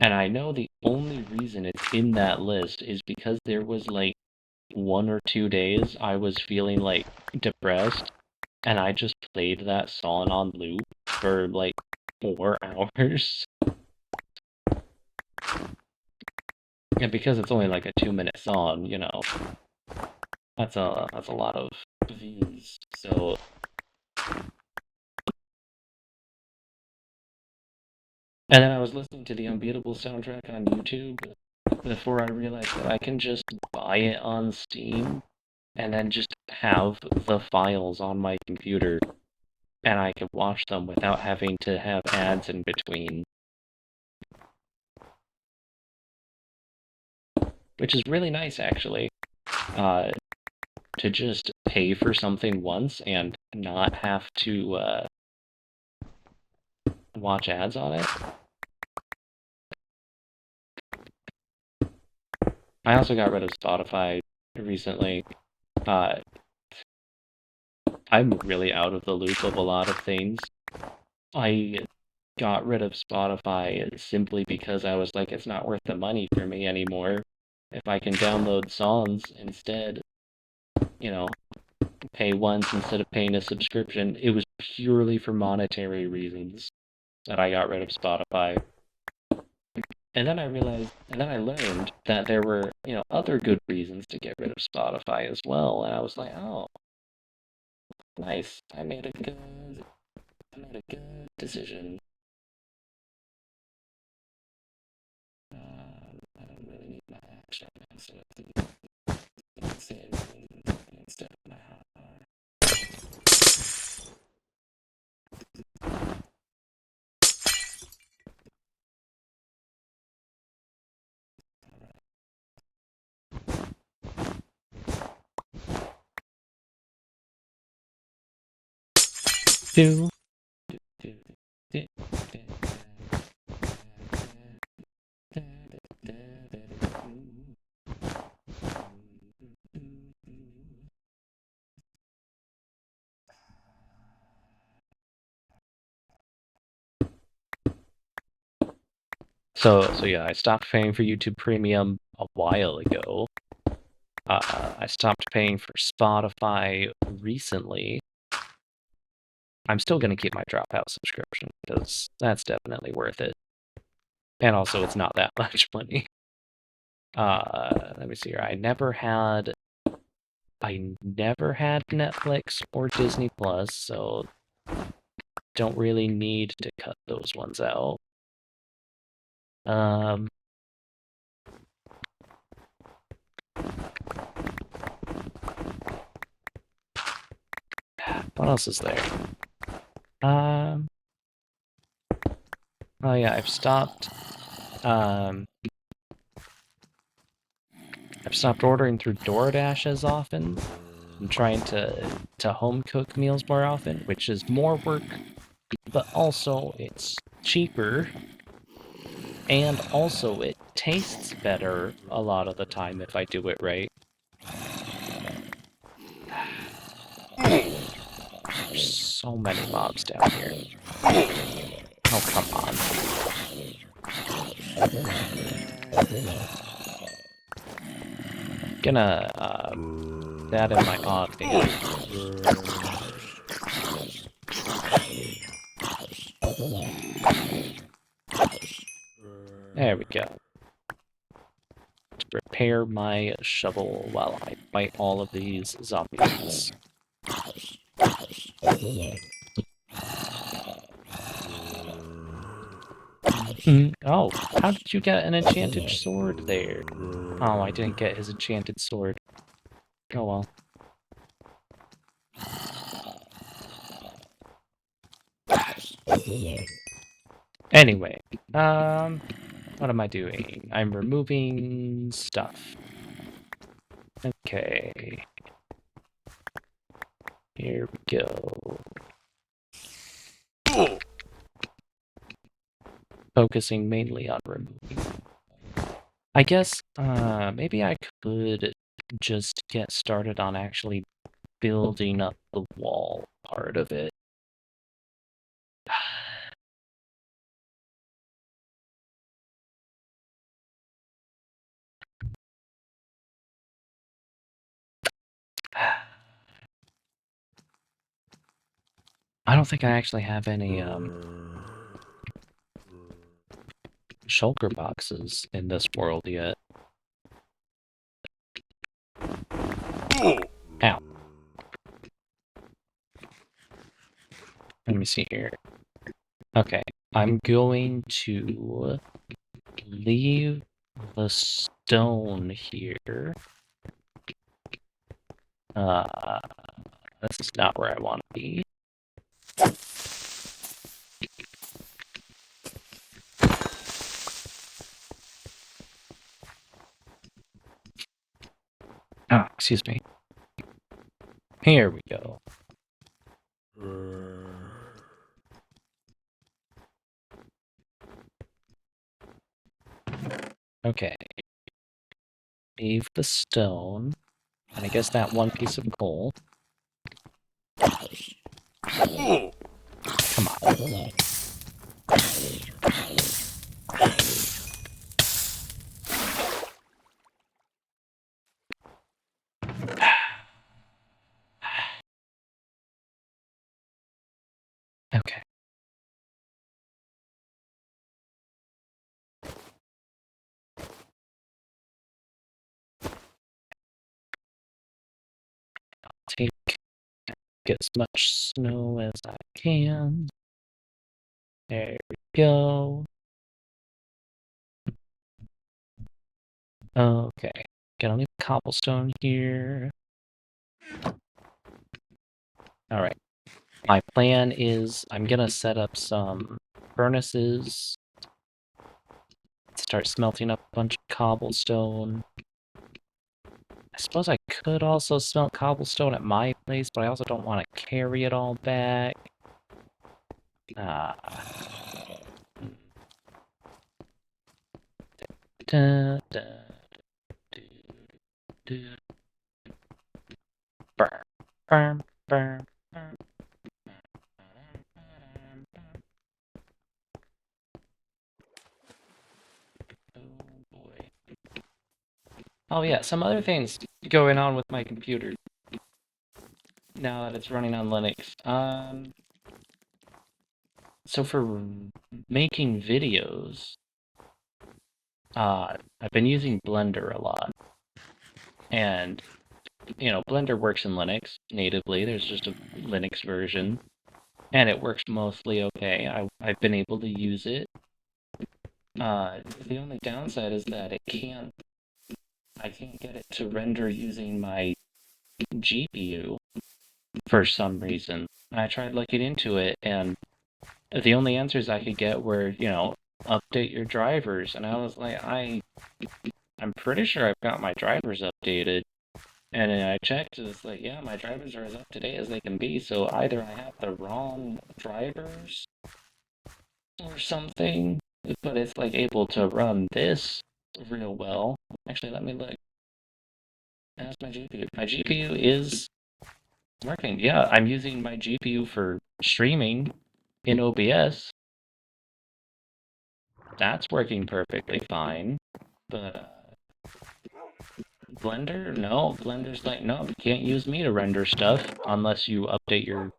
And I know the only reason it's in that list is because there was like 1 or 2 days I was feeling like depressed, and I just played that song on loop for like 4 hours. And because it's only like a 2-minute song, that's a lot of views. So, and then I was listening to the Unbeatable soundtrack on YouTube before I realized that I can just buy it on Steam and then just have the files on my computer and I can watch them without having to have ads in between. Which is really nice, actually. Uh, to just pay for something once and not have to watch ads on it. I also got rid of Spotify recently. Uh, I'm really out of the loop of a lot of things. I got rid of Spotify simply because I was like, it's not worth the money for me anymore. If I can download songs instead, you know, pay once instead of paying a subscription, it was purely for monetary reasons that I got rid of Spotify. And then I learned that there were, other good reasons to get rid of Spotify as well. And I was like, oh, nice. I made a good decision. I don't really need my action instead of my heart. Do, do, do, do, So yeah, I stopped paying for YouTube Premium a while ago. I stopped paying for Spotify recently. I'm still going to keep my Dropout subscription because that's definitely worth it. And also, it's not that much money. Let me see here. I never had Netflix or Disney Plus, so don't really need to cut those ones out. What else is there? Oh yeah, I've stopped ordering through DoorDash as often. I'm trying to home cook meals more often, which is more work, but also it's cheaper, and also it tastes better a lot of the time if I do it right. so many mobs down here. Oh, come on. Gonna, that in my audio. There we go. To prepare my shovel while I fight all of these zombies. Oh, how did you get an enchanted sword there? Oh, I didn't get his enchanted sword. Oh well. Anyway, what am I doing? I'm removing stuff. Okay. Here we go. Focusing mainly on removing. I guess, maybe I could just get started on actually building up the wall part of it. I don't think I actually have any, shulker boxes in this world yet. Ow. Let me see here. Okay, I'm going to leave the stone here. This is not where I want to be. Oh, excuse me. Here we go. Okay. Leave the stone. And I guess that one piece of coal. Come on. Okay. Take get as much snow as I can. There we go. Okay. Gonna leave cobblestone here. Alright. My plan is I'm gonna set up some furnaces. Start smelting up a bunch of cobblestone. I suppose I could also smelt cobblestone at my place, but I also don't want to carry it all back. Da, da, do, do. Burn, burn, burn, burn. Oh boy. Oh yeah, some other things going on with my computer now that it's running on Linux. So for making videos, I've been using Blender a lot. And, you know, Blender works in Linux natively. There's just a Linux version. And it works mostly okay. I've been able to use it. The only downside is that I can't get it to render using my GPU for some reason. I tried looking into it, and the only answers I could get were, you know, update your drivers. And I was like, I'm pretty sure I've got my drivers updated. And then I checked, and it's like, yeah, my drivers are as up to date as they can be, so either I have the wrong drivers or something, but it's like able to run this real well. Actually, let me look. How's my GPU? My GPU is Working, yeah. I'm using my GPU for streaming in OBS. That's working perfectly fine. But Blender? No, Blender's like, no, you can't use me to render stuff unless you update your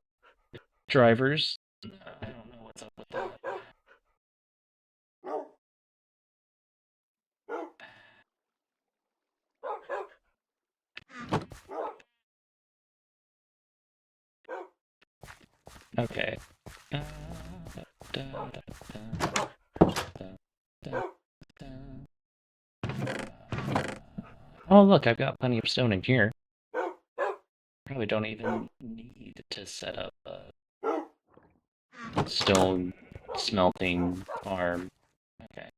drivers. I don't know what's up with that. Okay. Da, da, da, da, da, da, da. Oh, look, I've got plenty of stone in here. Probably don't even need to set up a stone smelting farm. Okay.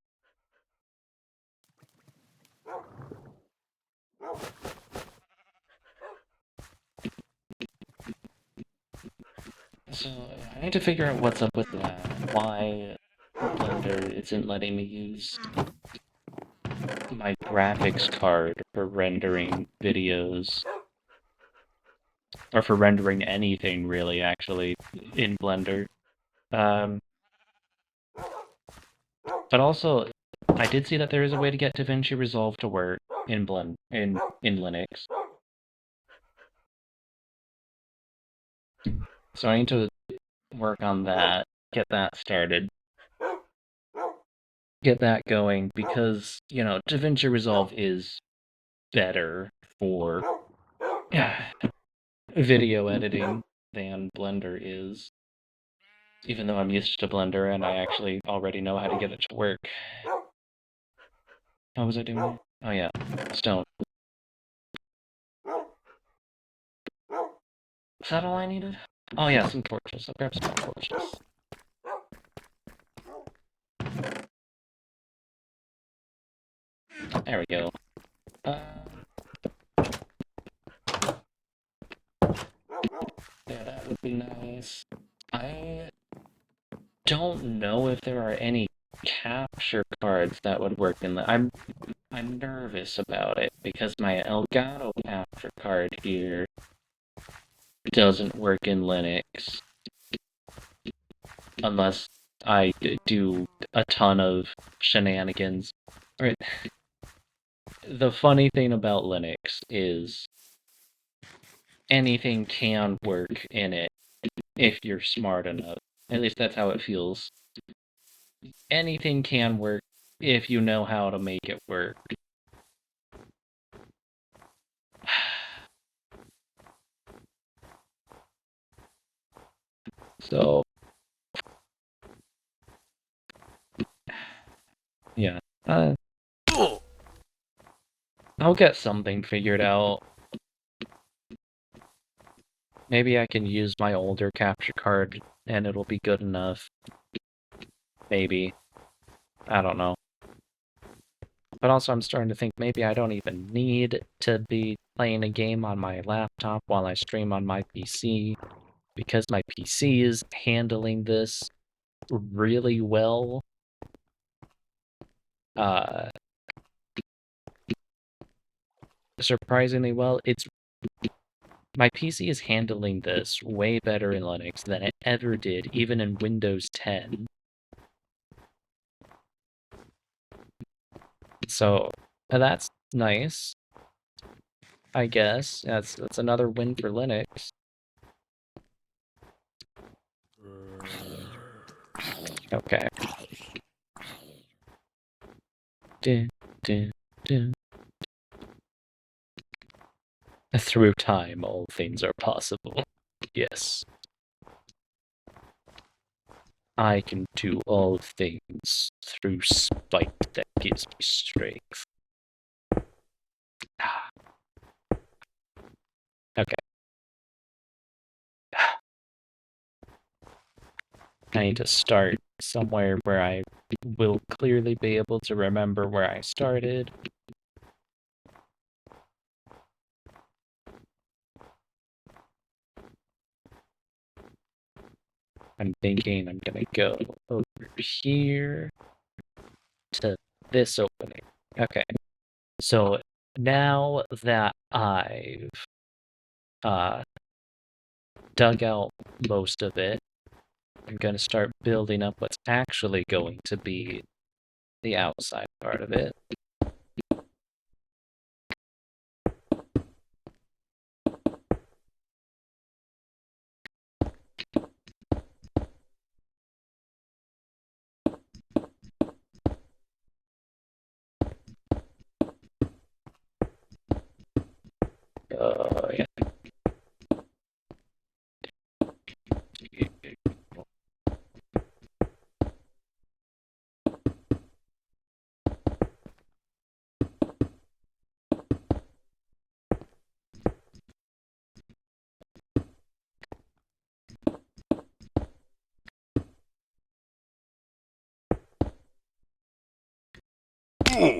So I need to figure out what's up with that. Why Blender isn't letting me use my graphics card for rendering videos. Or for rendering anything, really, actually, in Blender. Um, but also, I did see that there is a way to get DaVinci Resolve to work in in Linux. So I need to work on that, get that started, get that going, because, DaVinci Resolve is better for video editing than Blender is. Even though I'm used to Blender and I actually already know how to get it to work. How was I doing? Oh yeah, stone. Is that all I needed? Oh yeah, some torches. I'll grab some torches. There we go. Yeah, that would be nice. I don't know if there are any capture cards that would work in the. I'm nervous about it because my Elgato capture card here doesn't work in Linux unless I do a ton of shenanigans. Right. The funny thing about Linux is anything can work in it if you're smart enough. At least that's how it feels. Anything can work if you know how to make it work. So, yeah. I'll get something figured out. Maybe I can use my older capture card and it'll be good enough. Maybe. I don't know. But also I'm starting to think maybe I don't even need to be playing a game on my laptop while I stream on my PC, because my PC is handling this really well. Uh, Surprisingly well. My PC is handling this way better in Linux than it ever did, even in Windows 10. So that's nice, I guess. That's another win for Linux. Okay. Dun, dun, dun. Through time, all things are possible. Yes. I can do all things through spite that gives me strength. Okay. I need to start somewhere where I will clearly be able to remember where I started. I'm thinking I'm gonna go over here to this opening. Okay. So now that I've dug out most of it. I'm gonna start building up what's actually going to be the outside part of it. Yeah.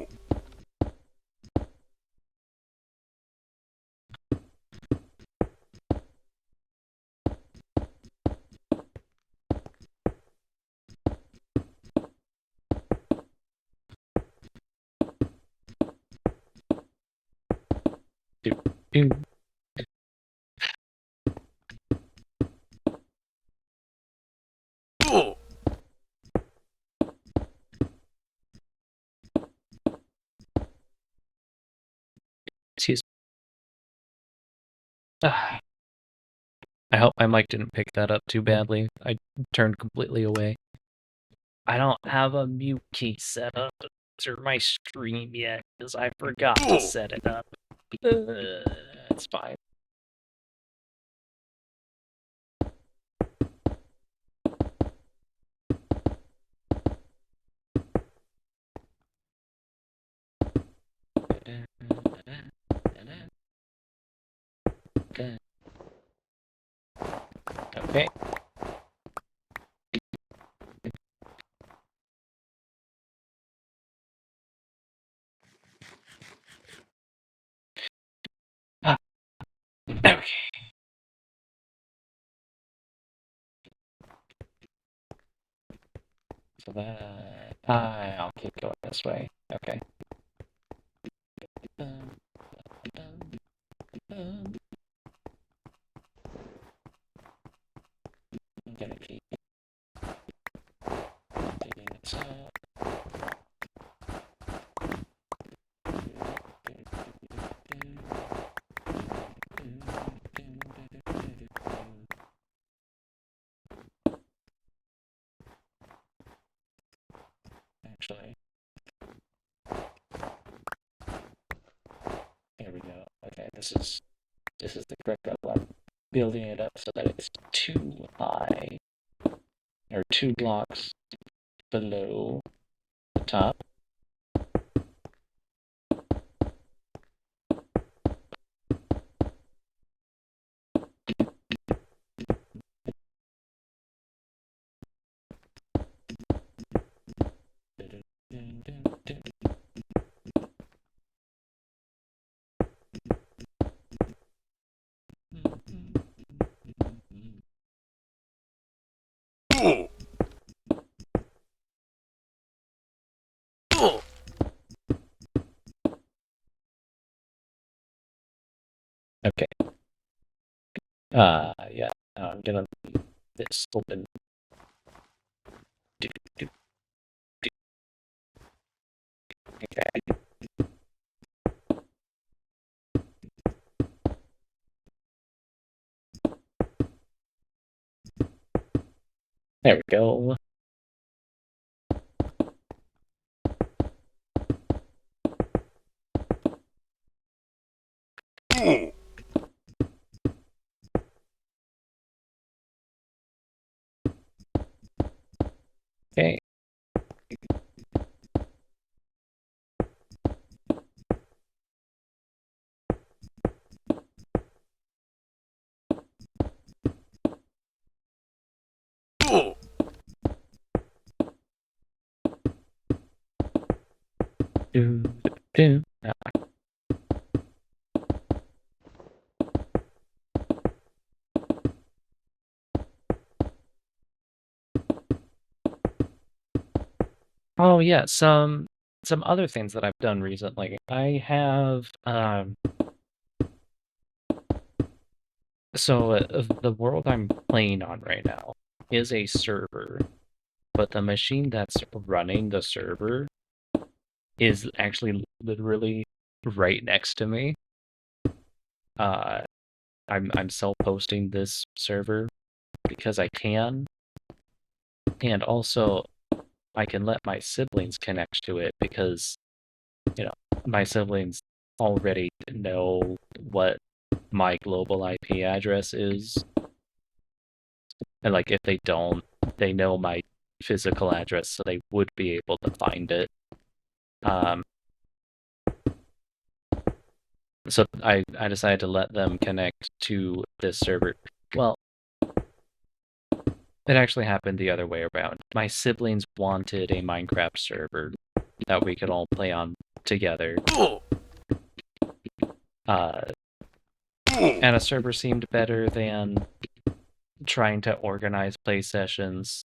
Do, do. Excuse me. I hope my mic didn't pick that up too badly. I turned completely away. I don't have a mute key set up through my stream yet because I forgot to set it up. It's fine. Okay. Okay. So that I'll keep going this way. Okay. I'm gonna keep digging this up. Actually, here we go. Okay, this is the correct level. I'm building it up so that it's too high, or 2 blocks below the top. Okay. Yeah. I'm gonna leave this open. Okay. There we go. Okay. Do, do. Oh yeah, some other things that I've done recently. I have So the world I'm playing on right now is a server, but the machine that's running the server is actually literally right next to me. Uh, I'm self-hosting this server because I can, and also I can let my siblings connect to it because, you know, my siblings already know what my global IP address is. And like if they don't, they know my physical address, so they would be able to find it. Um, so I decided to let them connect to this server. Well, it actually happened the other way around. My siblings wanted a Minecraft server that we could all play on together. Uh, and a server seemed better than trying to organize play sessions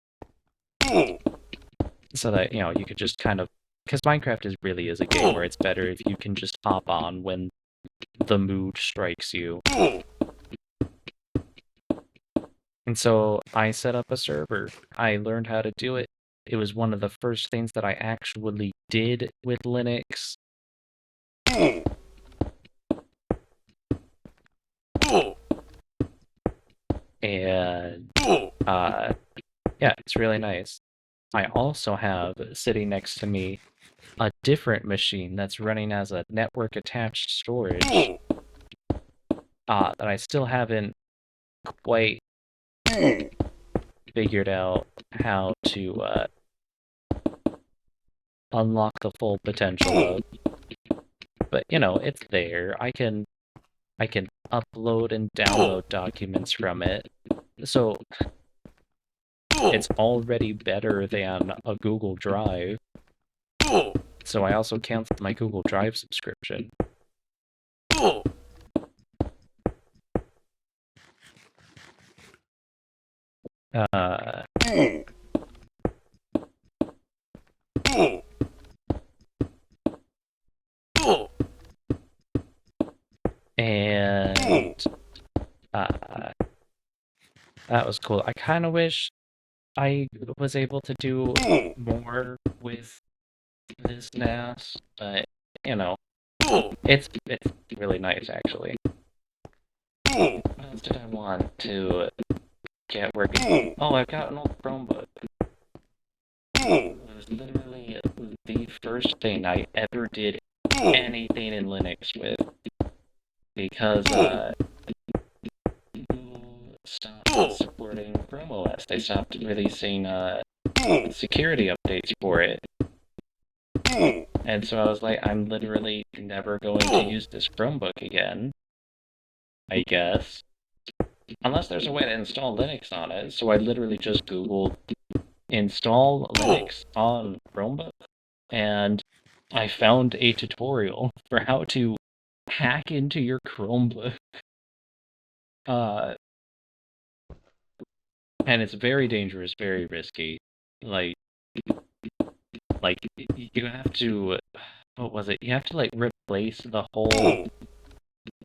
so that, you could just kind of, because Minecraft really is a game where it's better if you can just hop on when the mood strikes you. And so I set up a server. I learned how to do it. It was one of the first things that I actually did with Linux. And yeah, it's really nice. I also have sitting next to me a different machine that's running as a network attached storage that I still haven't quite figured out how to unlock the full potential of. But it's there. I can upload and download documents from it. So it's already better than a Google Drive. So I also canceled my Google Drive subscription. Uh, and uh, that was cool. I kind of wish I was able to do more with this NAS, but it's really nice actually. What else did I want to get working? Oh, I've got an old Chromebook. It was literally the first thing I ever did anything in Linux with because Google stopped supporting Chrome OS. They stopped releasing security updates for it. And so I was like, I'm literally never going to use this Chromebook again, I guess. Unless there's a way to install Linux on it. So I literally just Googled install Linux on Chromebook, and I found a tutorial for how to hack into your Chromebook. Uh, and it's very dangerous, very risky. Like, you have to, what was it? You have to, replace the whole,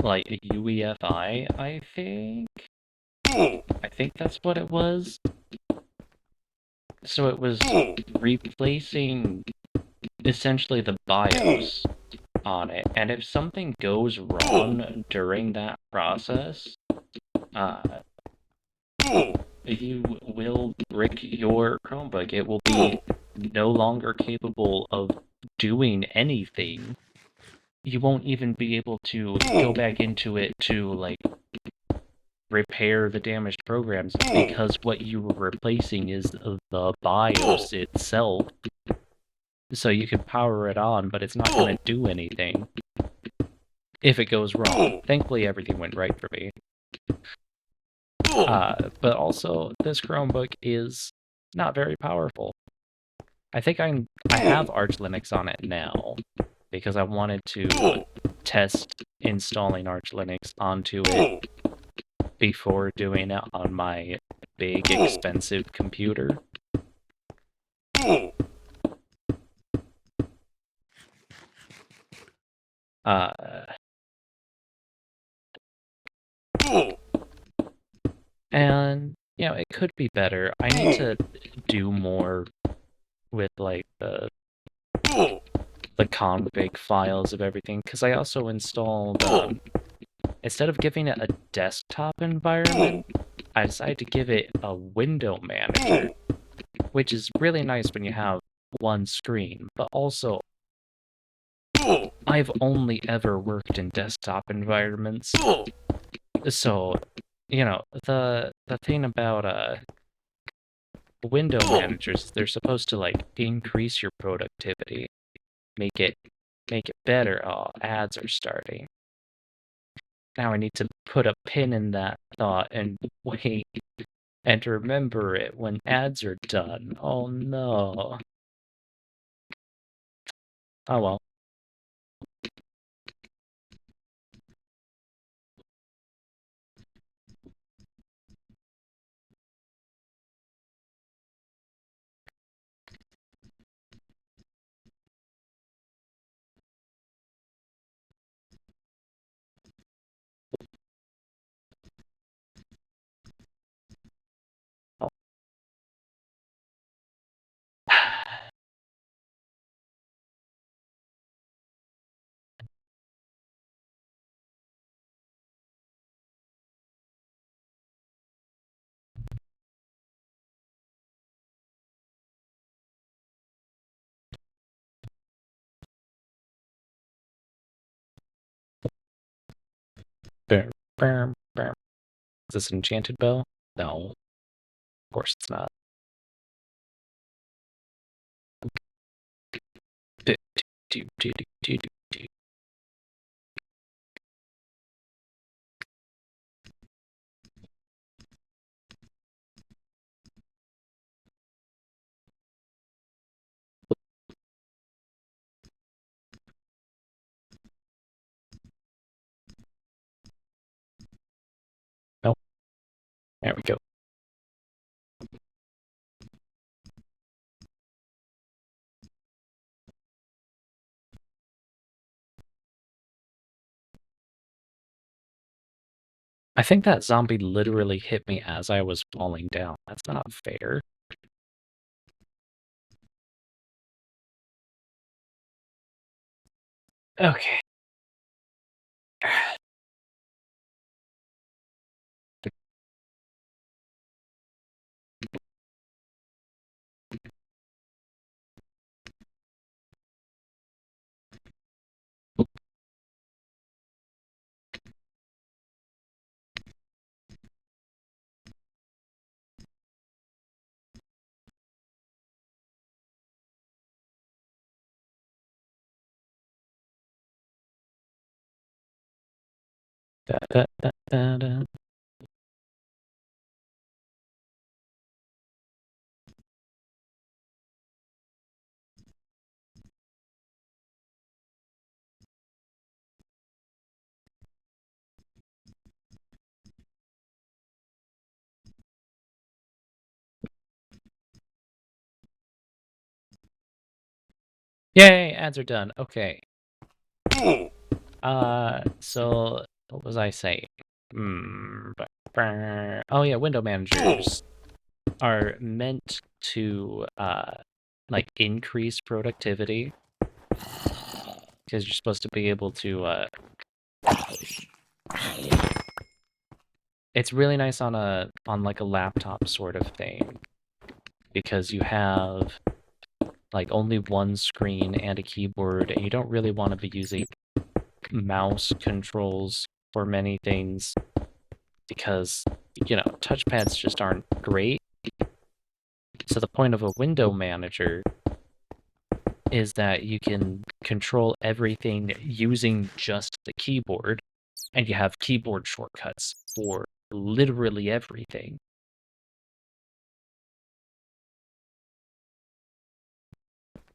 UEFI, I think? I think that's what it was. So it was replacing, essentially, the BIOS on it. And if something goes wrong during that process, uh, you will brick your Chromebook. It will be no longer capable of doing anything. You won't even be able to go back into it to, repair the damaged programs because what you were replacing is the BIOS itself. So you can power it on, but it's not going to do anything if it goes wrong. Thankfully, everything went right for me. But also, this Chromebook is not very powerful. I think I have Arch Linux on it now because I wanted to test installing Arch Linux onto it before doing it on my big, expensive computer. Uh, And, it could be better. I need to do more with, like, the config files of everything, because I also installed, instead of giving it a desktop environment, I decided to give it a window manager, which is really nice when you have one screen, but also I've only ever worked in desktop environments, so the thing about window managers is they're supposed to like increase your productivity, make it better. Oh, ads are starting. Now I need to put a pin in that thought and wait and remember it when ads are done. Oh no. Oh well. Bam, bam, bam. Is this an enchanted bell? No, of course it's not. Do, do, do, do, do, do. No, there we go. I think that zombie literally hit me as I was falling down. That's not fair. Okay. Da, da, da, da, da. Yay, ads are done. Okay. So what was I saying? Oh yeah, window managers are meant to like increase productivity because you're supposed to be able to it's really nice on like a laptop sort of thing because you have like only one screen and a keyboard and you don't really want to be using mouse controls for many things because touchpads just aren't great. So the point of a window manager is that you can control everything using just the keyboard, and you have keyboard shortcuts for literally everything.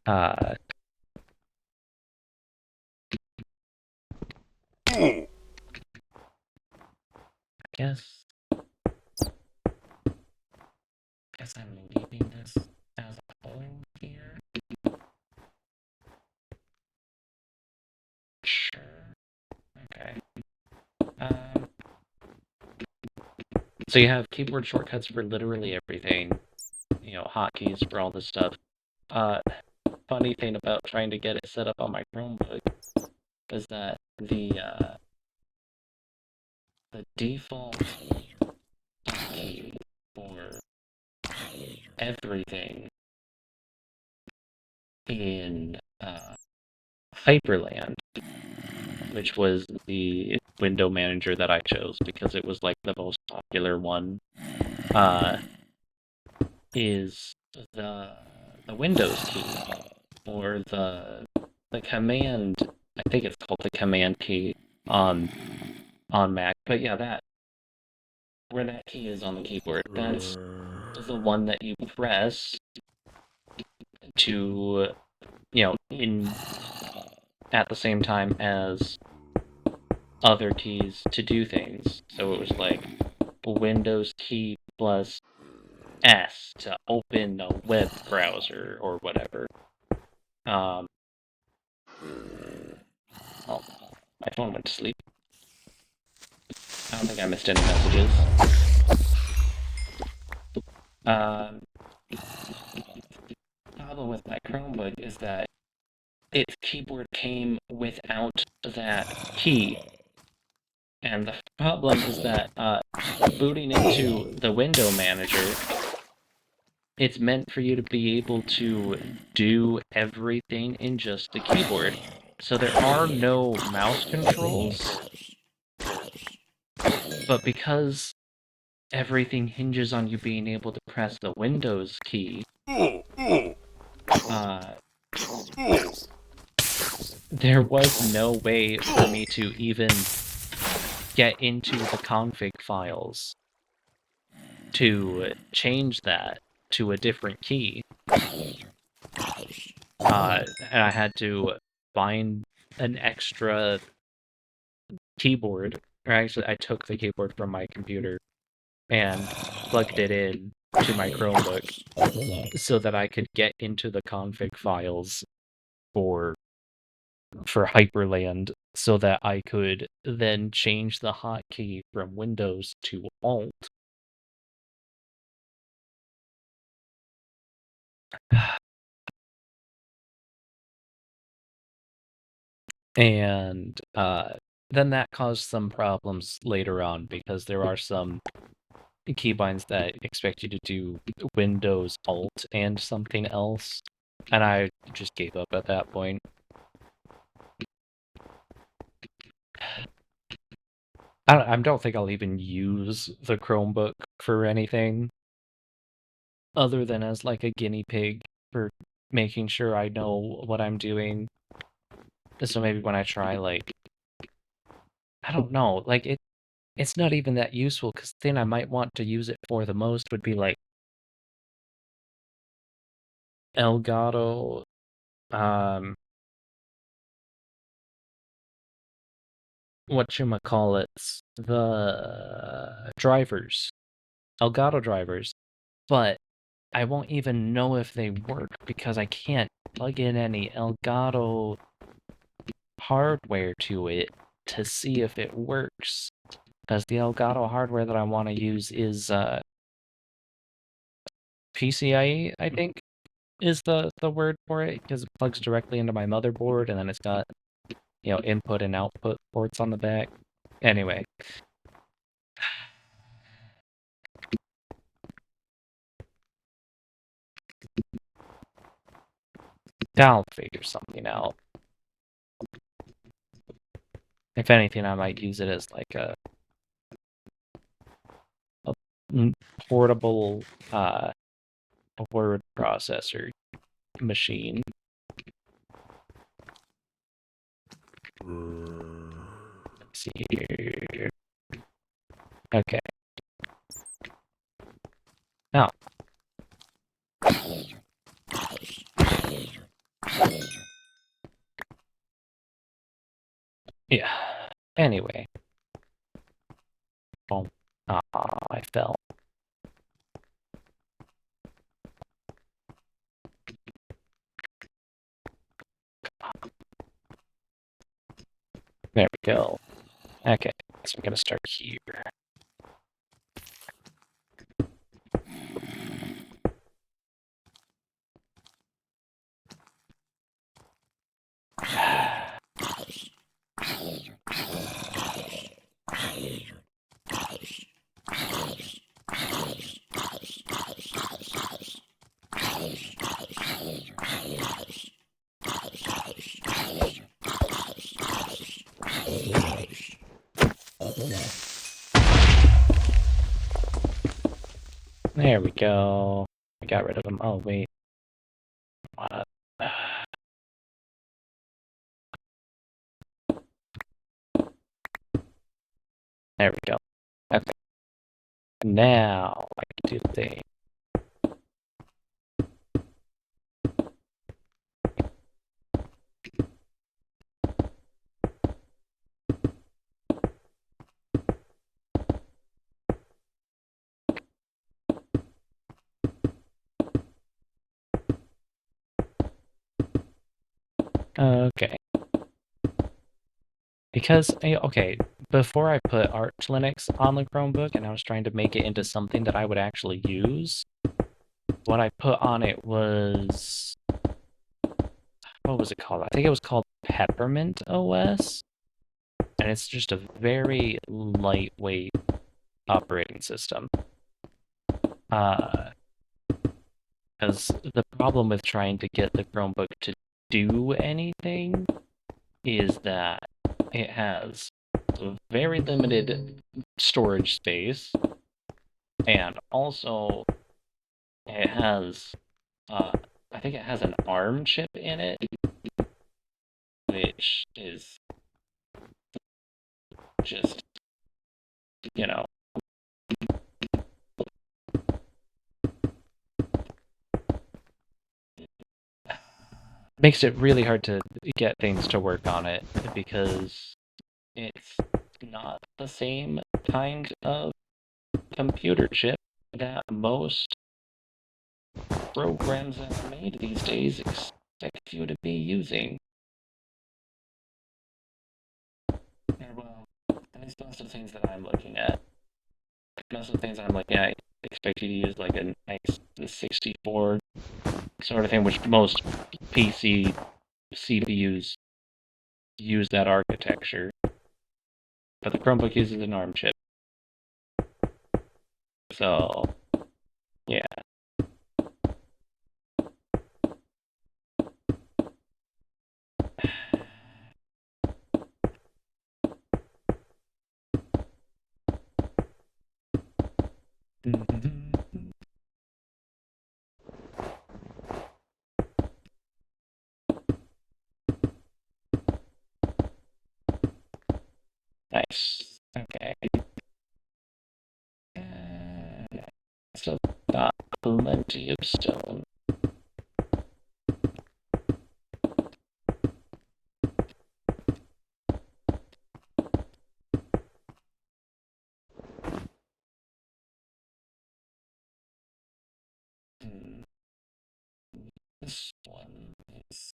I guess I'm leaving this as a whole here. Sure. Okay. Um, So you have keyboard shortcuts for literally everything, hotkeys for all this stuff. Uh, Funny thing about trying to get it set up on my Chromebook is that the default hotkey for everything in Hyperland, which was the window manager that I chose because it was like the most popular one, uh, is the Windows key or the command. I think it's called the command key on Mac. But yeah, that where that key is on the keyboard, that's the one that you press to in at the same time as other keys to do things. So it was like Windows key plus S to open a web browser or whatever. Um, oh, my phone went to sleep. I don't think I missed any messages. Um, Problem with my Chromebook is that its keyboard came without that key. And the problem is that booting into the window manager, it's meant for you to be able to do everything in just the keyboard. So there are no mouse controls, but because everything hinges on you being able to press the Windows key, uh, there was no way for me to even get into the config files to change that to a different key. And I had to find an extra keyboard, or actually, I took the keyboard from my computer and plugged it in to my Chromebook so that I could get into the config files for Hyperland so that I could then change the hotkey from Windows to Alt. And then that caused some problems later on because there are some keybinds that expect you to do Windows Alt and something else, and I just gave up at that point. I don't think I'll even use the Chromebook for anything other than as like a guinea pig for making sure I know what I'm doing. So maybe when I try, like, I don't know, like it's not even that useful because the thing I might want to use it for the most would be like Elgato, um, whatchamacallits, the drivers, Elgato drivers, but I won't even know if they work because I can't plug in any Elgato hardware to it to see if it works. Because the Elgato hardware that I want to use is PCIe, I think, is the word for it, because it plugs directly into my motherboard, and then it's got, input and output ports on the back. Anyway. I'll figure something out. If anything, I might use it as like a portable word processor machine. Let's see here. Okay. Now. Yeah. Anyway. Oh. I fell. There we go. Okay, so I'm gonna start here. There we go. I got rid of them. Oh, wait. What? There we go. Okay. Now I can do the thing. Okay. Because, okay, before I put Arch Linux on the Chromebook and I was trying to make it into something that I would actually use, what I put on it was, what was it called? I think it was called Peppermint OS, and it's just a very lightweight operating system. Because the problem with trying to get the Chromebook to do anything is that it has very limited storage space, and also it has, I think it has an ARM chip in it, which is just, you know, makes it really hard to get things to work on it because it's not the same kind of computer chip that most programs that are made these days expect you to be using. Well, at least most of the things that I'm looking at, most of the things I'm looking at expect you to use like a nice 64 sort of thing, which most PC CPUs use that architecture. But the Chromebook uses an ARM chip. So, yeah. Nice. Okay. Still got plenty of stone. This one is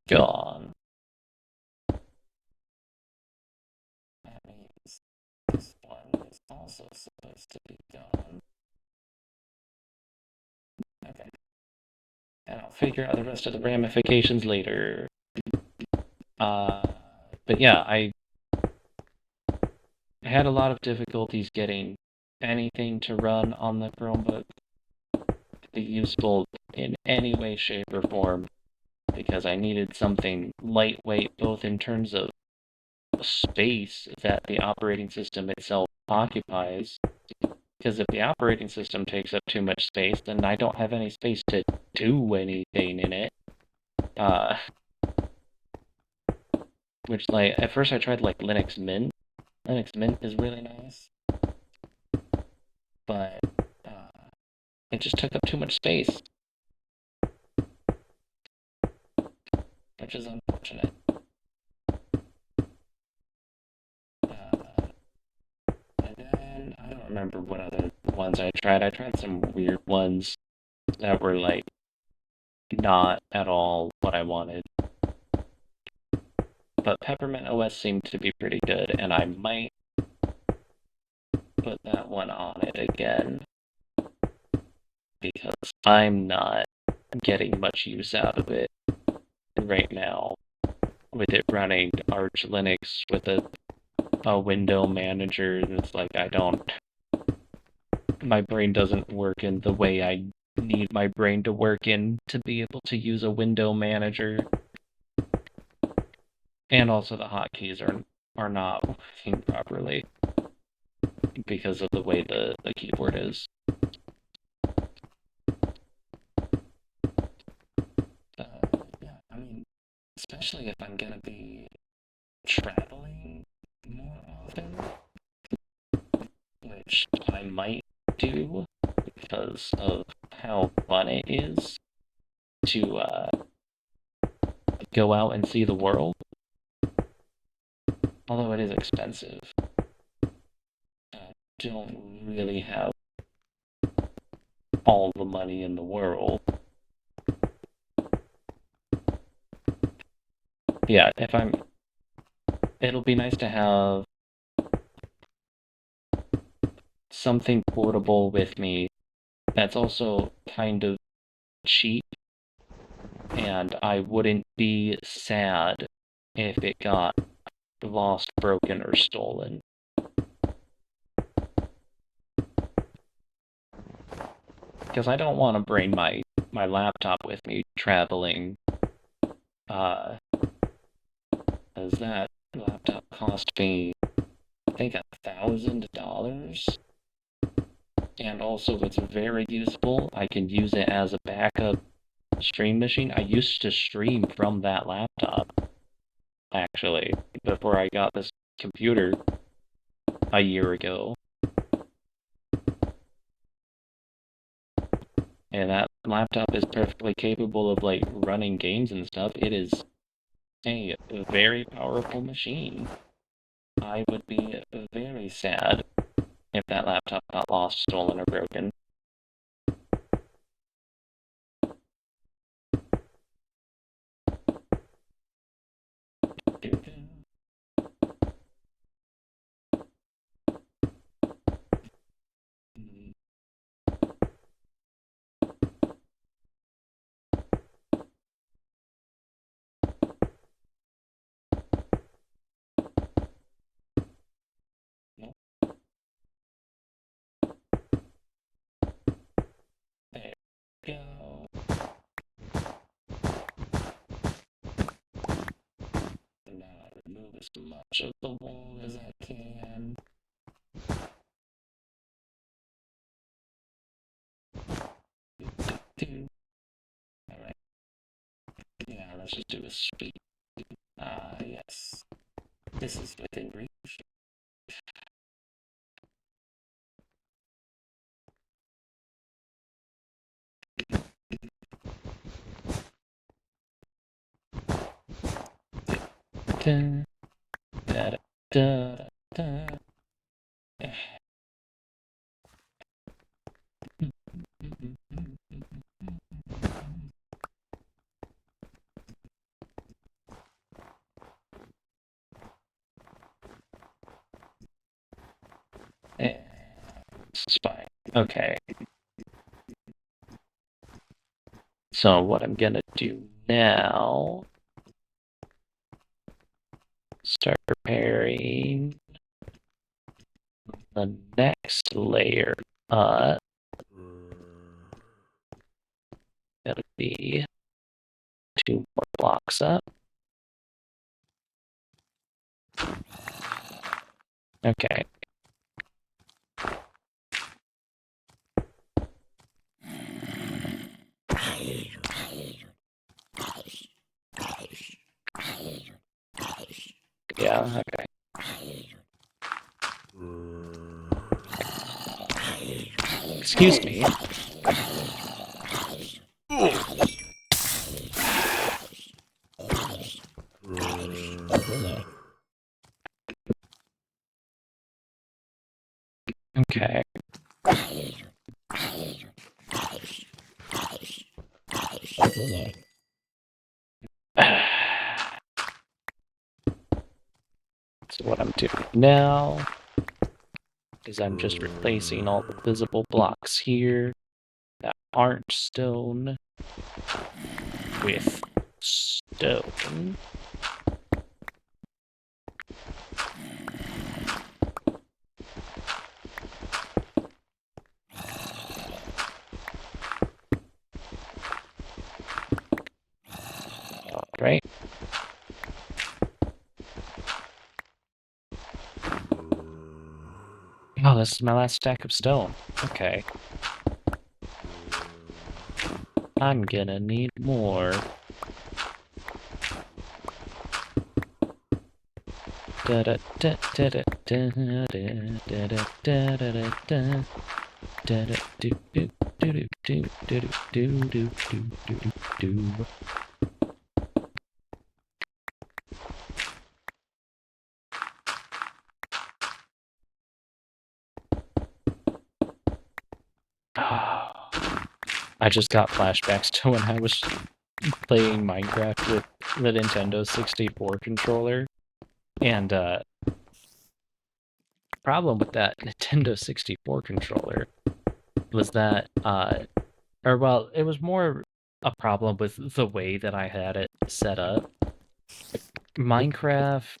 gone. That means this one is also supposed to be gone. Okay. And I'll figure out the rest of the ramifications later. But yeah, I had a lot of difficulties getting anything to run on the Chromebook to be useful in any way, shape, or form because I needed something lightweight, both in terms of space that the operating system itself occupies. Because if the operating system takes up too much space, then I don't have any space to do anything in it. Which, like, at first I tried, like, Linux Mint. Linux Mint is really nice. But, it just took up too much space. Which is unfortunate. And then, I don't remember what other ones I tried. I tried some weird ones that were, like, not at all what I wanted. But Peppermint OS seemed to be pretty good, and I might put that one on it again because I'm not getting much use out of it right now with it running Arch Linux with a window manager. It's like my brain doesn't work in the way I need my brain to work in to be able to use a window manager. And also the hotkeys are not working properly. because of the way the keyboard is. Yeah, I mean, especially if I'm gonna be traveling more often, which I might do because of how fun it is to go out and see the world. Although it is expensive, I don't really have all the money in the world. Yeah, it'll be nice to have something portable with me that's also kind of cheap, and I wouldn't be sad if it got lost, broken, or stolen. Because I don't want to bring my laptop with me traveling, as that laptop cost me, I think, $1,000. And also, it's very useful. I can use it as a backup stream machine. I used to stream from that laptop, actually, before I got this computer a year ago. And that laptop is perfectly capable of, like, running games and stuff. It is a very powerful machine. I would be very sad if that laptop got lost, stolen, or broken. There we go. And now I remove as much of the wall as I can. Alright. Yeah, let's just do a speed. Ah, yes. This is within reach. Da, da, da, da, da. It's fine. Okay. So what I'm gonna do now, start preparing the next layer up. That'll be 2 more blocks up. Okay. Yeah, okay. Excuse me. Okay. So what I'm doing now is I'm just replacing all the visible blocks here that aren't stone with stone. Right? Oh, this is my last stack of stone. Okay. I'm gonna need more. Da da da da da da da da da da da da da da do do do do do do do do do do. I just got flashbacks to when I was playing Minecraft with the Nintendo 64 controller, and problem with that Nintendo 64 controller was that or well, it was more a problem with the way that I had it set up. Minecraft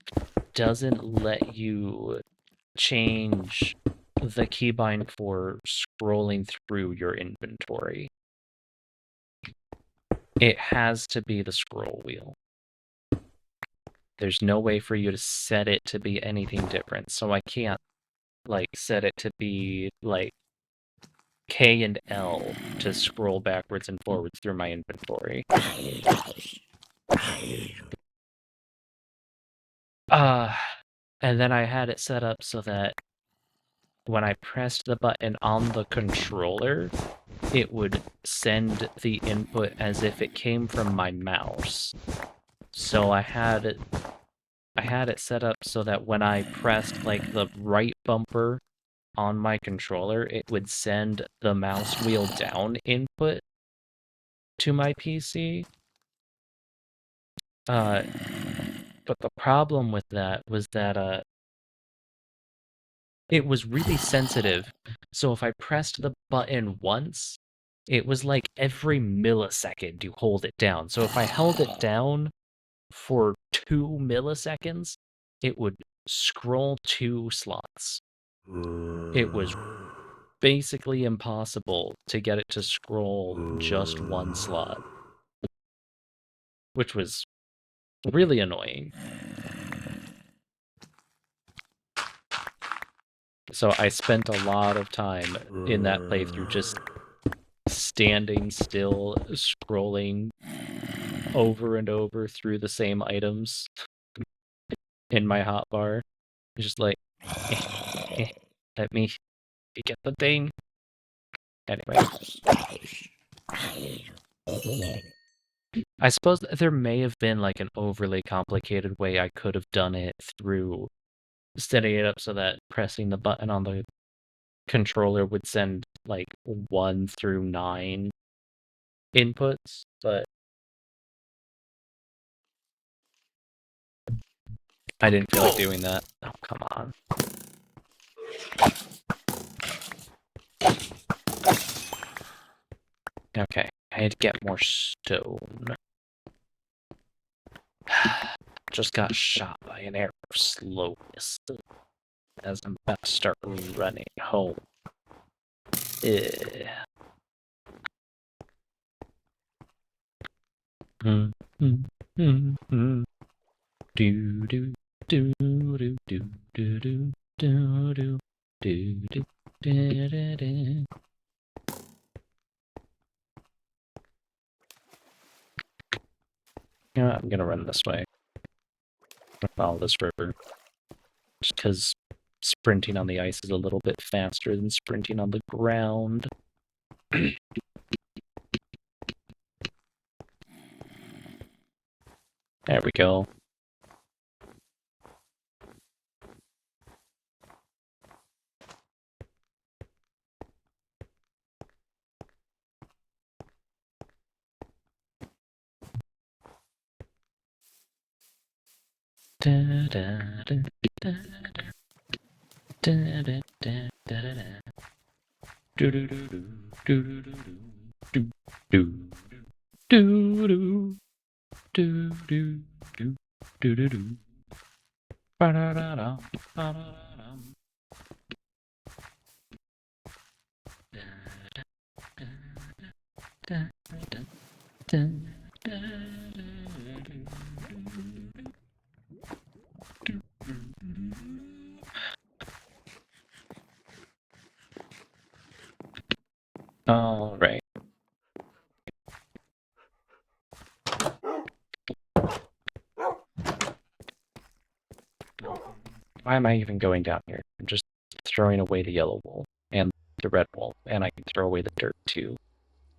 doesn't let you change the keybind for scrolling through your inventory. It has to be the scroll wheel. There's no way for you to set it to be anything different. So I can't like set it to be like K and L to scroll backwards and forwards through my inventory. And then I had it set up so that when I pressed the button on the controller, it would send the input as if it came from my mouse. So I had it set up so that when I pressed like the right bumper on my controller, it would send the mouse wheel down input to my PC. But the problem with that was that it was really sensitive. So if I pressed the button once, it was like every millisecond you hold it down. So if I held it down for 2 milliseconds, it would scroll 2 slots. It was basically impossible to get it to scroll just 1 slot, which was really annoying. So I spent a lot of time in that playthrough just standing still, scrolling over and over through the same items in my hotbar. Just like, let me get the thing. Anyway. I suppose there may have been like an overly complicated way I could have done it through setting it up so that pressing the button on the controller would send like 1 through 9 inputs, but I didn't feel like doing that. Oh, come on. Okay, I had to get more stone. Just got shot by an arrow of slowness as I'm about to start running home. Yeah. Do do do do do do do do do do do do. You know what, I'm gonna run this way. Follow this river. Just because sprinting on the ice is a little bit faster than sprinting on the ground. There we go. Da, da, da, da, da, da, da, da, da, da. Do do do do do do do do do do do do do do do do. Ba-da-da-da, ba-da-da-da. Why am I even going down here? I'm just throwing away the yellow wool and the red wool, and I can throw away the dirt too.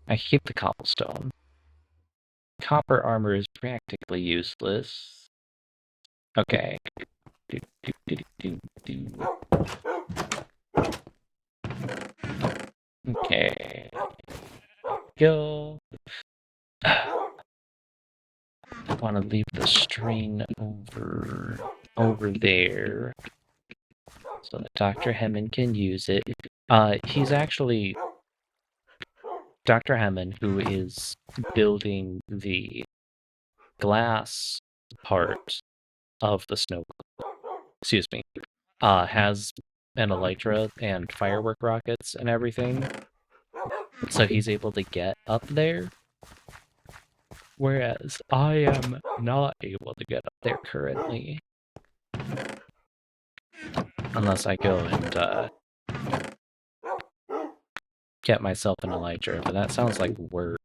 I keep the cobblestone. Copper armor is practically useless. Okay. Okay. Go. I want to leave the string over there so that Dr. Hemmon can use it. He's actually Dr. Hemmon, who is building the glass part of the snow. Excuse me. Has an elytra and firework rockets and everything, so he's able to get up there. Whereas I am not able to get up there currently. Unless I go and get myself an elytra, but that sounds like work.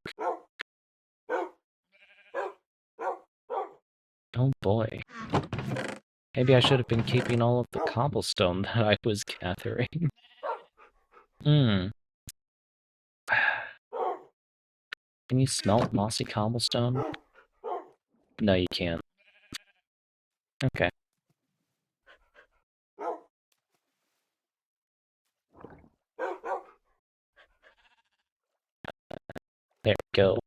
Oh boy. Maybe I should have been keeping all of the cobblestone that I was gathering. Hmm. Can you smelt mossy cobblestone? No, you can't. Okay. There we go.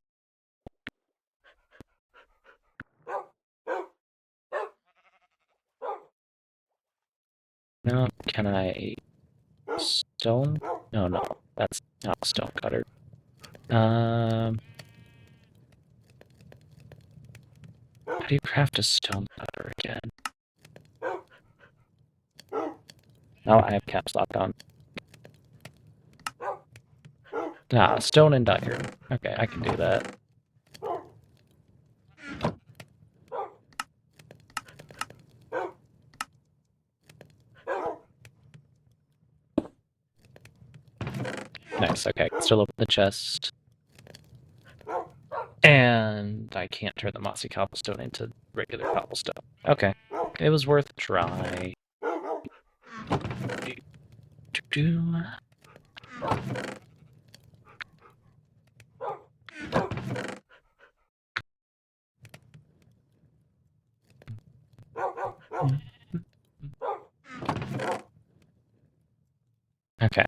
Now, can I... Stone? No, no. That's not a stone cutter. How do you craft a stone cutter again? Oh, I have caps lock on. Ah, stone and iron. Okay, I can do that. Nice, okay. Still open the chest. And I can't turn the mossy cobblestone into regular cobblestone. Okay. It was worth a try. Okay.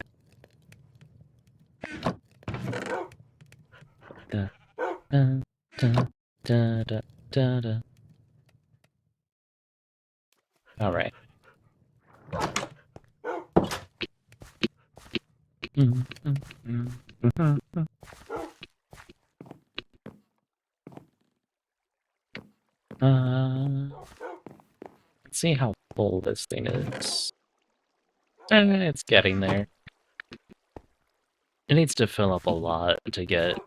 Da, da, da, da, da, da, da. All right. Let's see how full this thing is. It's getting there. It needs to fill up a lot to get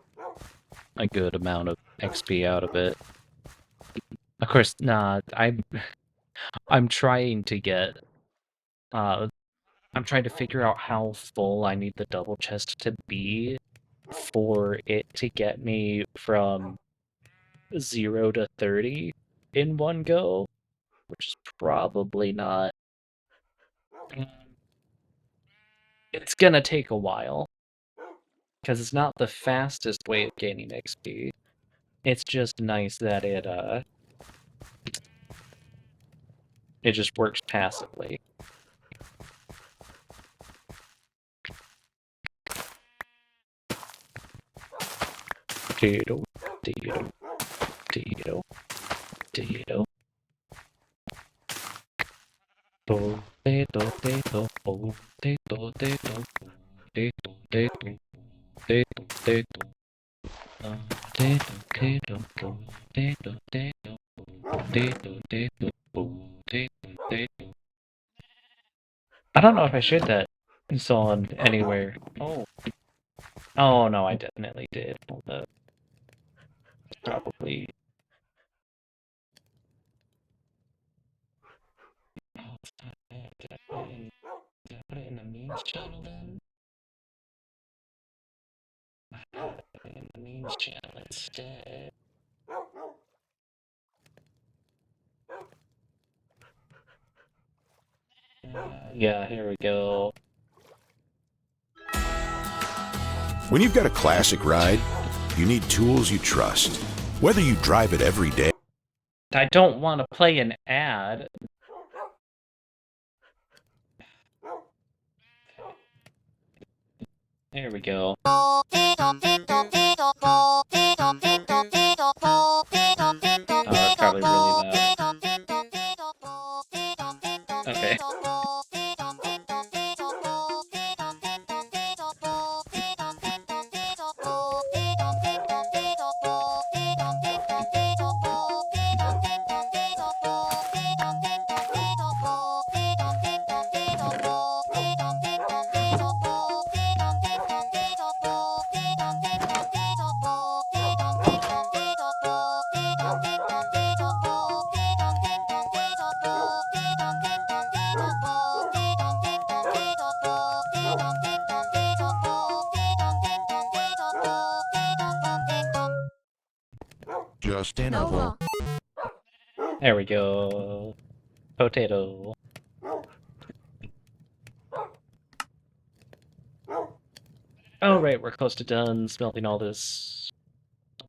a good amount of XP out of it. Of course, nah, I'm trying to get I'm trying to figure out how full I need the double chest to be for it to get me from 0 to 30 in one go, which is probably not. It's gonna take a while, because it's not the fastest way of gaining XP. It's just nice that it just works passively. Diddle, diddle, diddle, diddle. Potato, potato, potato, potato, potato, potato, potato, potato. Potato, potato, potato, potato, potato, potato, potato, potato. I don't know if I shared that song anywhere. Oh. Oh no, I definitely did. Hold up. Probably. Oh, it's not there. Did I put it in the memes channel then? I put it in the memes channel instead. Yeah, here we go. When you've got a classic ride, you need tools you trust. Whether you drive it every day. I don't want to play an ad. There we go. Oh, it's probably really loud. Okay. Just interval. There we go. Potato. Oh, right, we're close to done smelting all this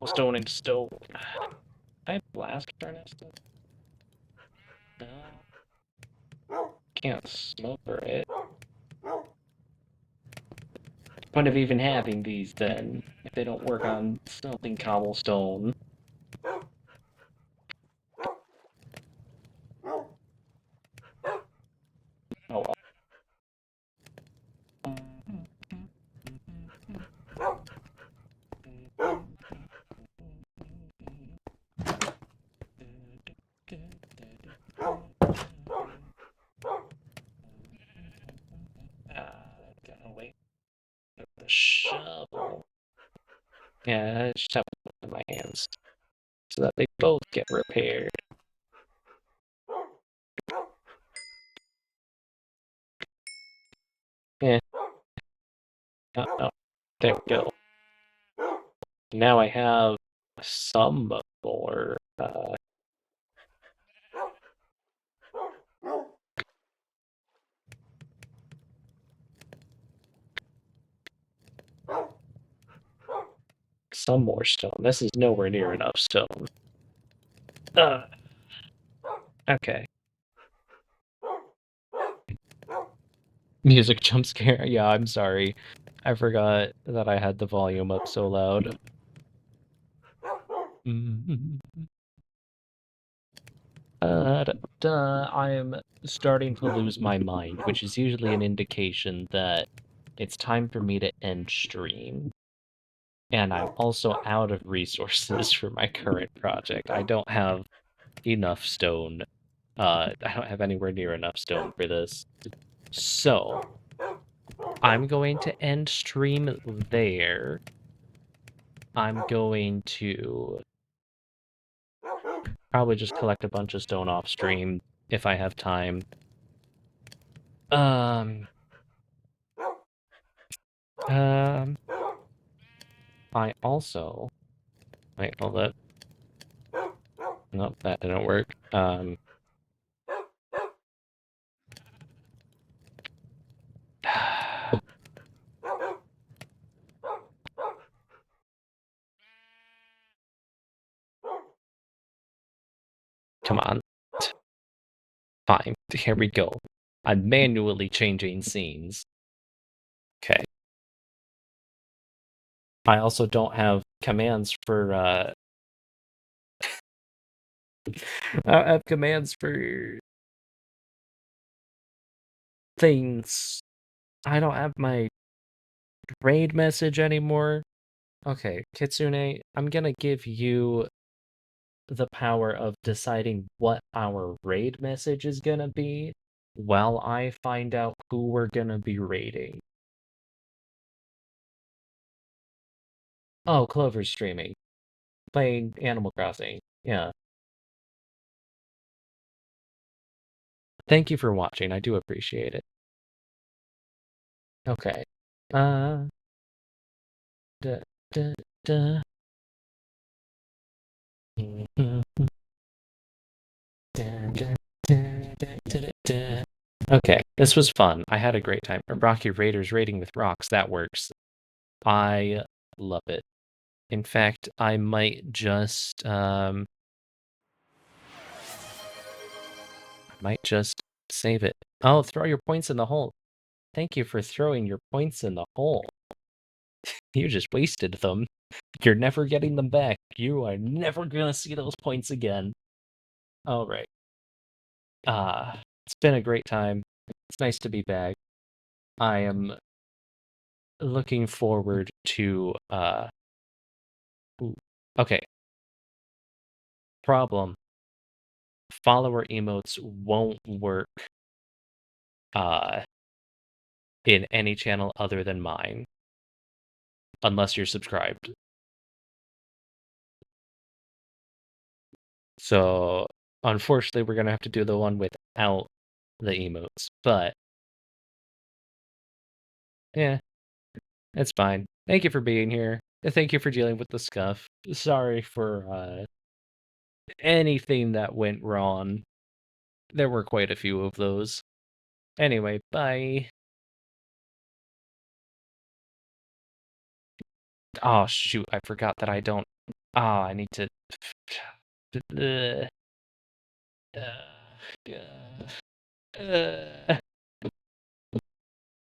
stone into stone. I have blast furnace? No. Can't smoke it. Point of even having these then, if they don't work on smelting cobblestone. Oh well. Gotta wait for the shovel. Yeah, I just have to put it in my hands so that they both get repaired. Yeah. Oh, there we go. Now I have some more. Some more stone. This is nowhere near enough stone. Okay. Music jump scare. Yeah, I'm sorry. I forgot that I had the volume up so loud. I'm starting to lose my mind, which is usually an indication that it's time for me to end stream. And I'm also out of resources for my current project. I don't have enough stone. I don't have anywhere near enough stone for this. So, I'm going to end stream there. I'm going to probably just collect a bunch of stone off stream if I have time. I also... Wait, hold up. Nope, that didn't work. Come on. Fine, here we go. I'm manually changing scenes. Okay. I also don't have commands for, I have commands for things. I don't have my raid message anymore. Okay, Kitsune, I'm gonna give you the power of deciding what our raid message is gonna be while I find out who we're gonna be raiding. Oh, Clover's streaming. Playing Animal Crossing. Yeah. Thank you for watching. I do appreciate it. Okay. Da, da, da. Da, da, da, da, da, da. Okay, this was fun. I had a great time. Rocky Raiders raiding with rocks, that works. I love it. In fact, I might just save it. Oh, throw your points in the hole. Thank you for throwing your points in the hole. You just wasted them. You're never getting them back. You are never gonna see those points again. All right. It's been a great time. It's nice to be back. I am looking forward to ooh, okay. Problem. Follower emotes won't work uh in any channel other than mine unless you're subscribed. So unfortunately we're gonna have to do the one without the emotes. But yeah, it's fine. Thank you for being here. And thank you for dealing with the scuff. Sorry for anything that went wrong. There were quite a few of those. Anyway, bye. Oh shoot, I forgot that I don't. Ah, I need to. Uh, uh, uh,